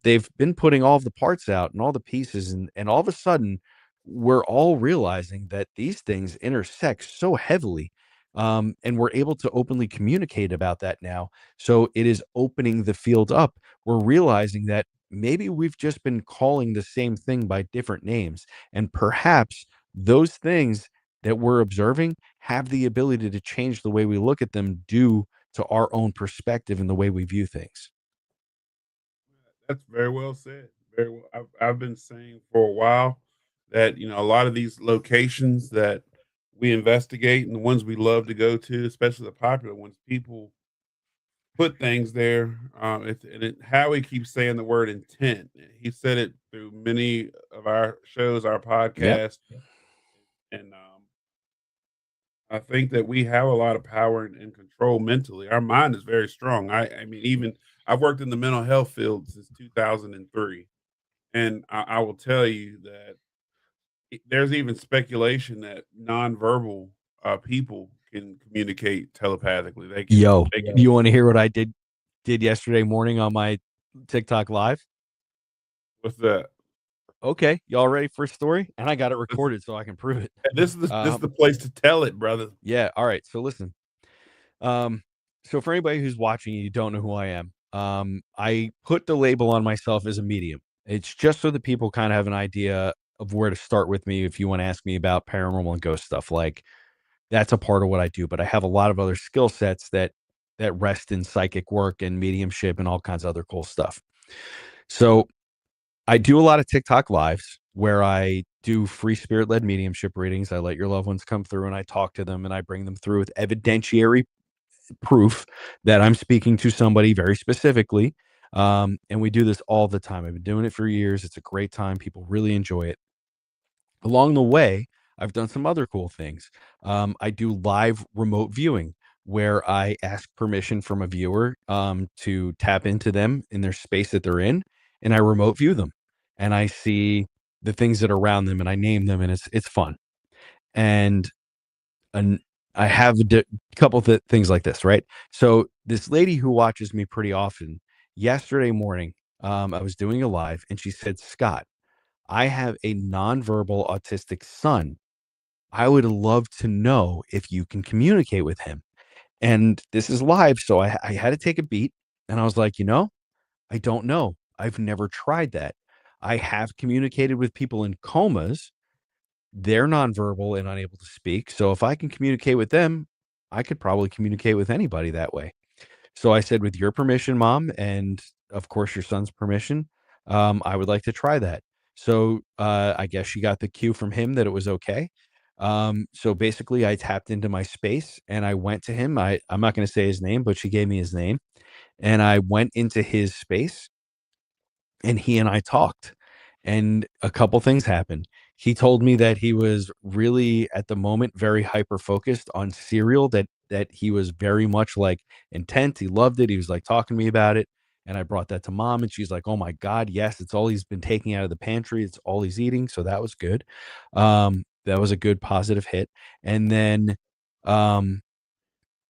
they've been putting all of the parts out and all the pieces, and all of a sudden, we're all realizing that these things intersect so heavily, and we're able to openly communicate about that now. So it is opening the field up. We're realizing that maybe we've just been calling the same thing by different names, and perhaps those things that we're observing have the ability to change the way we look at them due to our own perspective and the way we view things. That's very well said. Very well. I've been saying for a while that a lot of these locations that we investigate and the ones we love to go to, especially the popular ones, people put things there. Howie keeps saying the word intent. He said it through many of our shows, our Yep. podcast, and I think that we have a lot of power and control mentally. Our mind is very strong. I mean, even I've worked in the mental health field since 2003, and I will tell you that there's even speculation that nonverbal people can communicate telepathically. They can. Yo, They can. you want to hear what I did yesterday morning on my TikTok live? What's that? Okay, y'all ready for a story? And I got it recorded so I can prove it. This is the place to tell it, brother. Yeah. All right. So listen. So for anybody who's watching and you don't know who I am, I put the label on myself as a medium. It's just so that people kind of have an idea of where to start with me if you want to ask me about paranormal and ghost stuff. Like that's a part of what I do, but I have a lot of other skill sets that rest in psychic work and mediumship and all kinds of other cool stuff. So I do a lot of TikTok lives where I do free spirit led mediumship readings. I let your loved ones come through and I talk to them and I bring them through with evidentiary proof that I'm speaking to somebody very specifically. And we do this all the time. I've been doing it for years. It's a great time. People really enjoy it. Along the way, I've done some other cool things. I do live remote viewing where I ask permission from a viewer to tap into them in their space that they're in, and I remote view them, and I see the things that are around them, and I name them, and it's fun. And an I have a couple things like this, right? So this lady who watches me pretty often, yesterday morning, I was doing a live, and she said, "Scott, I have a nonverbal autistic son. I would love to know if you can communicate with him." And this is live, so I had to take a beat, and I was like, I don't know. I've never tried that. I have communicated with people in comas. They're nonverbal and unable to speak. So if I can communicate with them, I could probably communicate with anybody that way. So I said, with your permission, mom, and of course your son's permission, I would like to try that. So I guess she got the cue from him that it was okay. So basically, I tapped into my space and I went to him. I'm not going to say his name, but she gave me his name, and I went into his space and he and I talked, and a couple things happened. He told me that he was really at the moment very hyper focused on cereal, that he was very much like intent. He loved it. He was like talking to me about it. And I brought that to mom and she's like, "Oh my God, yes, it's all he's been taking out of the pantry. It's all he's eating." So that was good. That was a good positive hit. And then um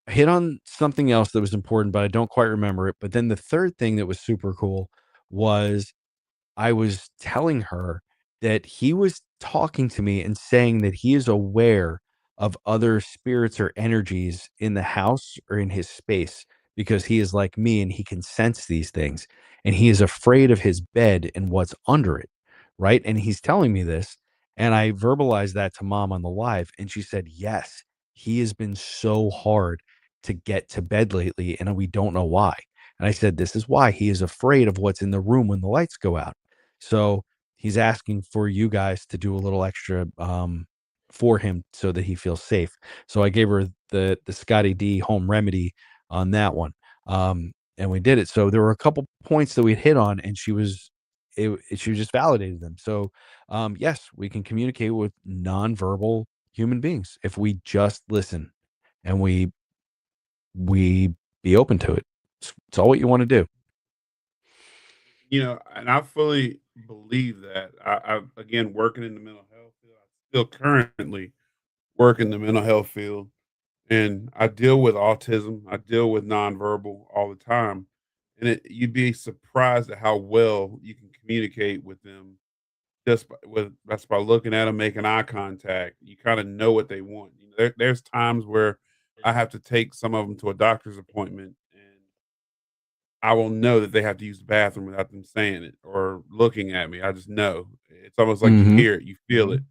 I hit on something else that was important, but I don't quite remember it. But then the third thing that was super cool was I was telling her that he was talking to me and saying that he is aware of other spirits or energies in the house or in his space because he is like me and he can sense these things. And he is afraid of his bed and what's under it. Right. And he's telling me this. And I verbalized that to mom on the live. And she said, yes, he has been so hard to get to bed lately. And we don't know why. And I said, this is why he is afraid of what's in the room when the lights go out. So he's asking for you guys to do a little extra for him so that he feels safe. So I gave her the Scotty D home remedy on that one. And we did it. So there were a couple points that we'd hit on, and she just validated them. So yes, we can communicate with nonverbal human beings if we just listen and we be open to it. It's all what you want to do. And I fully believe that. I've again working in the mental health field. I still currently work in the mental health field, and I deal with autism. I deal with nonverbal all the time, and you'd be surprised at how well you can communicate with them that's by looking at them, making eye contact. You kind of know what they want. There's times where I have to take some of them to a doctor's appointment, and I will know that they have to use the bathroom without them saying it or looking at me. I just know. It's almost like you hear it, you feel it.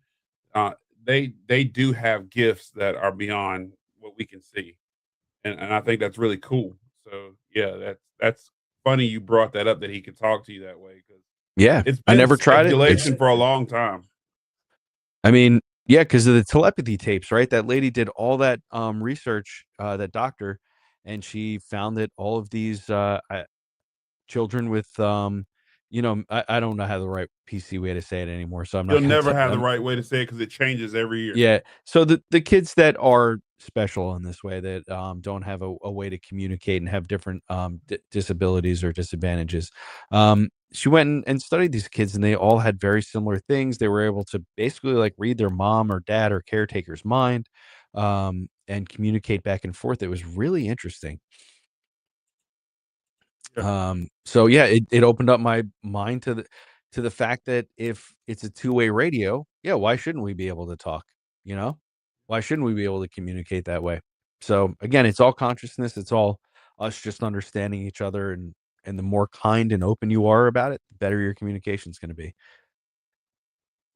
Uh, they do have gifts that are beyond what we can see, and I think that's really cool. So yeah, that's funny you brought that up that he could talk to you that way because Yeah, it's I been never tried it. speculation for a long time. I mean, yeah, because of the telepathy tapes, right? That lady did all that research, that doctor, and she found that all of these children with I don't know how the right PC way to say it anymore, so I'm not You'll gonna never say have the them. right way to say it because it changes every year. Yeah. So the kids that are special in this way that don't have a way to communicate and have different disabilities or disadvantages. She went and studied these kids and they all had very similar things. They were able to basically like read their mom or dad or caretaker's mind and communicate back and forth. It was really interesting. Yeah. So yeah, it opened up my mind to the fact that if it's a two-way radio, yeah, why shouldn't we be able to talk? You know, why shouldn't we be able to communicate that way? So again, it's all consciousness. It's all us just understanding each other, and the more kind and open you are about it, the better your communication is going to be.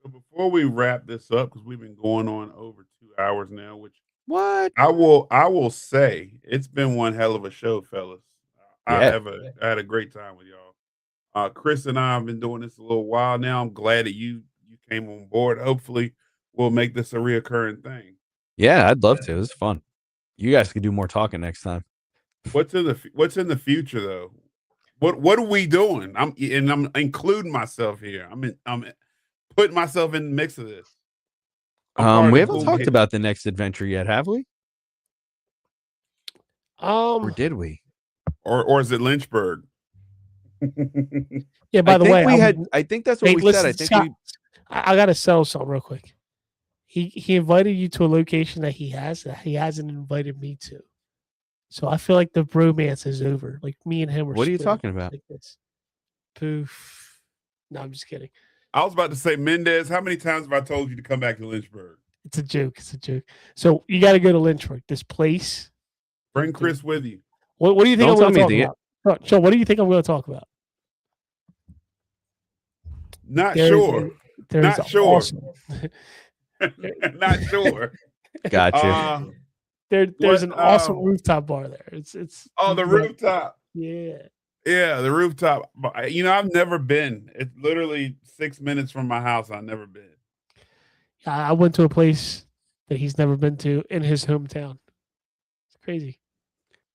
So before we wrap this up, because we've been going on over 2 hours now, which What? I will say it's been one hell of a show, fellas. Yeah. I had a great time with y'all. Chris and I have been doing this a little while now. I'm glad that you came on board. Hopefully, we'll make this a reoccurring thing. Yeah, I'd love to. It's fun. You guys could do more talking next time. What's in the future though? What are we doing? I'm including myself here. I'm putting myself in the mix of this. We haven't talked about the next adventure yet, have we? Or did we? Or is it Lynchburg? Yeah, by the way, I think that's what we said. I think Scott, I gotta settle something real quick. He invited you to a location that he hasn't invited me to. So I feel like the bromance is over. Like me and him were. What are you talking about? Like this. Poof. No, I'm just kidding. I was about to say, Mendace, how many times have I told you to come back to Lynchburg? It's a joke. It's a joke. So you got to go to Lynchburg. This place. Bring Chris with you. What do you think I'm going to talk about? Sean, what do you think I'm going to talk about? Not sure. Not sure. Awesome. Not sure. Gotcha. There's an awesome rooftop bar there. It's the rooftop. Yeah. Yeah, the rooftop. You know, I've never been. It's literally 6 minutes from my house. I've never been. I went to a place that he's never been to in his hometown. It's crazy.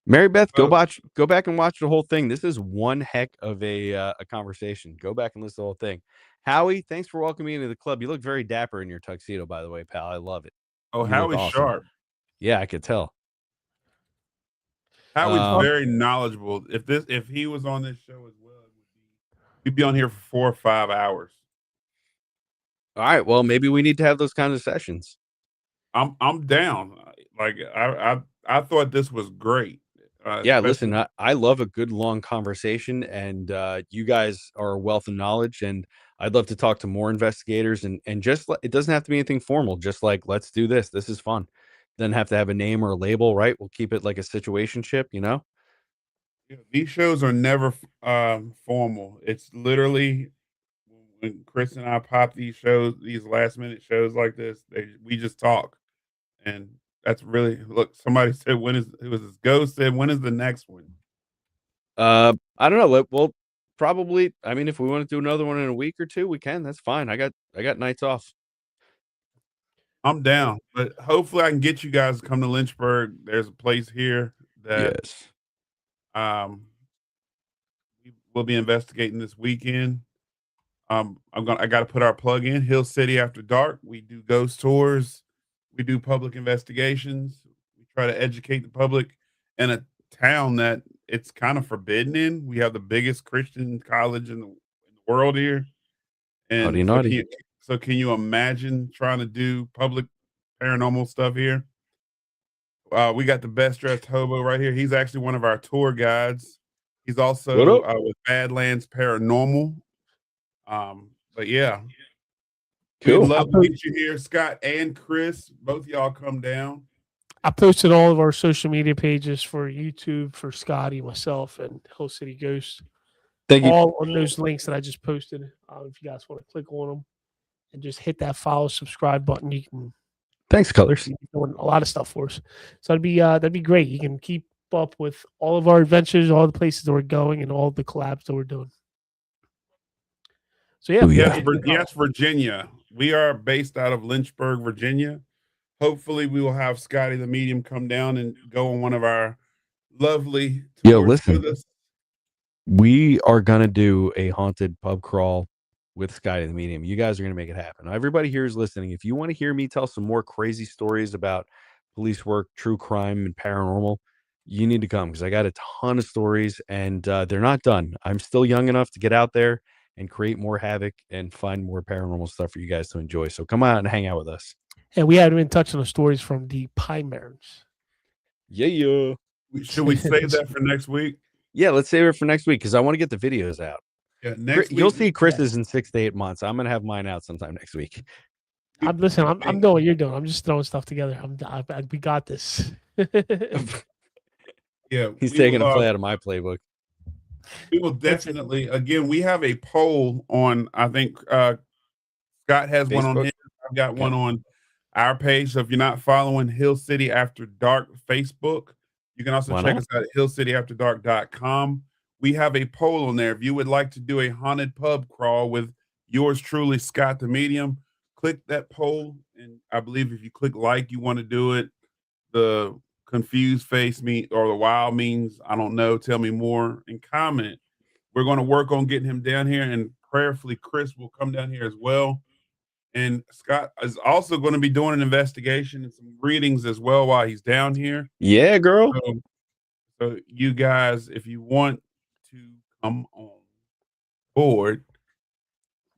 Mary Beth, go back and watch the whole thing. This is one heck of a conversation. Go back and listen to the whole thing. Howie, thanks for welcoming me into the club. You look very dapper in your tuxedo, by the way, pal. I love it. Oh, Howie's awesome. Sharp. Yeah, I could tell. Howie's very knowledgeable. If he was on this show as well, he'd be on here for 4 or 5 hours. All right. Well, maybe we need to have those kinds of sessions. I'm down. Like I thought this was great. Yeah, listen, I love a good long conversation, and you guys are a wealth of knowledge, and I'd love to talk to more investigators, and just it doesn't have to be anything formal. Just like, let's do this. This is fun. Doesn't have to have a name or a label, right? We'll keep it like a situationship, you know? Yeah, these shows are never formal. It's literally when Chris and I pop these shows, these last minute shows like this, we just talk. And that's really, look, somebody said, it was this ghost said, when is the next one? I don't know. Well, probably, I mean, if we want to do another one in a week or two, we can. That's fine. I got nights off. I'm down, but hopefully I can get you guys to come to Lynchburg. There's a place here that we'll be investigating this weekend. I got to put our plug in. Hill City After Dark. We do ghost tours. We do public investigations. We try to educate the public in a town that it's kind of forbidden in. We have the biggest Christian college in the world here. And naughty. So can you imagine trying to do public paranormal stuff here? We got the best dressed hobo right here. He's actually one of our tour guides. He's also with Badlands Paranormal. But yeah, cool. We'd love to get you here, Scott and Chris. Both of y'all come down. I posted all of our social media pages for YouTube for Scotty, myself, and Hill City Ghost. Thank you. All on those links that I just posted. If you guys want to click on them and just hit that follow, subscribe button, you can. Thanks, Colors. Doing a lot of stuff for us, so that'd be great. You can keep up with all of our adventures, all the places that we're going, and all the collabs that we're doing. So yeah, yes, Virginia. We are based out of Lynchburg, Virginia. Hopefully, we will have Scotty the Medium come down and go on one of our lovely tours with us. We are gonna do a haunted pub crawl with Scotty the Medium. You guys are going to make it happen. Everybody here is listening. If you want to hear me tell some more crazy stories about police work, true crime, and paranormal, you need to come because I got a ton of stories and they're not done. I'm still young enough to get out there and create more havoc and find more paranormal stuff for you guys to enjoy. So come out and hang out with us. And we haven't been touching the stories from the Pine Barrens. Yeah. Should we save that for next week? Yeah, let's save it for next week because I want to get the videos out. Yeah, next week, you'll see Chris's in 6 to 8 months. I'm gonna have mine out sometime next week. I'm doing what you're doing. I'm just throwing stuff together. We got this. Yeah, He's taking a play out of my playbook. We will definitely. Again, we have a poll on. I think Scott has one on Facebook? his. I've got one on our page. So if you're not following Hill City After Dark Facebook, you can also check us out at hillcityafterdark.com. We have a poll on there. If you would like to do a haunted pub crawl with yours truly, Scott the Medium, click that poll. And I believe if you click like, you want to do it. The confused face or the wild means, I don't know. Tell me more and comment. We're going to work on getting him down here, and prayerfully, Chris will come down here as well. And Scott is also going to be doing an investigation and some readings as well while he's down here. Yeah, girl. So you guys, if you want to come on board,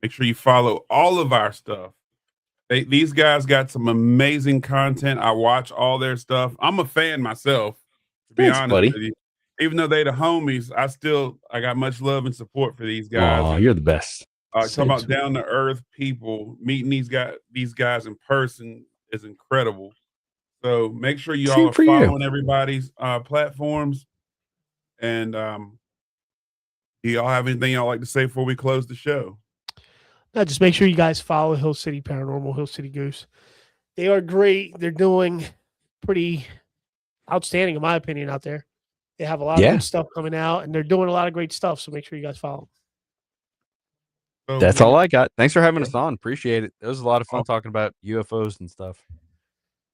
make sure you follow all of our stuff. These guys got some amazing content. I watch all their stuff. I'm a fan myself, to be honest with you. Even though they the homies, I got much love and support for these guys. Oh, you're the best. Talking about down to earth people, meeting these guys in person is incredible. So make sure you all are following everybody's platforms. And do y'all have anything y'all like to say before we close the show? No, just make sure you guys follow Hill City Paranormal, Hill City Goose. They are great. They're doing pretty outstanding, in my opinion, out there. They have a lot of good stuff coming out, and they're doing a lot of great stuff. So make sure you guys follow them. That's all I got. Thanks for having us on. Appreciate it. It was a lot of fun talking about UFOs and stuff.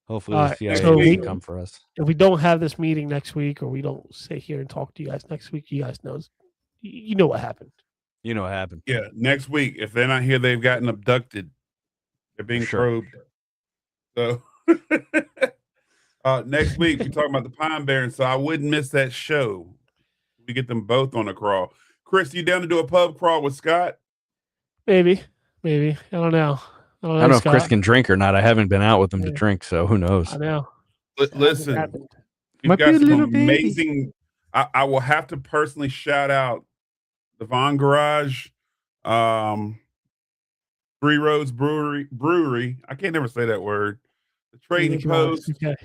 Hopefully the CIA can come for us. If we don't have this meeting next week, or we don't sit here and talk to you guys next week, you guys know what happened. You know what happened. Yeah, next week. If they're not here, they've gotten abducted. They're being probed. So next week we're talking about the Pine Barrens. So I wouldn't miss that show. We get them both on the crawl. Chris, you down to do a pub crawl with Scott? Maybe. I don't know. I don't know if Chris can drink or not. I haven't been out with him to drink, so who knows? I know. Listen, we've got some amazing. I will have to personally shout out the Von Garage, Three Roads Brewery. I can't never say that word. The Trading Post. Okay.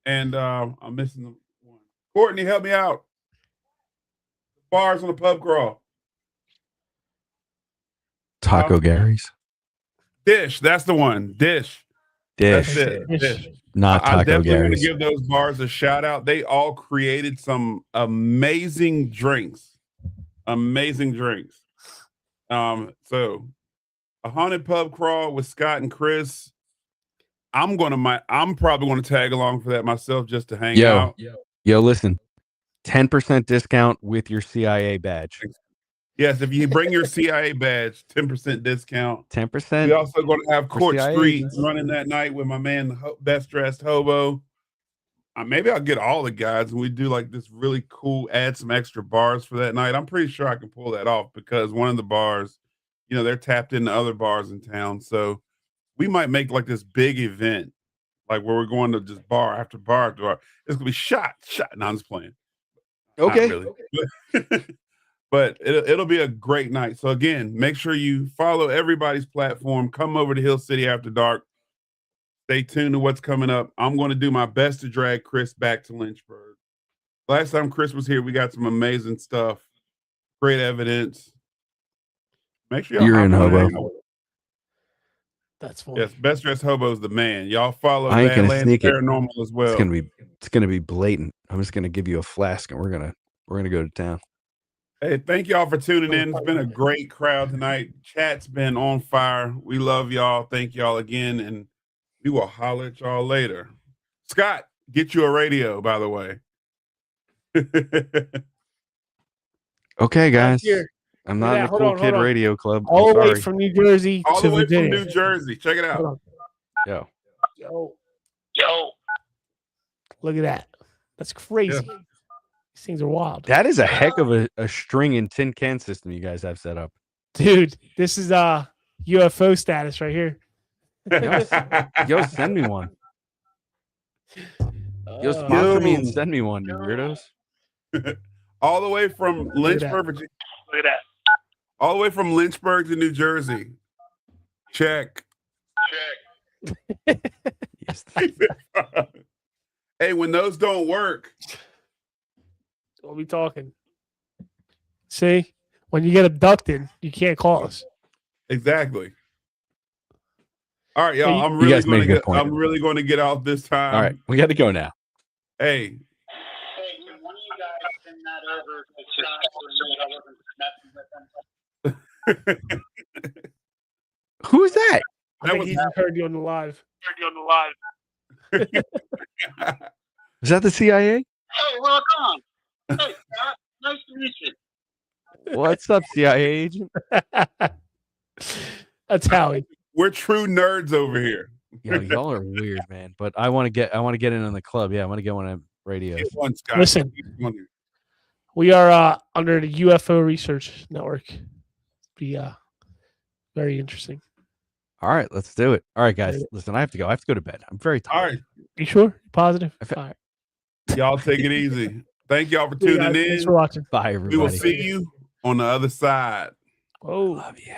And I'm missing the one. Courtney, help me out. Bars on the pub crawl. Taco Gary's. Dish. That's the one. Dish. That's it. Dish. Not Taco I definitely Gary's. want to give those bars a shout out. They all created some amazing drinks. So a haunted pub crawl with Scott and Chris. I'm probably going to tag along for that myself just to hang out. Yo, listen. 10% discount with your CIA badge. Yes, if you bring your CIA badge, 10% discount. 10%. We also going to have Court Street running that night with my man, the Best Dressed Hobo. Maybe I'll get all the guys and we do like this really cool, add some extra bars for that night. I'm pretty sure I can pull that off because one of the bars, they're tapped into other bars in town. So we might make like this big event, like where we're going to just bar after bar after bar. It's going to be shot. No, I'm just playing. Okay. Not really. But it'll be a great night. So again, make sure you follow everybody's platform. Come over to Hill City After Dark. Stay tuned to what's coming up. I'm going to do my best to drag Chris back to Lynchburg. Last time Chris was here, we got some amazing stuff. Great evidence. Make sure you're in Hobo. That's funny. Yes, Best Dressed Hobo is the man. Y'all follow Badlands Paranormal as well. It's gonna be blatant. I'm just gonna give you a flask and we're gonna go to town. Hey, thank y'all for tuning in. It's been a great crowd tonight. Chat's been on fire. We love y'all. Thank y'all again, and we will holler at y'all later. Scott, get you a radio, by the way. Okay, guys. I'm not in the Cool Kid Radio Club. All the way from New Jersey All to the way Virginia. from New Jersey. Check it out. Yo. Look at that. That's crazy. Yeah. These things are wild. That is a heck of a string and tin can system you guys have set up. Dude, this is UFO status right here. Yo, send me one. Yo, sponsor me and send me one, you weirdos. All the way from Lynchburg, Virginia. Look at that. All the way from Lynchburg to New Jersey. Check. Yes. Hey, when those don't work, We'll be talking. See, when you get abducted, you can't call us. Exactly. All right, Hey, y'all. you I'm really guys made a going to good get. point. I'm really going to get off this time. All right, we got to go now. Hey, Hey, can one of you guys send that over to Scott so I wasn't messing with him? Who is that? I think he just heard you on the live. Is that the CIA? Hey, welcome. Hey, Scott. Nice to meet you. What's up, CIA agent? That's Howie. we're true nerds over here. Yo, y'all are weird, man. But I want to get in on the club. Yeah, I want to get one of radios. Get one, Scott. Listen. Get one. We are under the UFO Research Network. Be very interesting. All right, let's do it. All right, guys. Listen, I have to go. I have to go to bed. I'm very tired. All right, You sure? Positive? All right. y'all take it easy. Thank y'all for See you tuning guys. Thanks in. for watching. Bye, everybody. We will see you on the other side. Oh. Love you.